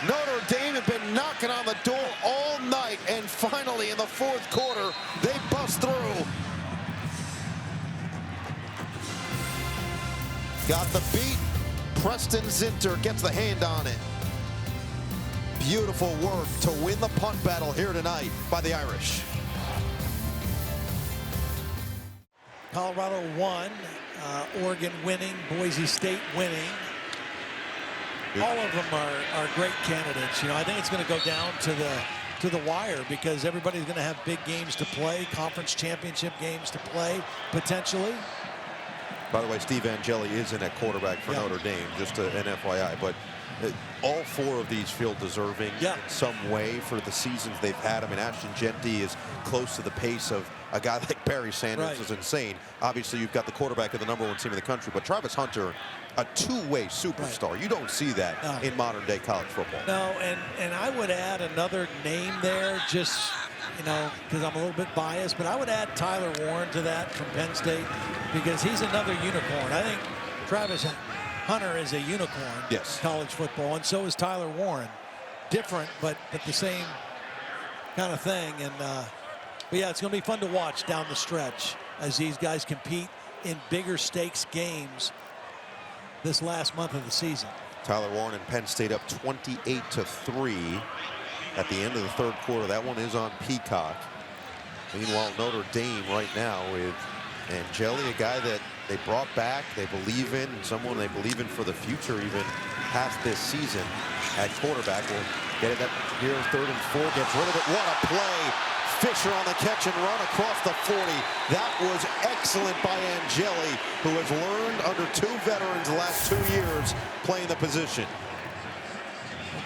Notre Dame had been knocking on the door all night, and finally in the 4th quarter they bust through. Got the beat. Preston Zinter gets the hand on it. Beautiful work to win the punt battle here tonight by the Irish. Colorado won, Oregon winning, Boise State winning. All of them are great candidates. You know, I think it's going to go down to the wire, because everybody's going to have big games to play, conference championship games to play potentially. By the way, Steve Angeli is in at quarterback for Notre Dame, just an FYI. But all 4 of these feel deserving in some way for the seasons they've had. I mean, Ashton Jeanty is close to the pace of a guy like Barry Sanders. Is insane. Obviously, you've got the quarterback of the #1 team in the country, but Travis Hunter, a 2-way superstar. You don't see that in modern-day college football. No, and I would add another name there, just you know, because I'm a little bit biased, but I would add Tyler Warren to that from Penn State because he's another unicorn. I think Travis Hunter is a unicorn. Yes. In college football, and so is Tyler Warren. Different, but the same kind of thing. And but yeah, it's going to be fun to watch down the stretch as these guys compete in bigger stakes games this last month of the season. Tyler Warren and Penn State up 28-3 at the end of the third quarter. That one is on Peacock. Meanwhile, Notre Dame right now with Angeli, a guy that they brought back, they believe in, someone they believe in for the future even past this season at quarterback. Will get it up here, 3rd and 4, gets rid of it. What a play. Fisher on the catch and run across the 40. That was excellent by Angeli, who has learned under 2 veterans the last 2 years playing the position.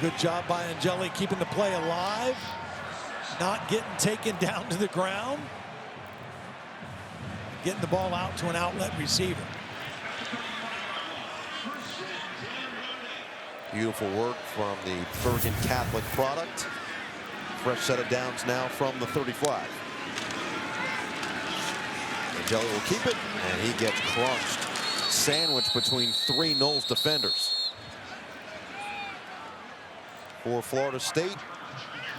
Good job by Angeli keeping the play alive, not getting taken down to the ground, getting the ball out to an outlet receiver. Beautiful work from the Bergen Catholic product. Fresh set of downs now from the 35. Angeli will keep it, and he gets crunched. Sandwiched between 3 Knowles defenders. For Florida State,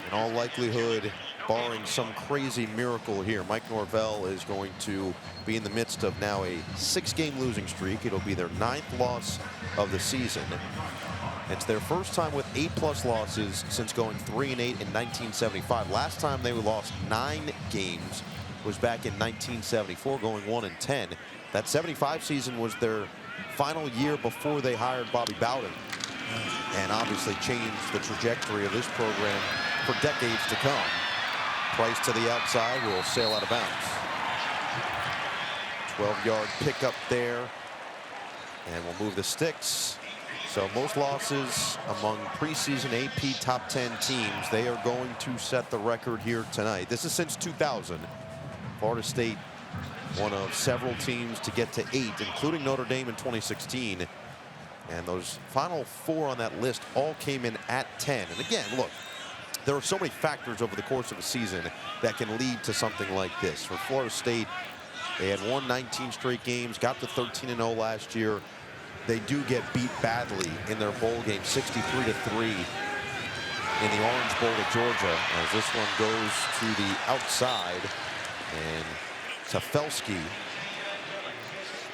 in all likelihood, barring some crazy miracle here, Mike Norvell is going to be in the midst of now a 6-game losing streak. It'll be their 9th loss of the season. It's their first time with 8+ losses since going 3-8 in 1975. Last time they lost 9 games was back in 1974, going 1-10. That 75 season was their final year before they hired Bobby Bowden, and obviously changed the trajectory of this program for decades to come. Price to the outside will sail out of bounds. 12-yard pickup there, and we'll move the sticks. So most losses among preseason AP top 10 teams. They are going to set the record here tonight. This is since 2000. Florida State, one of several teams to get to 8, including Notre Dame in 2016. And those final 4 on that list all came in at 10. And again, look, there are so many factors over the course of a season that can lead to something like this. For Florida State, they had won 19 straight games, got to 13-0 last year. They do get beat badly in their bowl game, 63-3 in the Orange Bowl at Georgia, as this one goes to the outside, and Tefelsky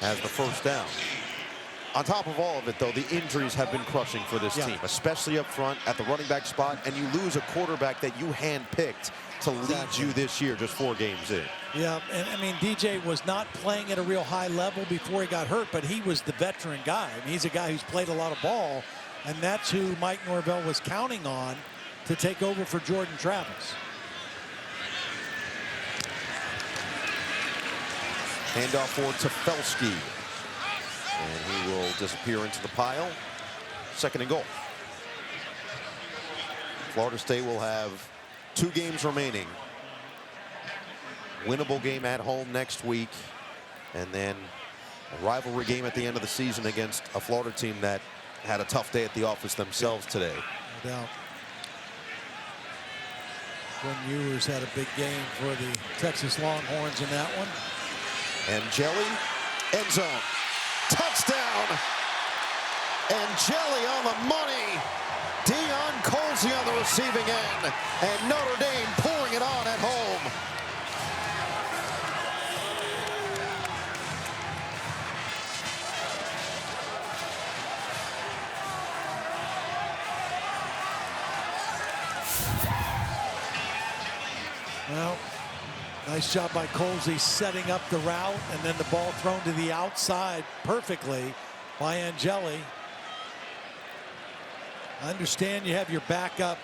has the first down. On top of all of it, though, the injuries have been crushing for this team, especially up front at the running back spot, and you lose a quarterback that you handpicked to lead you this year just 4 games in. Yeah, and I mean, DJ was not playing at a real high level before he got hurt, but he was the veteran guy. I mean, he's a guy who's played a lot of ball, and that's who Mike Norvell was counting on to take over for Jordan Travis. Handoff for Tefelsky, and he will disappear into the pile. 2nd and goal. Florida State will have 2 games remaining. Winnable game at home next week, and then a rivalry game at the end of the season against a Florida team that had a tough day at the office themselves today. No doubt. Quinn Ewers had a big game for the Texas Longhorns in that one. Angeli, end zone, touchdown. Angeli on the money. Dion Colsey on the receiving end, and Notre Dame pouring it on at home. Well, nice job by Colsey setting up the route, and then the ball thrown to the outside perfectly by Angeli. I understand you have your backup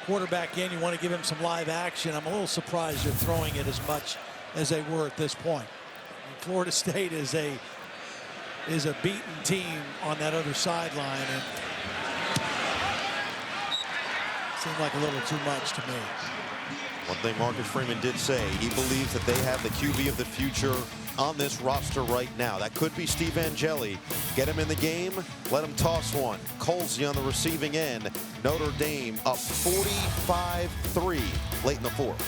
quarterback in. You want to give him some live action. I'm a little surprised you're throwing it as much as they were at this point. Florida State is a beaten team on that other sideline, and seemed like a little too much to me. One thing Marcus Freeman did say, he believes that they have the QB of the future on this roster right now. That could be Steve Angeli. Get him in the game, let him toss one. Colsey on the receiving end. Notre Dame up 45-3 late in the 4th.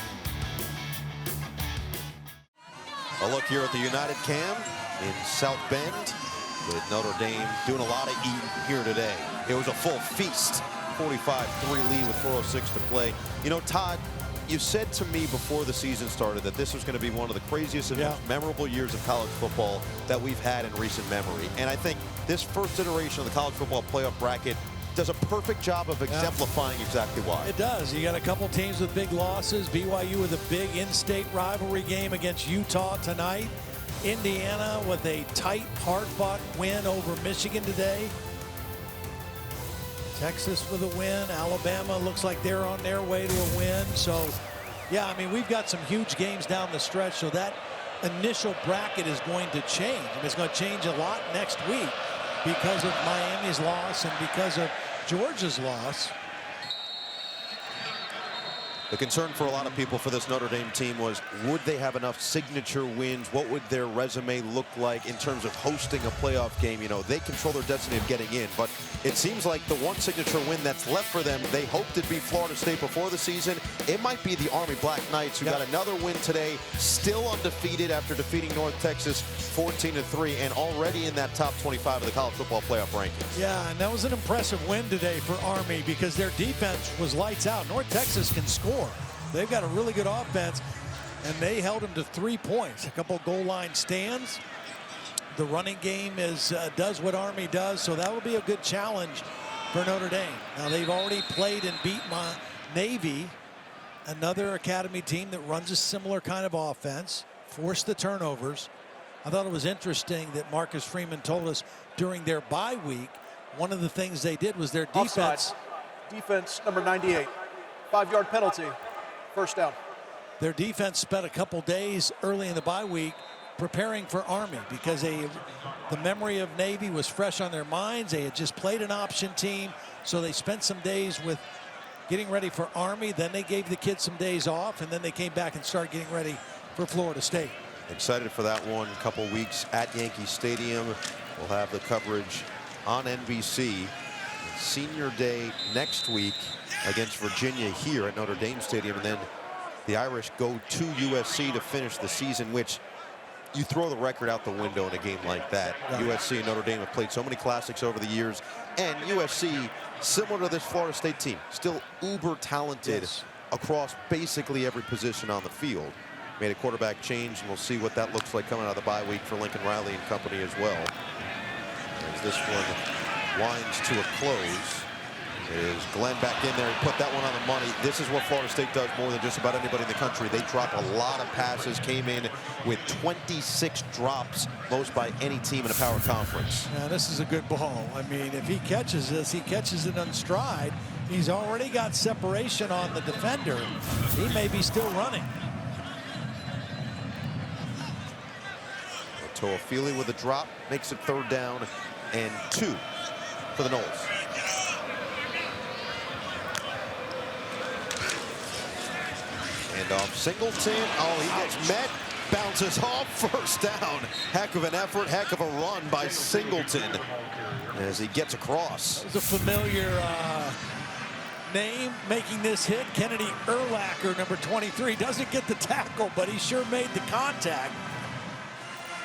A look here at the United Cam in South Bend, with Notre Dame doing a lot of eating here today. It was a full feast. 45-3 lead with 4:06 to play. You know, Todd, you said to me before the season started that this was going to be one of the craziest and most memorable years of college football that we've had in recent memory. And I think this first iteration of the college football playoff bracket does a perfect job of exemplifying exactly why. It does. You got a couple teams with big losses. BYU with a big in-state rivalry game against Utah tonight. Indiana with a tight, hard-fought win over Michigan today. Texas with a win. Alabama looks like they're on their way to a win. So, yeah, I mean, we've got some huge games down the stretch. So that initial bracket is going to change. And it's going to change a lot next week because of Miami's loss and because of Georgia's loss. The concern for a lot of people for this Notre Dame team was, would they have enough signature wins? What would their resume look like in terms of hosting a playoff game? You know, they control their destiny of getting in, but it seems like the one signature win that's left for them, they hoped it'd be Florida State before the season. It might be the Army Black Knights, who got another win today, still undefeated after defeating North Texas 14-3, and already in that top 25 of the college football playoff rankings. Yeah, and that was an impressive win today for Army because their defense was lights out. North Texas can score. They've got a really good offense, and they held them to 3 points. A couple goal line stands. The running game does what Army does, so that will be a good challenge for Notre Dame. Now, they've already played and beat Navy, another academy team that runs a similar kind of offense, forced the turnovers. I thought it was interesting that Marcus Freeman told us during their bye week, one of the things they did was their defense. Offside. Defense number 98. 5-yard penalty. First down. Their defense spent a couple days early in the bye week preparing for Army because the memory of Navy was fresh on their minds. They had just played an option team, so they spent some days with getting ready for Army. Then they gave the kids some days off, and then they came back and started getting ready for Florida State. Excited for that one. A couple weeks at Yankee Stadium. We'll have the coverage on NBC. Senior Day next week against Virginia here at Notre Dame Stadium, and then the Irish go to USC to finish the season, which you throw the record out the window in a game like that. USC and Notre Dame have played so many classics over the years, and USC, similar to this Florida State team, still uber talented across basically every position on the field. Made a quarterback change, and we'll see what that looks like coming out of the bye week for Lincoln Riley and company as well. As this one winds to a close. Is Glenn back in there? He put that one on the money. This is what Florida State does more than just about anybody in the country. They drop a lot of passes, came in with 26 drops, most by any team in a power conference. Now, this is a good ball. I mean, if he catches this, he catches it on stride. He's already got separation on the defender. He may be still running. Toafili with a drop, makes it 3rd down and 2 for the Noles. And off Singleton. Oh, he gets met. Bounces off. First down. Heck of an effort. Heck of a run by Singleton as he gets across. It's a familiar name making this hit. Kennedy Urlacher, number 23, doesn't get the tackle, but he sure made the contact.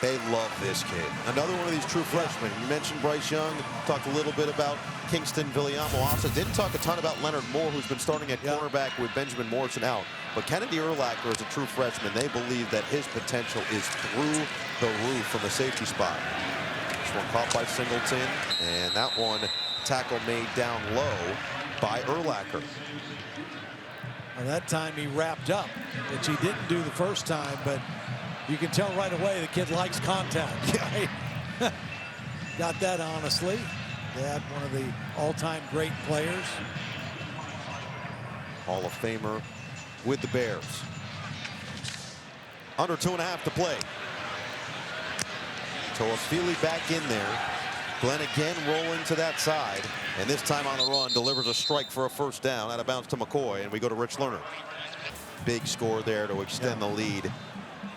They love this kid. Another one of these true freshmen. You mentioned Bryce Young. Talked a little bit about Kingston Viliamo-Asa. Didn't talk a ton about Leonard Moore, who's been starting at cornerback with Benjamin Morrison out. But Kennedy Urlacher is a true freshman. They believe that his potential is through the roof from the safety spot. This one caught by Singleton, and that one tackle made down low by Urlacher. Well, that time he wrapped up, which he didn't do the first time, but you can tell right away the kid likes contact. Yeah. Got that honestly. Dad, one of the all-time great players. Hall of Famer with the Bears. Under 2.5 to play. Toafili back in there. Glenn again rolling to that side. And this time on the run, delivers a strike for a first down. Out of bounds to McCoy, and we go to Rich Lerner. Big score there to extend the lead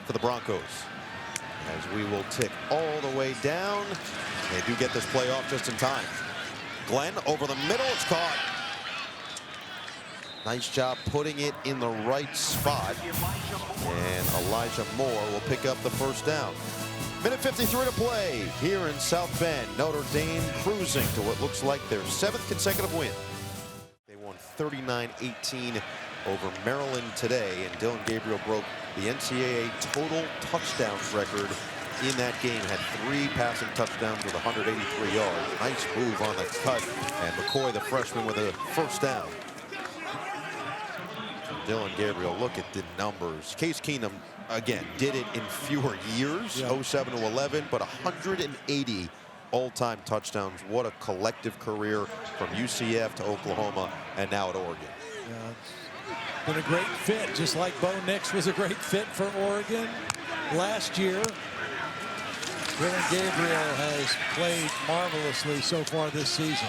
for the Broncos. As we will tick all the way down. They do get this play off just in time. Glenn over the middle, it's caught. Nice job putting it in the right spot. And Elijah Moore will pick up the first down. Minute 53 to play here in South Bend. Notre Dame cruising to what looks like their 7th consecutive win. They won 39-18 over Maryland today, and Dylan Gabriel broke the NCAA total touchdowns record in that game. Had 3 passing touchdowns with 183 yards. Nice move on the cut, and McCoy, the freshman, with a first down. Dylan Gabriel, look at the numbers. Case Keenum, again, did it in fewer years, 07 to 11, but 180 all-time touchdowns. What a collective career from UCF to Oklahoma and now at Oregon. Yeah, it's been a great fit, just like Bo Nix was a great fit for Oregon last year. Dylan Gabriel has played marvelously so far this season.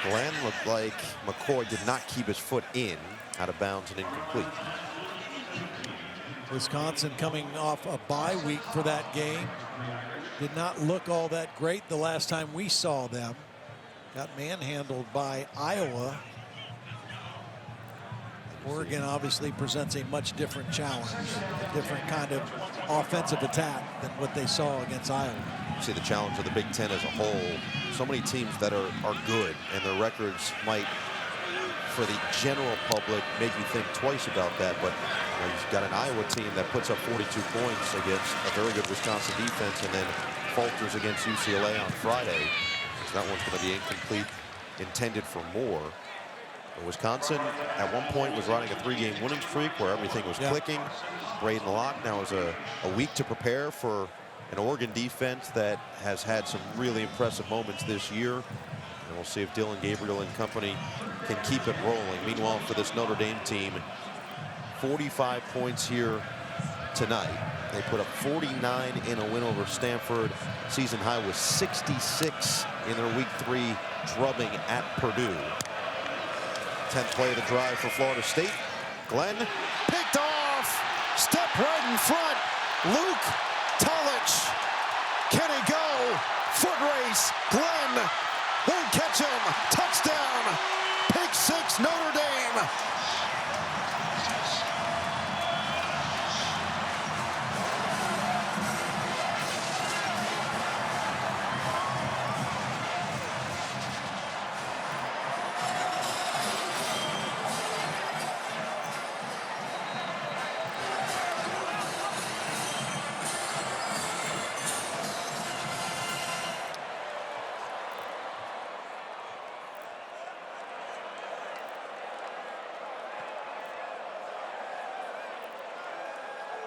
Glenn looked like McCoy did not keep his foot in, out of bounds and incomplete. Wisconsin coming off a bye week for that game. Did not look all that great the last time we saw them. Got manhandled by Iowa. Oregon obviously presents a much different challenge, a different kind of offensive attack than what they saw against Iowa. See the challenge of the Big Ten as a whole. So many teams that are good, and their records might, for the general public, make you think twice about that. But you know, you've got an Iowa team that puts up 42 points against a very good Wisconsin defense and then falters against UCLA on Friday. So that one's going to be incomplete, intended for more. But Wisconsin, at one point, was riding a 3-game winning streak where everything was clicking. Braden Locke now has a week to prepare for an Oregon defense that has had some really impressive moments this year. And we'll see if Dylan Gabriel and company can keep it rolling. Meanwhile, for this Notre Dame team, 45 points here tonight. They put up 49 in a win over Stanford. Season high was 66 in their Week 3 drubbing at Purdue. 10th play of the drive for Florida State. Glenn picked off. Step right in front. Luke Tolich. Can he go? Foot race. Glenn won't catch him. Touchdown. Pick 6, Notre Dame.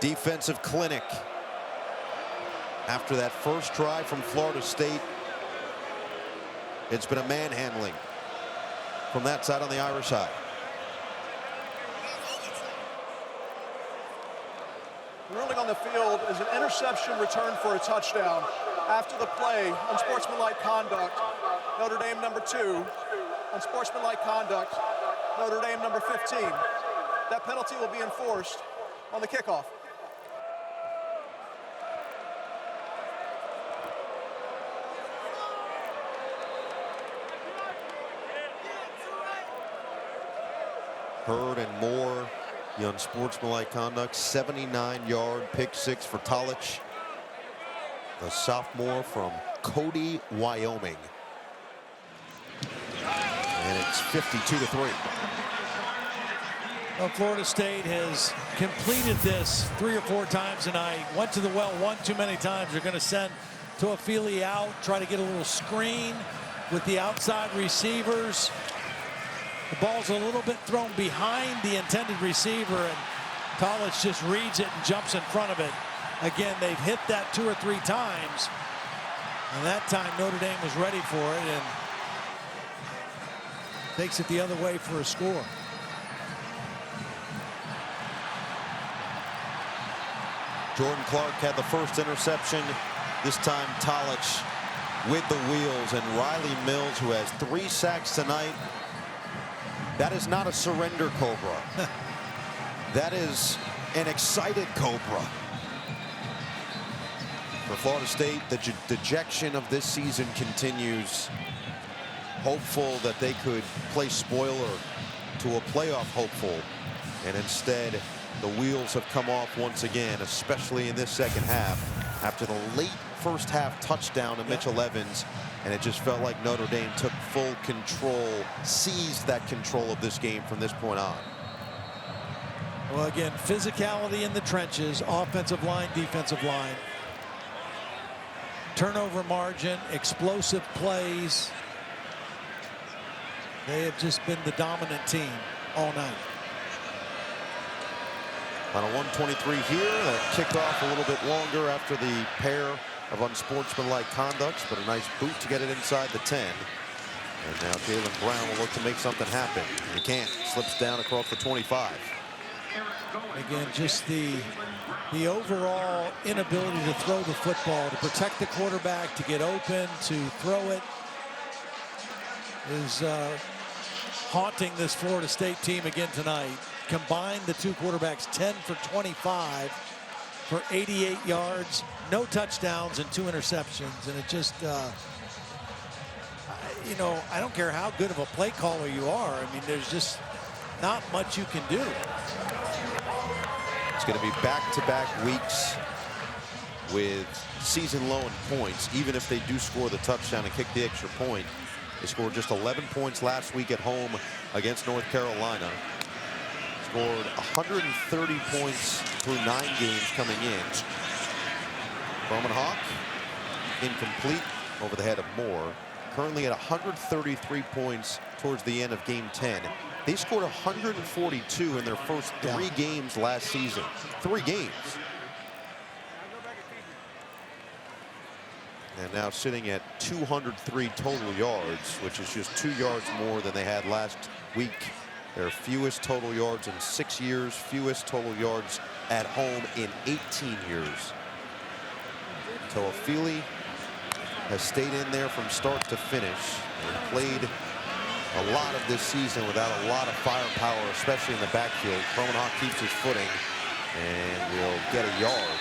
Defensive clinic after that first try from Florida State. It's been a manhandling from that side on the Irish side. Ruling on the field is an interception return for a touchdown. After the play, unsportsmanlike conduct, Notre Dame number 2. Unsportsmanlike conduct, Notre Dame number 15. That penalty will be enforced on the kickoff. Hurd and Moore, the unsportsmanlike conduct, 79-yard pick 6 for Tolich, the sophomore from Cody, Wyoming. And it's 52-3. Well, Florida State has completed this 3 or 4 times tonight. Went to the well one too many times. They're going to send Toafili out, try to get a little screen with the outside receivers. The ball's a little bit thrown behind the intended receiver, and Tolich just reads it and jumps in front of it. Again, they've hit that 2 or 3 times, and that time Notre Dame was ready for it and takes it the other way for a score. Jordan Clark had the first interception. This time Tolich with the wheels, and Riley Mills, who has 3 sacks tonight. That is not a surrender Cobra. That is an excited Cobra. For Florida State, the dejection of this season continues. Hopeful that they could play spoiler into a playoff hopeful. And instead, the wheels have come off once again, especially in this second half, after the late first half touchdown to Mitchell Evans. And it just felt like Notre Dame took full control, seized that control of this game from this point on. Well, again, physicality in the trenches, offensive line, defensive line. Turnover margin, explosive plays. They have just been the dominant team all night. On a 1:23 here, that kicked off a little bit longer after the pair of unsportsmanlike conducts, but a nice boot to get it inside the 10. And now Jalen Brown will look to make something happen. He can't. Slips down across the 25. Again, just the overall inability to throw the football, to protect the quarterback, to get open, to throw it, is haunting this Florida State team again tonight. Combined, the two quarterbacks 10 for 25 for 88 yards, no touchdowns and 2 interceptions. And it just, you know, I don't care how good of a play caller you are. I mean, there's just not much you can do. It's going to be back-to-back weeks with season low in points. Even if they do score the touchdown and kick the extra point, they scored just 11 points last week at home against North Carolina. Scored 130 points through 9 games coming in. Bowman Hawk, incomplete over the head of Moore. Currently at 133 points towards the end of game 10. They scored 142 in their first 3 games last season. 3 games. And now sitting at 203 total yards, which is just 2 yards more than they had last week. Their fewest total yards in 6 years, fewest total yards at home in 18 years. Toafili has stayed in there from start to finish and played a lot of this season without a lot of firepower, especially in the backfield. Bowman Hawk keeps his footing and will get a yard.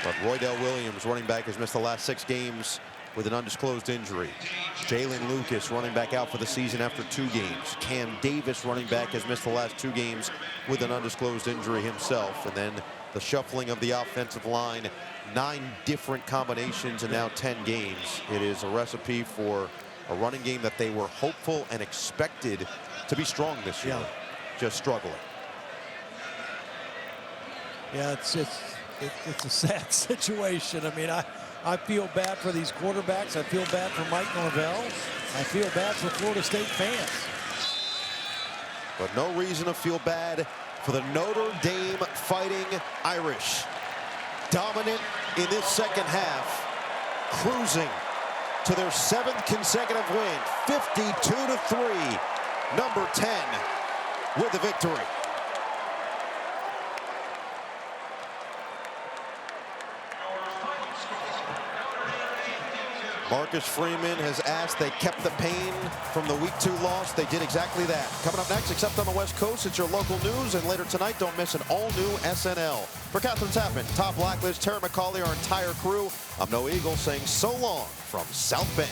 But Roydell Williams, running back, has missed the last 6 games with an undisclosed injury. Jalen Lucas, running back, out for the season after 2 games. Cam Davis, running back, has missed the last 2 games with an undisclosed injury himself. And then the shuffling of the offensive line, 9 different combinations and now 10 games. It is a recipe for a running game that they were hopeful and expected to be strong this year. Just struggling. Yeah, it's a sad situation. I mean, I feel bad for these quarterbacks. I feel bad for Mike Norvell. I feel bad for Florida State fans. But no reason to feel bad for the Notre Dame Fighting Irish. Dominant in this second half, cruising to their 7th consecutive win, 52-3. Number 10 with the victory. Marcus Freeman has asked they kept the pain from the Week 2 loss. They did exactly that. Coming up next, except on the West Coast, it's your local news. And later tonight, don't miss an all-new SNL. For Catherine Tappan, Tom Blackledge, Terry McCauley, our entire crew, I'm Noah Eagle saying so long from South Bend.